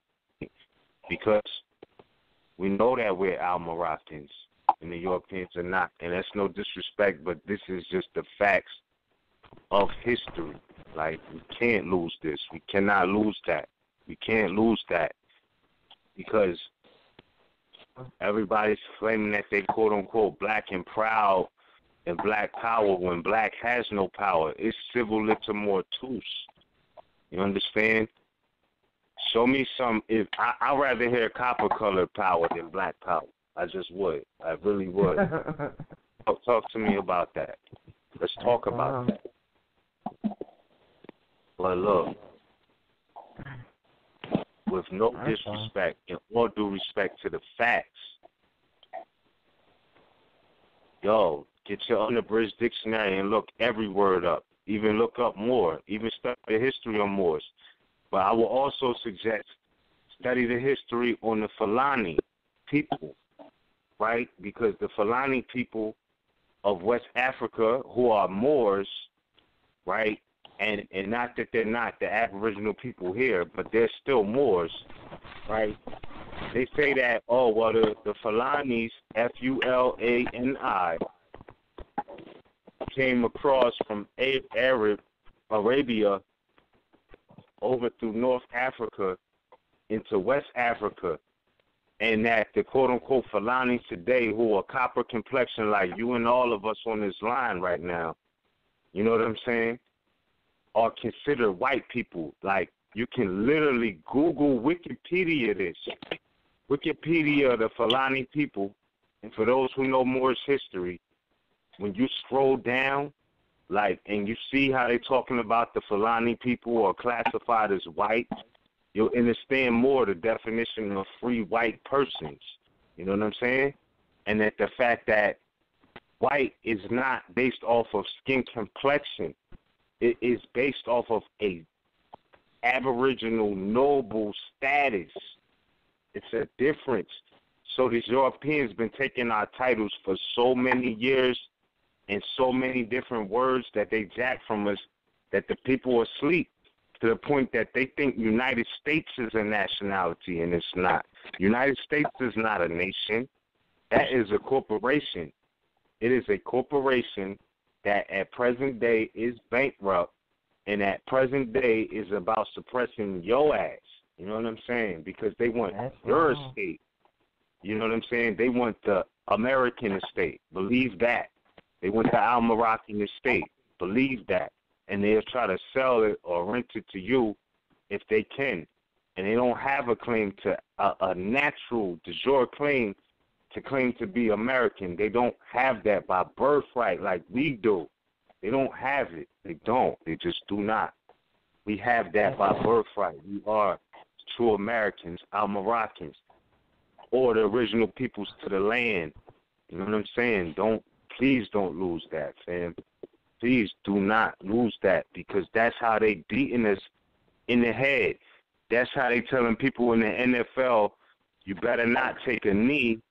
because we know that we're Al-Moroccans and the Europeans are not. And that's no disrespect, but this is just the facts of history. Like, we can't lose this. We cannot lose that. We can't lose that, because everybody's claiming that they quote-unquote black and proud and black power when black has no power. It's civil little mortus. You understand? Show me some. If I'd rather hear copper-colored power than black power. I just would. I really would. Talk to me about that. Let's talk about that. But look, with no disrespect and all due respect to the facts, yo, get your unabridged dictionary and look every word up. Even look up more. Even study the history on Moors. But I will also suggest study the history on the Fulani people, right? Because the Fulani people of West Africa, who are Moors, right? And not that they're not the Aboriginal people here, but they're still Moors, right? They say that, oh, well, the Fulanis, Fulani, came across from Arabia over through North Africa into West Africa, and that the quote-unquote Fulani today, who are copper complexion like you and all of us on this line right now, you know what I'm saying, are considered white people. Like, you can literally Google Wikipedia this. Wikipedia, the Fulani people, and for those who know Moorish history, when you scroll down, like, and you see how they're talking about the Fulani people are classified as white, you'll understand more the definition of free white persons. You know what I'm saying? And that the fact that white is not based off of skin complexion. It is based off of a aboriginal noble status. It's a difference. So these Europeans been taking our titles for so many years and so many different words that they jack from us that the people are asleep to the point that they think United States is a nationality, and it's not. United States is not a nation. That is a corporation. It is a corporation that at present day is bankrupt, and at present day is about suppressing your ass. You know what I'm saying? Because they want your estate. You know what I'm saying? They want the American estate. Believe that. They want the Al-Moroccan estate. Believe that. And they'll try to sell it or rent it to you if they can. And they don't have a claim to a natural de jure claim to be American. They don't have that by birthright like we do. They don't have it. They don't. They just do not. We have that by birthright. We are true Americans, Al-Moroccans, or the original peoples to the land. You know what I'm saying? Please don't lose that, fam. Please do not lose that, because that's how they beating us in the head. That's how they telling people in the NFL, you better not take a knee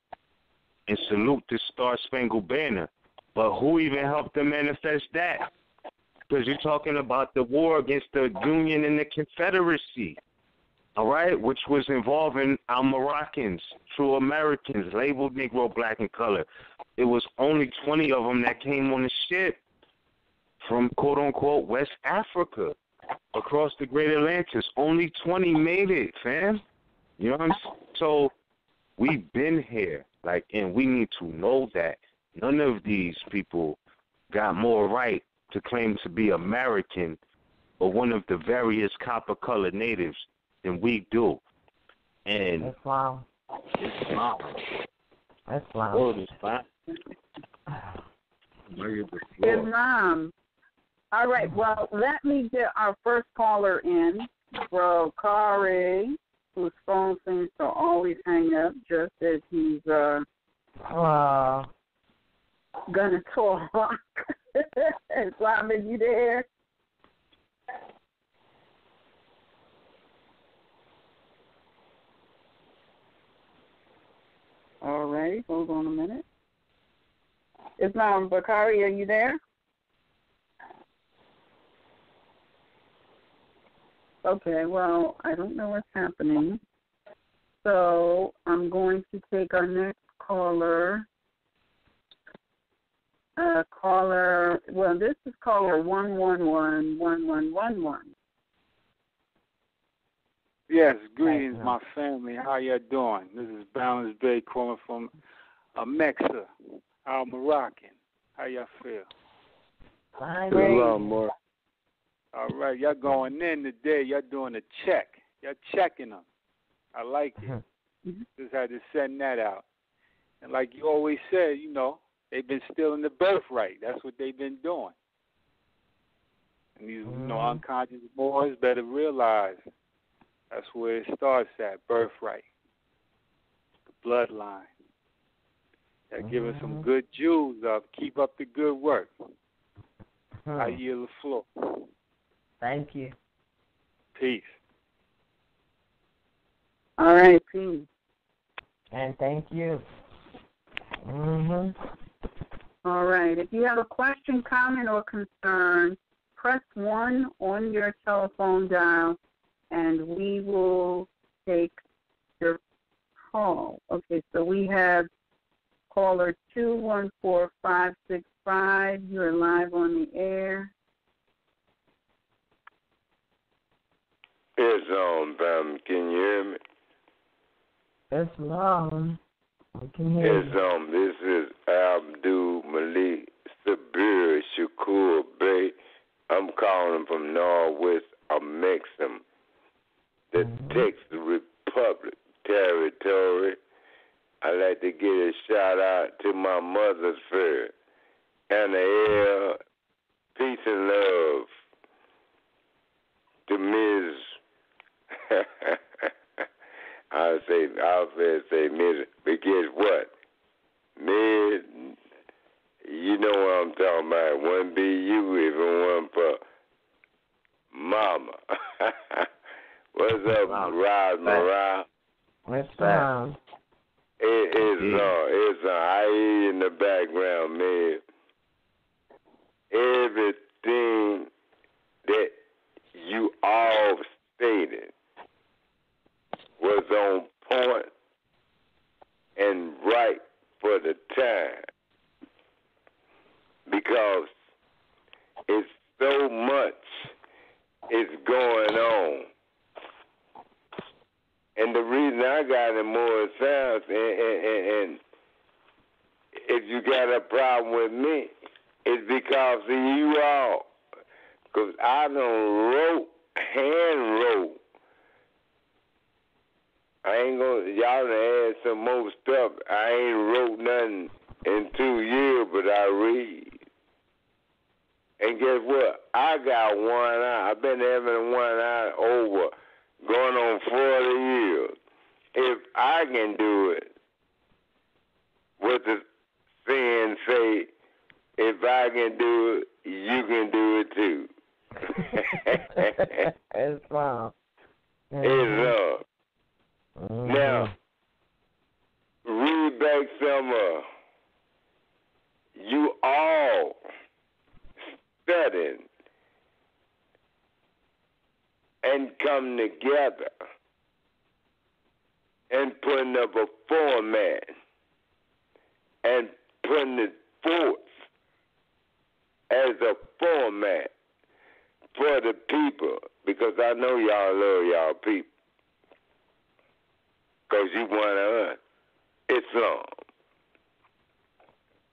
and salute the Star-Spangled Banner. But who even helped them manifest that? Because you're talking about the war against the Union and the Confederacy, all right, which was involving our Moroccans, true Americans, labeled Negro, black, and color. It was only 20 of them that came on the ship from, quote-unquote, West Africa across the Great Atlantis. Only 20 made it, fam. You know what I'm saying? So we've been here, like, and we need to know that none of these people got more right to claim to be American or one of the various copper-colored natives than we do. And that's wow. It's wow. That's wow. Oh, it's fine. Islam. All right, well, let me get our first caller in, Bro Kari, whose phone seems to always hang up just as he's gonna talk. Islam, are you there? Okay, hold on a minute. Islam Bakari, are you there? Okay, well, I don't know what's happening. So I'm going to take our next caller. Well, this is caller 111-1111. Yes, greetings, my family. How you doing? This is Balance Bay calling from Mexa, Al Moroccan. How y'all feel? Fine. More. All right, y'all going in today. Y'all doing a check. Y'all checking them. I like it. Just had to send that out. And like you always said, you know, they've been stealing the birthright. That's what they've been doing. And these, you know, unconscious boys better realize that's where it starts at, birthright, the bloodline. They're giving some good Jews up. Keep up the good work. I yield the floor. Thank you. Peace. All right, peace. And thank you. All right. If you have a question, comment, or concern, press 1 on your telephone dial, and we will take your call. Okay, so we have caller 214565. You're live on the air. It's on, Bam. Can you hear me? It's long. I can hear It's on. This is Abdul Malik Sabir Shakur Bey. I'm calling from Northwest Amexem, the Texas Republic territory. I'd like to give a shout out to my mother's fair, Anna L. Peace and love to Ms. I'll say Ms. But guess what? Ms. You know what I'm talking about. It wouldn't be you if it wasn't for Mama. What's up, Rod Morale? It's on. It's on. I hear you in the background, man. Everything that you all stated was on point and right for the time, because it's so much is going on. And the reason I got in more sounds, and if you got a problem with me, it's because of you all. Because I hand wrote. I ain't gonna, y'all done add some more stuff. I ain't wrote nothing in 2 years, but I read. And guess what? I got one eye. I've been having one eye over going on 40 years. If I can do it, what the saying say, if I can do it, you can do it too. It's wrong. It's up. Now, read back some you all studying and come together and putting up a format and putting it forth as a format for the people, because I know y'all love y'all people, because you want to earn Islam,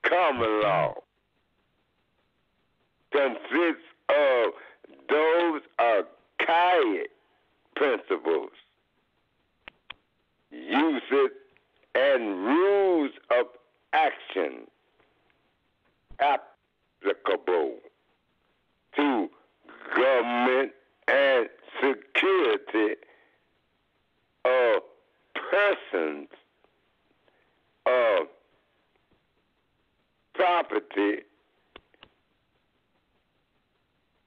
common law, consists of those archaic principles, uses, and rules of action applicable to government and security of persons, of property.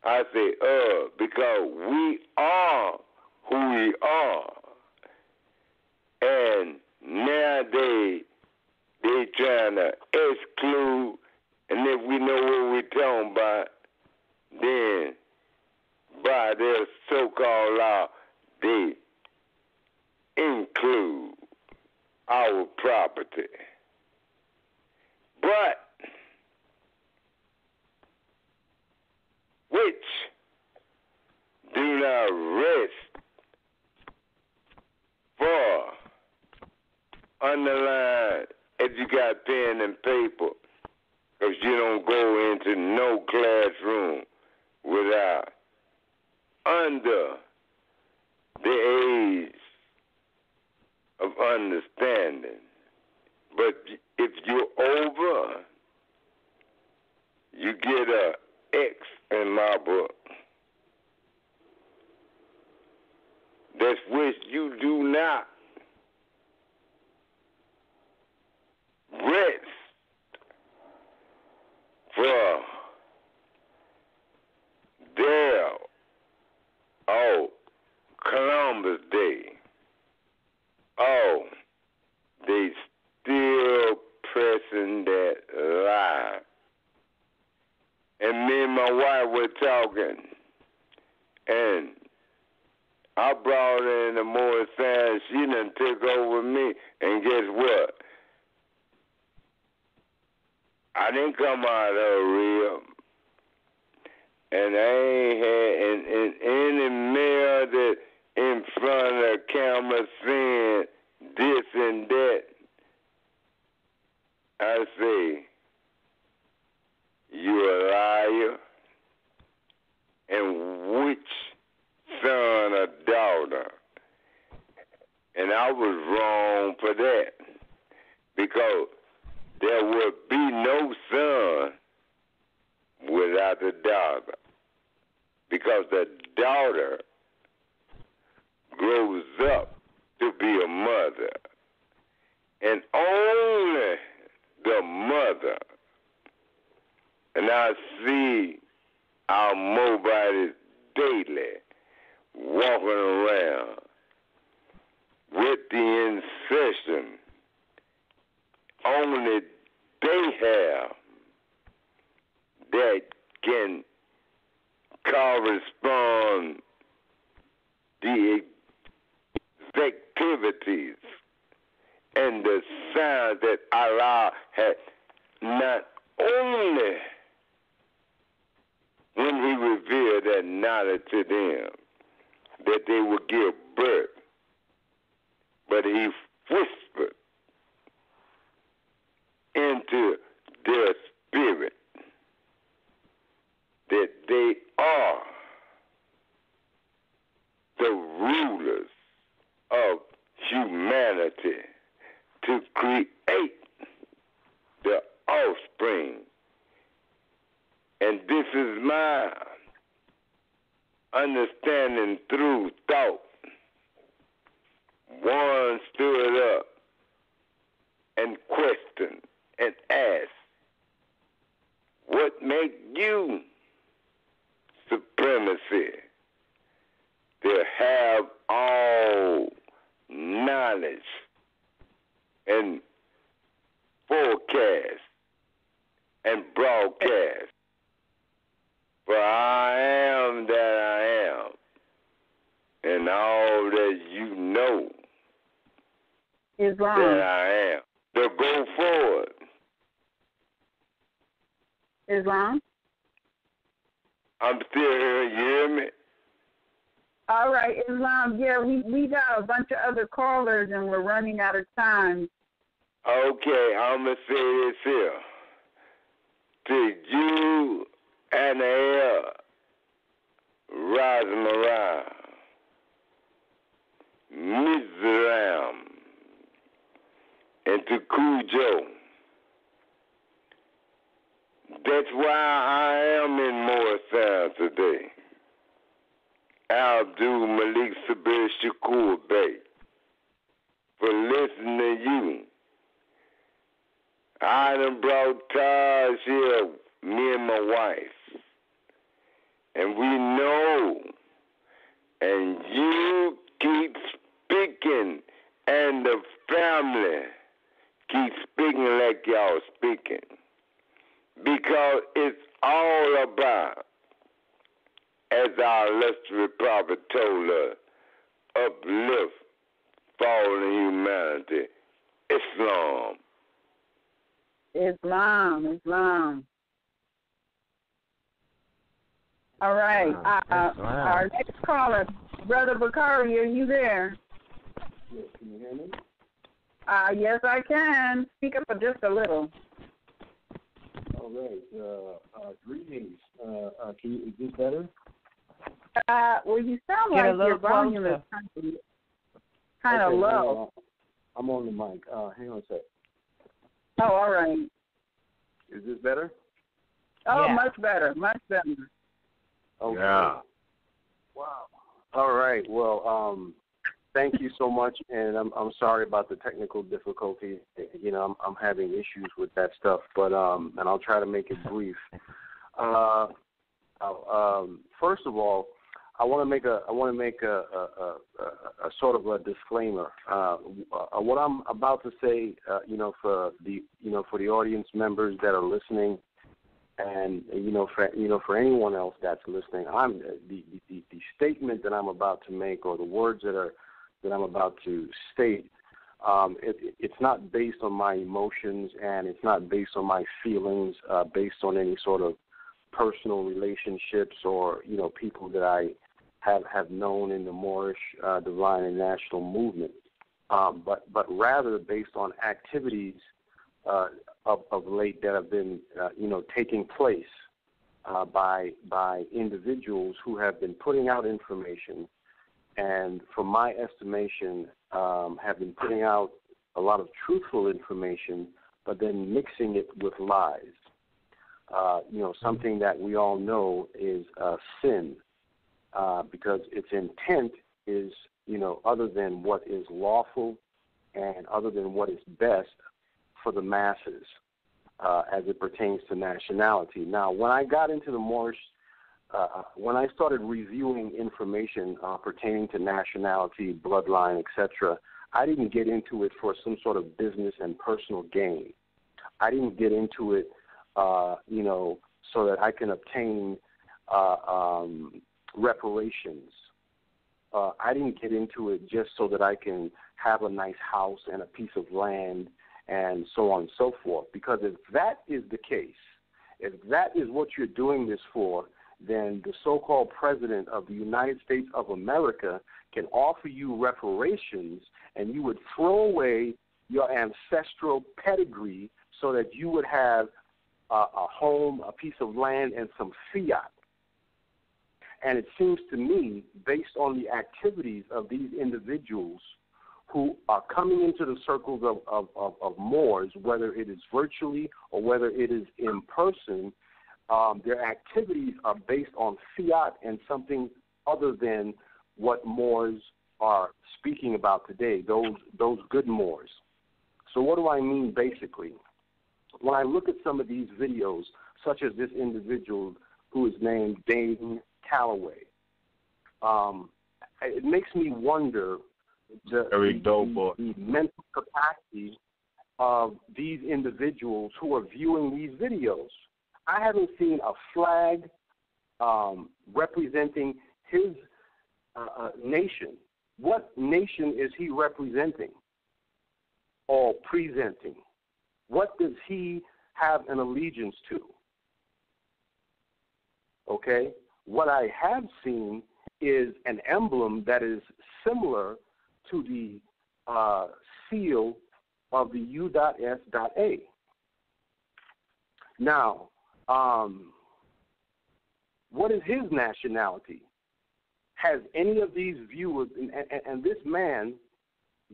I say because we are who we are. And nowadays, the trying to exclude, and if we know what we're talking about, then by their so-called law, they include our property. But which do not rest for underline if you got pen and paper, because you don't go into no classroom without under the age of understanding. But if you're over, you get a X in my book. That's which you do not rest for their Columbus Day. They still pressing that lie. And me and my wife were talking, and I brought in the Moorish science. She done took over me, and guess what? I didn't come out of her real, and I ain't had any male that in front of the camera saying this and that. I say, you a liar, and which son or daughter? And I was wrong for that, because there would be no son without the daughter, because the daughter grows up to be a mother, and only the mother. And I see our mobiles daily walking around with the insertion only they have that can correspond the activities and the signs that Allah had not only when He revealed that knowledge to them that they would give birth, but He whispered into their spirit that they are the rulers of humanity to create the offspring. And this is my understanding through thought. One stood up and questioned and asked, what make you supremacy to have all knowledge and forecast and broadcast? For I am that I am, and all that you know Islam. that I am. So go forward. Islam. I'm still here. You hear me? All right, Islam. Yeah, we got a bunch of other callers, and we're running out of time. Okay, I'm going to say this here. To you and the air rising around, Mizram, and to Cujo. That's why I am in Moorish Sound today. Abdul Malik Sabir Shakur Bey, for listening to you. I done brought Taj here, me and my wife. And we know, and you keep speaking, and the family keep speaking like like y'all speaking, because it's all about, as our illustrious prophet told us, uplift fallen humanity. Islam. All right. Wow. Our next caller, Brother Bakari, are you there? Yes, can you hear me? Yes, I can. Speak up just a little. All right. Greetings. Is this better? Well, you sound Get a like little your volume is kind of low. I'm on the mic. Hang on a sec. Oh, all right. Is this better? Oh, Yeah. much better. Okay. Yeah. Wow. All right. Well, thank you so much, and I'm sorry about the technical difficulty. You know, I'm having issues with that stuff, but and I'll try to make it brief. First of all, I want to make a sort of a disclaimer. What I'm about to say, for the audience members that are listening, and for anyone else that's listening, the statement that I'm about to make, or the words that I'm about to state, it's not based on my emotions, and it's not based on my feelings, based on any sort of personal relationships or people that I have known in the Moorish, Divine, and National movement, but rather based on activities of late that have been taking place by individuals who have been putting out information, and from my estimation have been putting out a lot of truthful information, but then mixing it with lies. Something that we all know is sin, because its intent is, other than what is lawful and other than what is best for the masses as it pertains to nationality. Now, when I got into the Moorish, when I started reviewing information pertaining to nationality, bloodline, etc., I didn't get into it for some sort of business and personal gain. I didn't get into it so that I can obtain reparations. I didn't get into it just so that I can have a nice house and a piece of land and so on and so forth. Because if that is the case, if that is what you're doing this for, then the so-called president of the United States of America can offer you reparations, and you would throw away your ancestral pedigree so that you would have a home, a piece of land, and some fiat. And it seems to me, based on the activities of these individuals who are coming into the circles of Moors, whether it is virtually or whether it is in person, their activities are based on fiat and something other than what Moors are speaking about today, those good Moors. So what do I mean basically? When I look at some of these videos, such as this individual who is named Dane Calloway, it makes me wonder the mental capacity of these individuals who are viewing these videos. I haven't seen a flag representing his nation. What nation is he representing or presenting? What does he have an allegiance to? Okay? What I have seen is an emblem that is similar to the seal of the U.S.A. Now, what is his nationality? Has any of these viewers, and this man,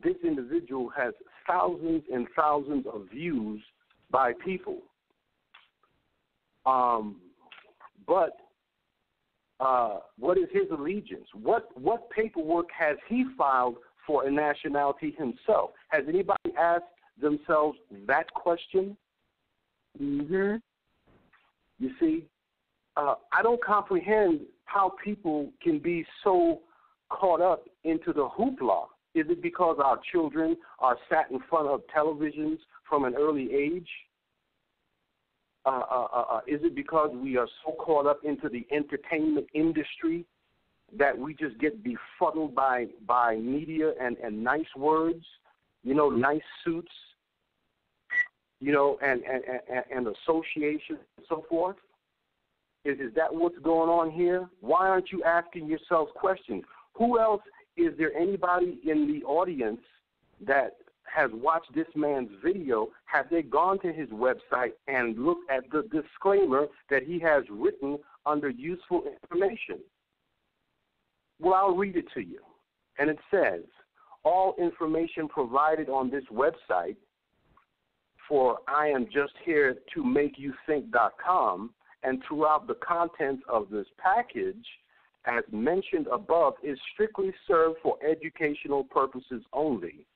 this individual has thousands and thousands of views by people. But what is his allegiance? What paperwork has he filed for a nationality himself? Has anybody asked themselves that question? Mm-hmm. You see, I don't comprehend how people can be so caught up into the hoopla. Is it because our children are sat in front of televisions from an early age? Is it because we are so caught up into the entertainment industry that we just get befuddled by media and nice words, nice suits, and associations and so forth? Is that what's going on here? Why aren't you asking yourselves questions? Who else, is there anybody in the audience that has watched this man's video? Have they gone to his website and looked at the disclaimer that he has written under useful information? Well, I'll read it to you. And it says, all information provided on this website for I am just here to make you think.com and throughout the contents of this package, as mentioned above, is strictly served for educational purposes only.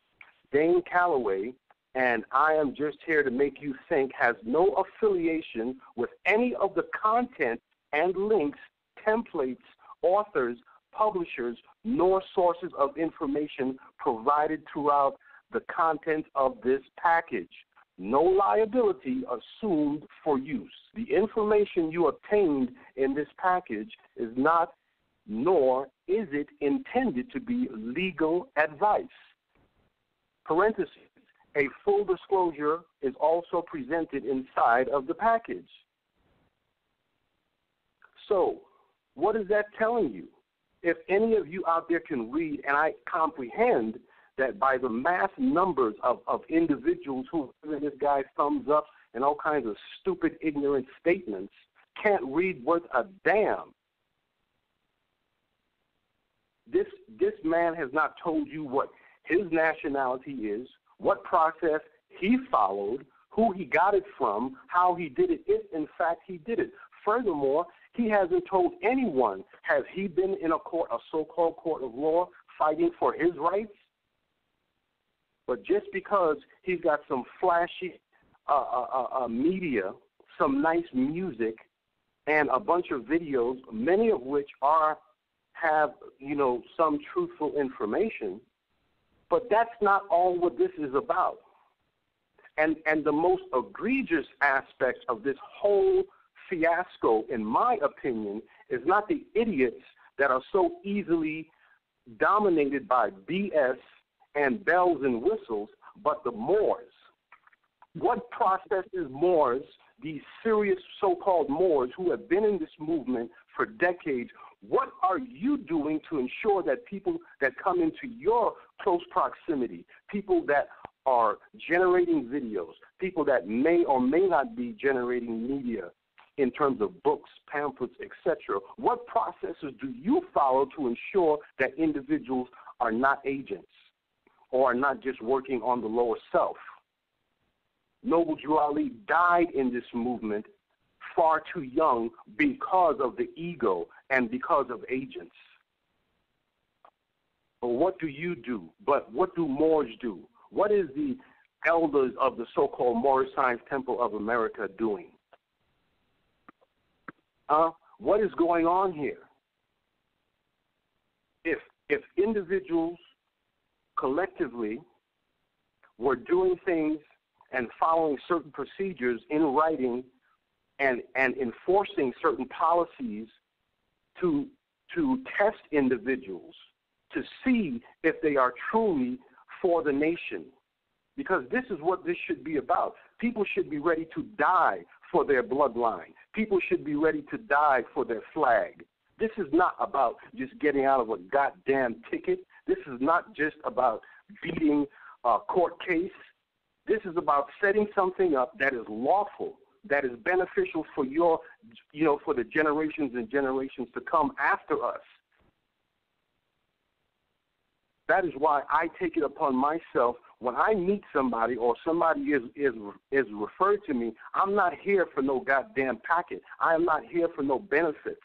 Dane Calloway and I am just here to make you think has no affiliation with any of the content and links, templates, authors, publishers, nor sources of information provided throughout the contents of this package. No liability assumed for use. The information you obtained in this package is not, nor is it intended to be legal advice. Parentheses, a full disclosure is also presented inside of the package. So, what is that telling you? If any of you out there can read, and I comprehend that by the mass numbers of individuals who are giving this guy thumbs up and all kinds of stupid, ignorant statements, can't read worth a damn. This man has not told you what his nationality is, what process he followed, who he got it from, how he did it, if in fact he did it. Furthermore, he hasn't told anyone, has he been in a court, a so-called court of law, fighting for his rights? But just because he's got some flashy media, some nice music, and a bunch of videos, many of which have some truthful information, but that's not all what this is about. And the most egregious aspect of this whole fiasco, in my opinion, is not the idiots that are so easily dominated by BS and bells and whistles, but the Moors. What processes Moors, these serious so-called Moors who have been in this movement for decades, what are you doing to ensure that people that come into your close proximity, people that are generating videos, people that may or may not be generating media in terms of books, pamphlets, etc., what processes do you follow to ensure that individuals are not agents or are not just working on the lower self? Noble Drew Ali died in this movement far too young because of the ego and because of agents. But what do you do? But what do Moors do? What is the elders of the so-called Moorish Science Temple of America doing? What is going on here? If individuals collectively were doing things and following certain procedures in writing and enforcing certain policies to test individuals to see if they are truly for the nation, because this is what this should be about. People should be ready to die for their bloodline. People should be ready to die for their flag. This is not about just getting out of a goddamn ticket. This is not just about beating a court case. This is about setting something up that is lawful, that is beneficial for for the generations and generations to come after us. That is why I take it upon myself when I meet somebody or somebody is referred to me. I'm not here for no goddamn packet. I am not here for no benefits.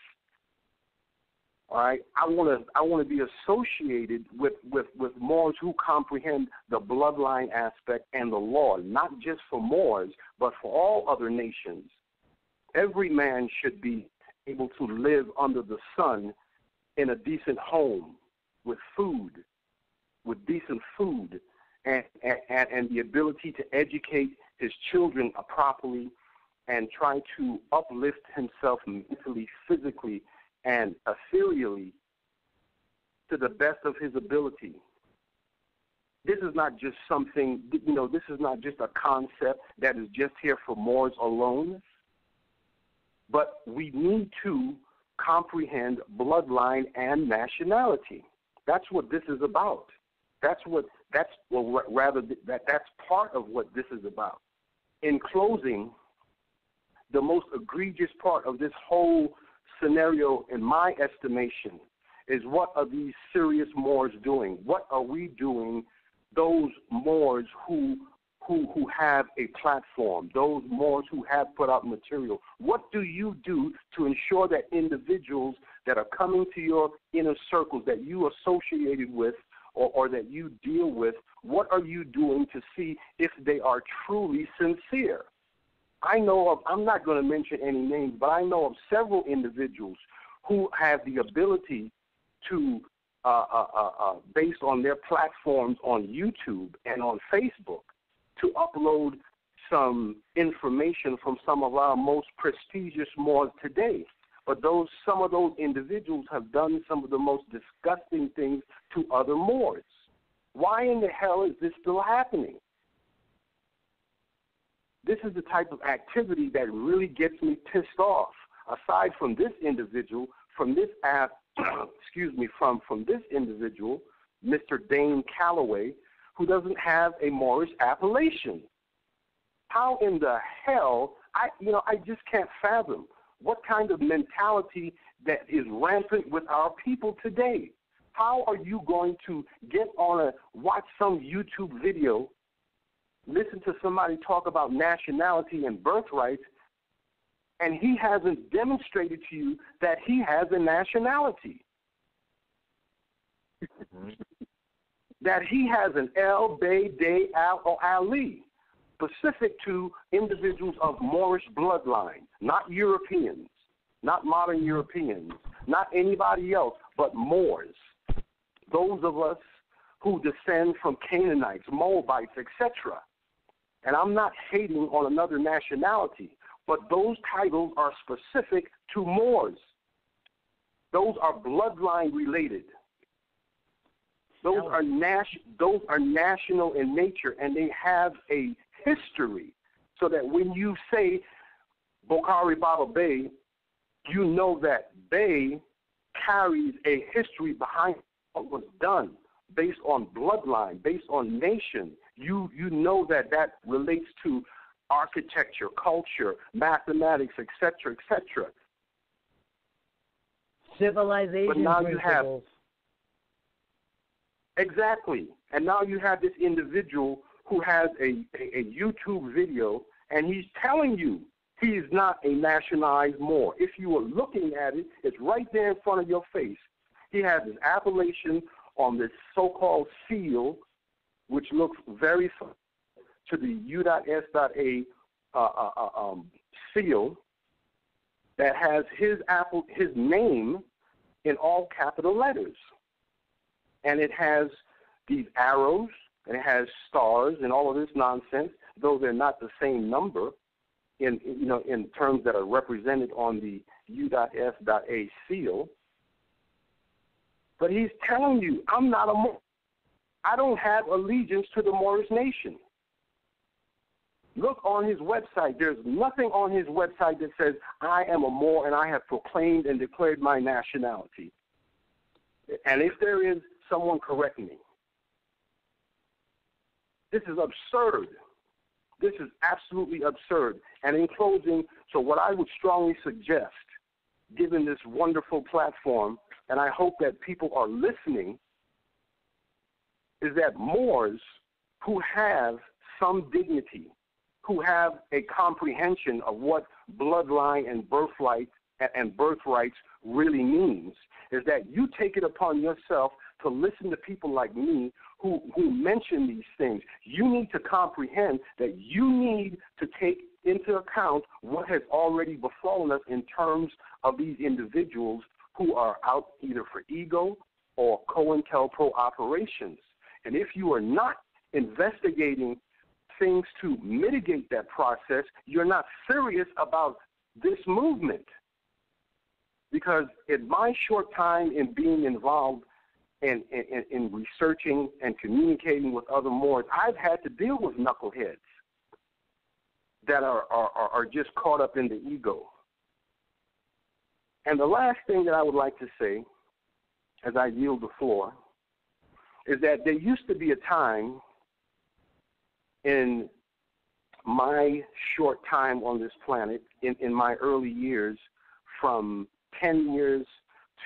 All right, I want to be associated with Moors who comprehend the bloodline aspect and the law, not just for Moors, but for all other nations. Every man should be able to live under the sun in a decent home with food, with decent food and the ability to educate his children properly and try to uplift himself mentally, physically, and ethereally to the best of his ability. This is not just something, this is not just a concept that is just here for Moors alone, but we need to comprehend bloodline and nationality. That's what this is about. That's part of what this is about. In closing, the most egregious part of this whole scenario, in my estimation, is what are these serious Moors doing? What are we doing, those Moors who have a platform, those Moors who have put out material? What do you do to ensure that individuals that are coming to your inner circles, that you associated with or that you deal with, what are you doing to see if they are truly sincere? I know of, I'm not going to mention any names, but I know of several individuals who have the ability to, based on their platforms on YouTube and on Facebook, to upload some information from some of our most prestigious Moors today. But some of those individuals have done some of the most disgusting things to other Moors. Why in the hell is this still happening? This is the type of activity that really gets me pissed off. Aside from this individual, from this from this individual, Mr. Dane Calloway, who doesn't have a Moorish appellation. How in the hell, I just can't fathom what kind of mentality that is rampant with our people today. How are you going to watch some YouTube video, listen to somebody talk about nationality and birthrights, and he hasn't demonstrated to you that he has a nationality? That he has an El, Bey, Day, Al, or Ali, specific to individuals of Moorish bloodline, not Europeans, not modern Europeans, not anybody else, but Moors. Those of us who descend from Canaanites, Moabites, etc. And I'm not hating on another nationality, but those titles are specific to Moors. Those are bloodline related. Those are national in nature, and they have a history, so that when you say Rebuttal Bey, you know that Bey carries a history behind what was done based on bloodline, based on nation. You know that relates to architecture, culture, mathematics, etc., etc. Civilization but now principles. You have exactly, and now you have this individual who has a YouTube video, and he's telling you he is not a nationalized Moor. If you are looking at it, it's right there in front of your face. He has his appellation on this so-called seal, which looks very similar to the U.S.A. seal that has his name in all capital letters. And it has these arrows, and it has stars and all of this nonsense, though they're not the same number in terms that are represented on the U.S.A. seal. But he's telling you, I'm not a Moor. I don't have allegiance to the Moorish nation. Look on his website. There's nothing on his website that says, I am a Moor and I have proclaimed and declared my nationality. And if there is, someone correct me. This is absurd. This is absolutely absurd. And in closing, so what I would strongly suggest, given this wonderful platform, and I hope that people are listening, is that Moors who have some dignity, who have a comprehension of what bloodline and birthrights really means, is that you take it upon yourself to listen to people like me who mention these things. You need to comprehend that you need to take into account what has already befallen us in terms of these individuals who are out either for ego or COINTELPRO operations. And if you are not investigating things to mitigate that process, you're not serious about this movement. Because in my short time in being involved in researching and communicating with other Moors, I've had to deal with knuckleheads that are just caught up in the ego. And the last thing that I would like to say, as I yield the floor, is that there used to be a time in my short time on this planet, in my early years, from 10 years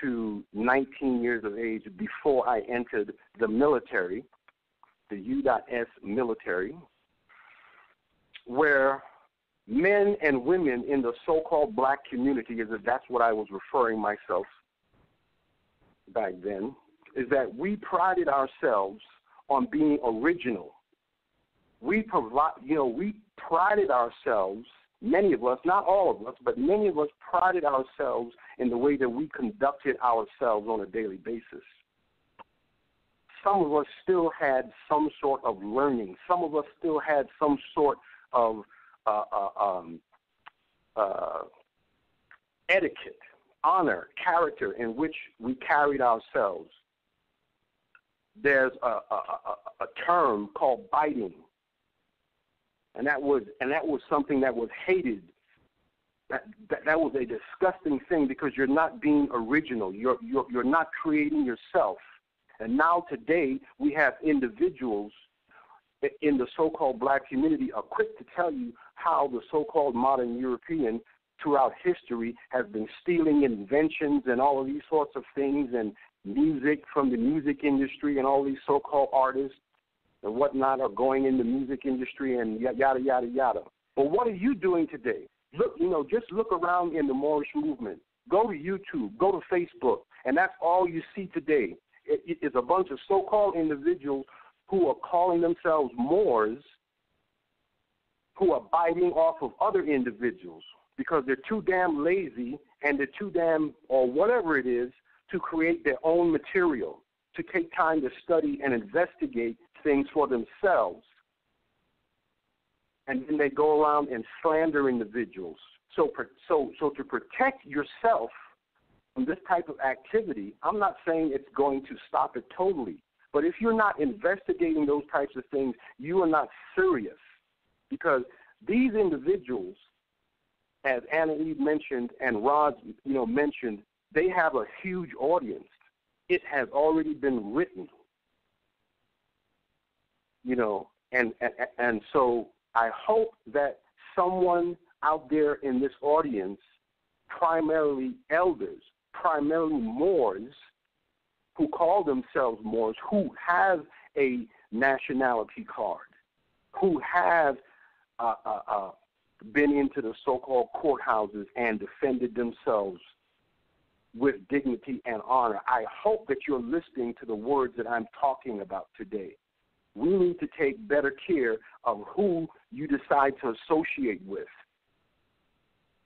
to 19 years of age before I entered the military, the U.S. military, where men and women in the so-called black community, as if that's what I was referring myself back then, is that we prided ourselves on being original. We prided ourselves, many of us, not all of us, but many of us prided ourselves in the way that we conducted ourselves on a daily basis. Some of us still had some sort of learning. Some of us still had some sort of etiquette, honor, character in which we carried ourselves. There's a term called biting, and that was something that was hated. That was a disgusting thing because you're not being original. You're not creating yourself. And now today we have individuals in the so-called black community are quick to tell you how the so-called modern European throughout history has been stealing inventions and all of these sorts of things and music from the music industry, and all these so-called artists and whatnot are going in the music industry and yada, yada, yada. But what are you doing today? Look, just look around in the Moorish movement. Go to YouTube, go to Facebook, and that's all you see today. It is a bunch of so-called individuals who are calling themselves Moors, who are biting off of other individuals because they're too damn lazy and they're too damn, or whatever it is, to create their own material, to take time to study and investigate things for themselves. And then they go around and slander individuals. So to protect yourself from this type of activity, I'm not saying it's going to stop it totally. But if you're not investigating those types of things, you are not serious. Because these individuals, as Anna Eve mentioned and Rod mentioned, they have a huge audience. It has already been written. And so I hope that someone out there in this audience, primarily elders, primarily Moors, who call themselves Moors, who have a nationality card, who have been into the so-called courthouses and defended themselves with dignity and honor. I hope that you're listening to the words that I'm talking about today. We need to take better care of who you decide to associate with.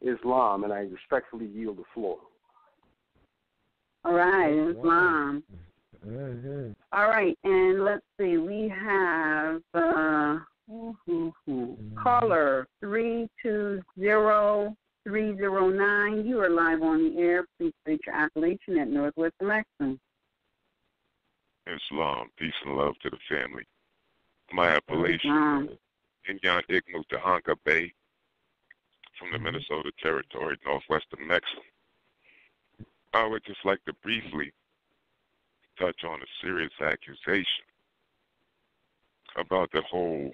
Islam, and I respectfully yield the floor. All right, Islam. Mm-hmm. All right, and let's see. We have caller 320-309. You are live on the air. Please state your appellation at Northwest Election. Islam, peace and love to the family. My appellation, Inyan Igmu Tahanka Bay, from the Minnesota Territory, northwest of Mexico. I would just like to briefly touch on a serious accusation about the whole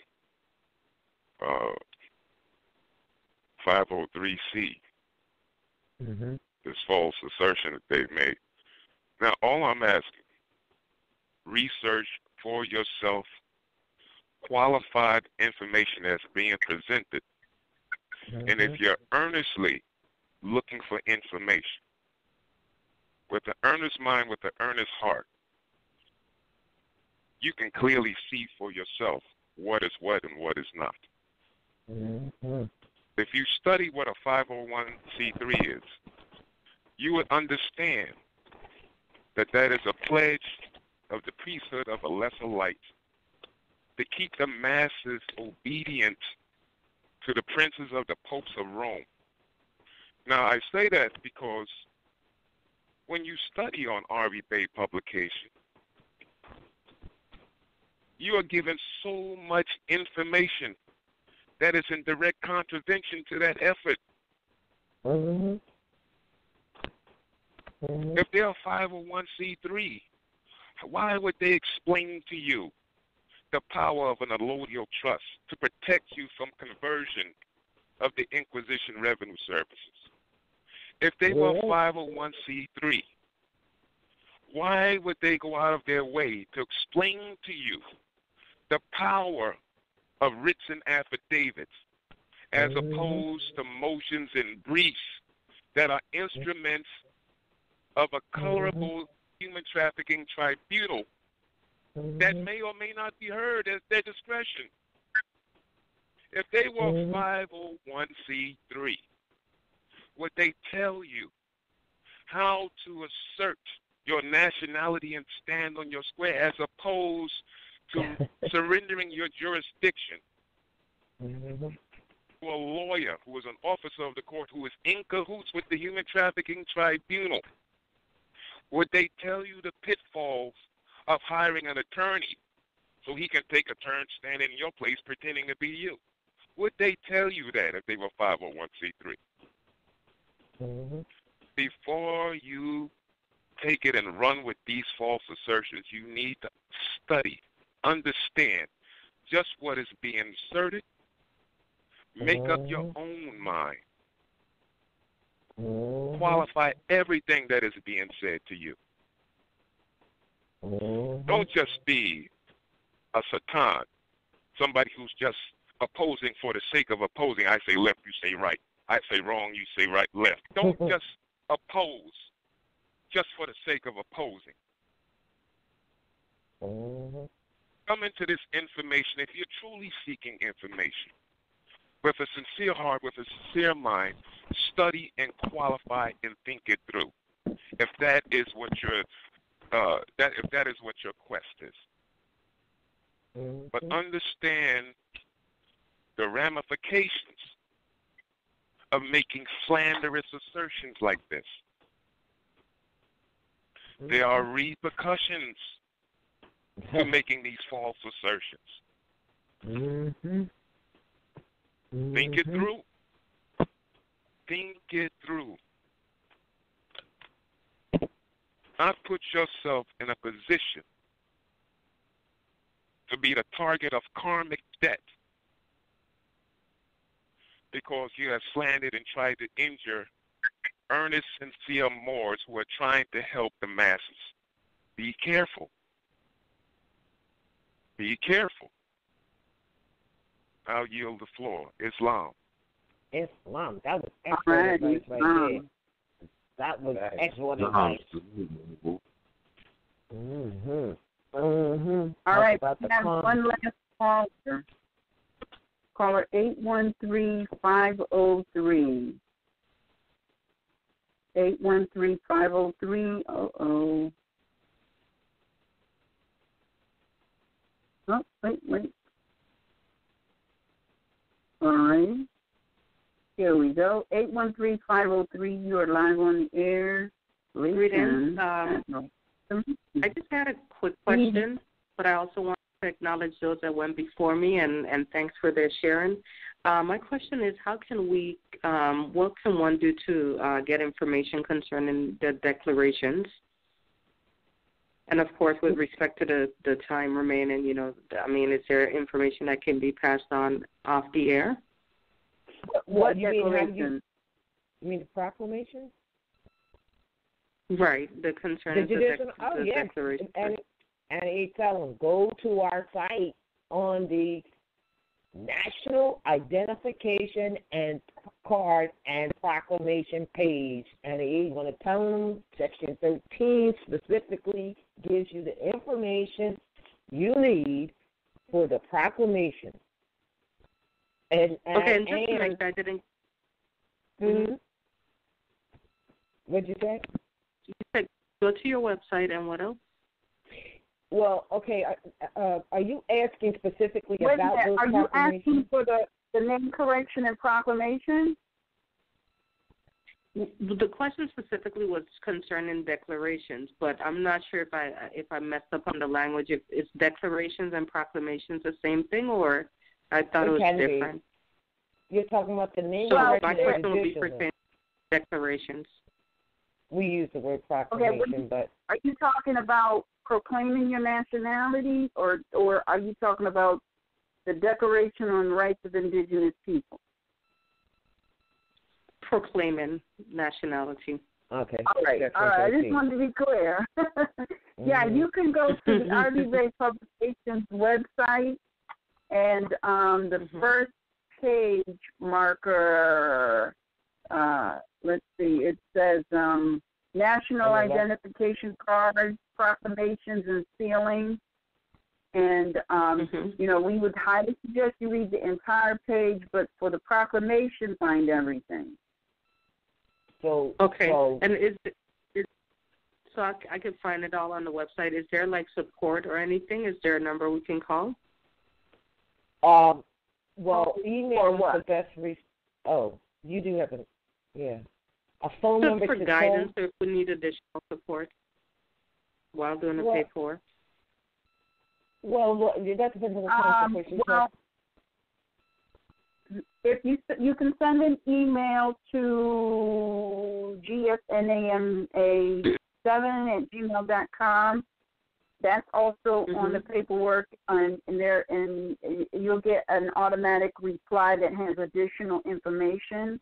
503C, this false assertion that they've made. Now, all I'm asking, research for yourself qualified information that's being presented. And if you're earnestly looking for information, with an earnest mind, with an earnest heart, you can clearly see for yourself what is what and what is not. If you study what a 501c3 is, you would understand that that is a pledge of the priesthood of a lesser light to keep the masses obedient to the princes of the popes of Rome. Now, I say that because when you study on RVBey publication, you are given so much information that is in direct contravention to that effort. Mm-hmm. Mm-hmm. If they're a 501c3, why would they explain to you the power of an allodial trust to protect you from conversion of the Inquisition revenue services? If they were 501c3, why would they go out of their way to explain to you the power of writs and affidavits as opposed to motions and briefs that are instruments of a colorable human trafficking tribunal that may or may not be heard at their discretion? If they were 501c3, would they tell you how to assert your nationality and stand on your square as opposed to surrendering your jurisdiction to a lawyer who is an officer of the court who is in cahoots with the human trafficking tribunal? Would they tell you the pitfalls of hiring an attorney so he can take a turn standing in your place pretending to be you? Would they tell you that if they were 501c3? Before you take it and run with these false assertions, you need to study, understand just what is being asserted, make up your own mind, qualify everything that is being said to you. Don't just be a satan, somebody who's just opposing for the sake of opposing. I say left, you say right. I say wrong, you say right, left. Don't just oppose just for the sake of opposing. Come into this information if you're truly seeking information with a sincere heart, with a sincere mind. Study and qualify and think it through. If that is what your if that is what your quest is. But understand the ramifications of making slanderous assertions like this. There are repercussions to making these false assertions. Think it through. Think it through. Not put yourself in a position to be the target of karmic debt because you have slandered and tried to injure earnest, sincere Moors who are trying to help the masses. Be careful. Be careful. I'll yield the floor. Islam. Islam. That was excellent advice right there. That was excellent advice. All right. We have one last caller. Caller 813-503. 813-503. Uh-oh. Oh, wait. All right. Here we go. 813-503. You are live on the air. Greetings. I just had a quick question, but I also want to acknowledge those that went before me, and thanks for their sharing. My question is, how can we, what can one do to get information concerning the declarations? And, of course, with respect to the time remaining, is there information that can be passed on off the air? What declaration? You mean the proclamation? Right, the concerning the declaration. And he tell them, go to our site on the National Identification and Card and Proclamation page, and he's going to tell them Section 13 specifically gives you the information you need for the proclamation. And just like I didn't. What'd you say? You said go to your website and what else? Well, okay. Are you asking specifically about those Are you proclamations? asking for the name correction and proclamation? The question specifically was concerning declarations, but I'm not sure if I messed up on the language. If it's declarations and proclamations the same thing, or I thought it was different. You're talking about the name correction. So my question would be pertaining to declarations. We use the word proclamation, but are you talking about proclaiming your nationality, or are you talking about the Declaration on the Rights of Indigenous People? Proclaiming nationality. Okay. All right. I just wanted to be clear. Yeah, you can go to the RVBey Publications website, and the first page marker, let's see, it says national identification cards, proclamations, and sealing. And, we would highly suggest you read the entire page, but for the proclamation, find everything. So and so I could find it all on the website. Is there support or anything? Is there a number we can call? Well, email is the best. You do have a phone number for to guidance call? if we need additional support while doing the paperwork. Well, that depends on the kind of support if you can send an email to gsnama7@gmail.com. That's also on the paperwork, and you'll get an automatic reply that has additional information.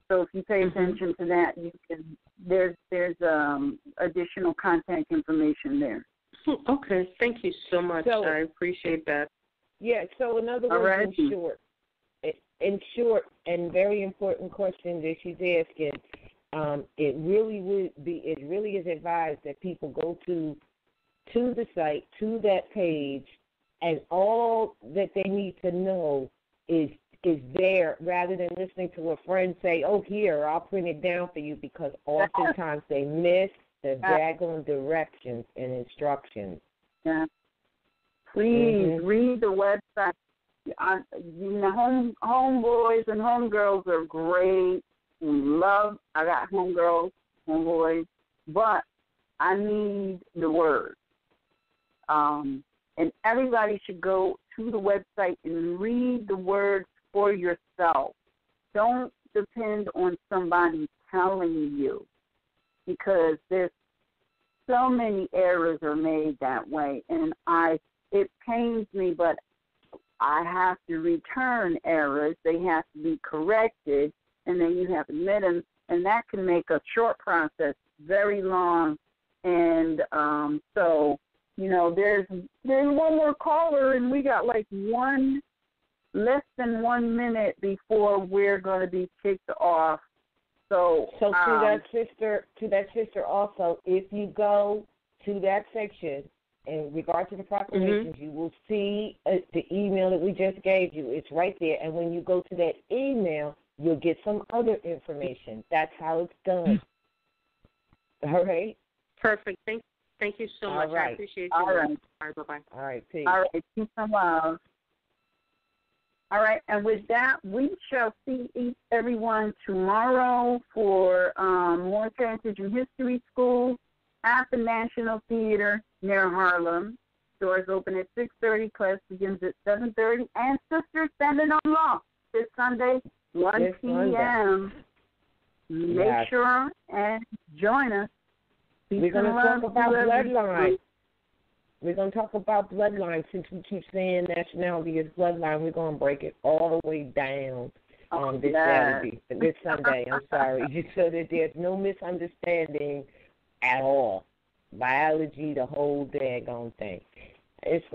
So if you pay attention to that, you can. There's additional contact information there. Okay, thank you so much. I appreciate that. Yeah. So in other words, in short, and very important question that she's asking, it really is advised that people go to the site, to that page, and all that they need to know is there, rather than listening to a friend say, "Oh, here, I'll print it down for you," because oftentimes they miss the daggone directions and instructions. Yeah. Please read the website. Homeboys and homegirls are great. I got homegirls, homeboys, but I need the word. And everybody should go to the website and read the words for yourself. Don't depend on somebody telling you, because there's so many errors are made that way, and it pains me, but I have to return errors. They have to be corrected, and then you have to admit them, and that can make a short process very long. And so, there's one more caller, and we got less than 1 minute before we're going to be kicked off. So to that sister also, if you go to that section in regard to the proclamations, you will see the email that we just gave you. It's right there. And when you go to that email, you'll get some other information. That's how it's done. All right? Perfect. Thank you so much. Right. I appreciate you. All right. All right, bye-bye. All right, peace. All right, peace and love. All right, and with that, we shall see everyone tomorrow for Moorish Heritage and History School at the National Theater near Harlem. Doors open at 6:30. Class begins at 7:30. And Sisters Standing on Law this Sunday, 1 p.m. Make sure and join us. We're going to talk about bloodline. We're going to talk about bloodline. Since we keep saying nationality is bloodline, we're going to break it all the way down this Sunday. I'm sorry. So that there's no misunderstanding at all. Biology, the whole daggone thing. It's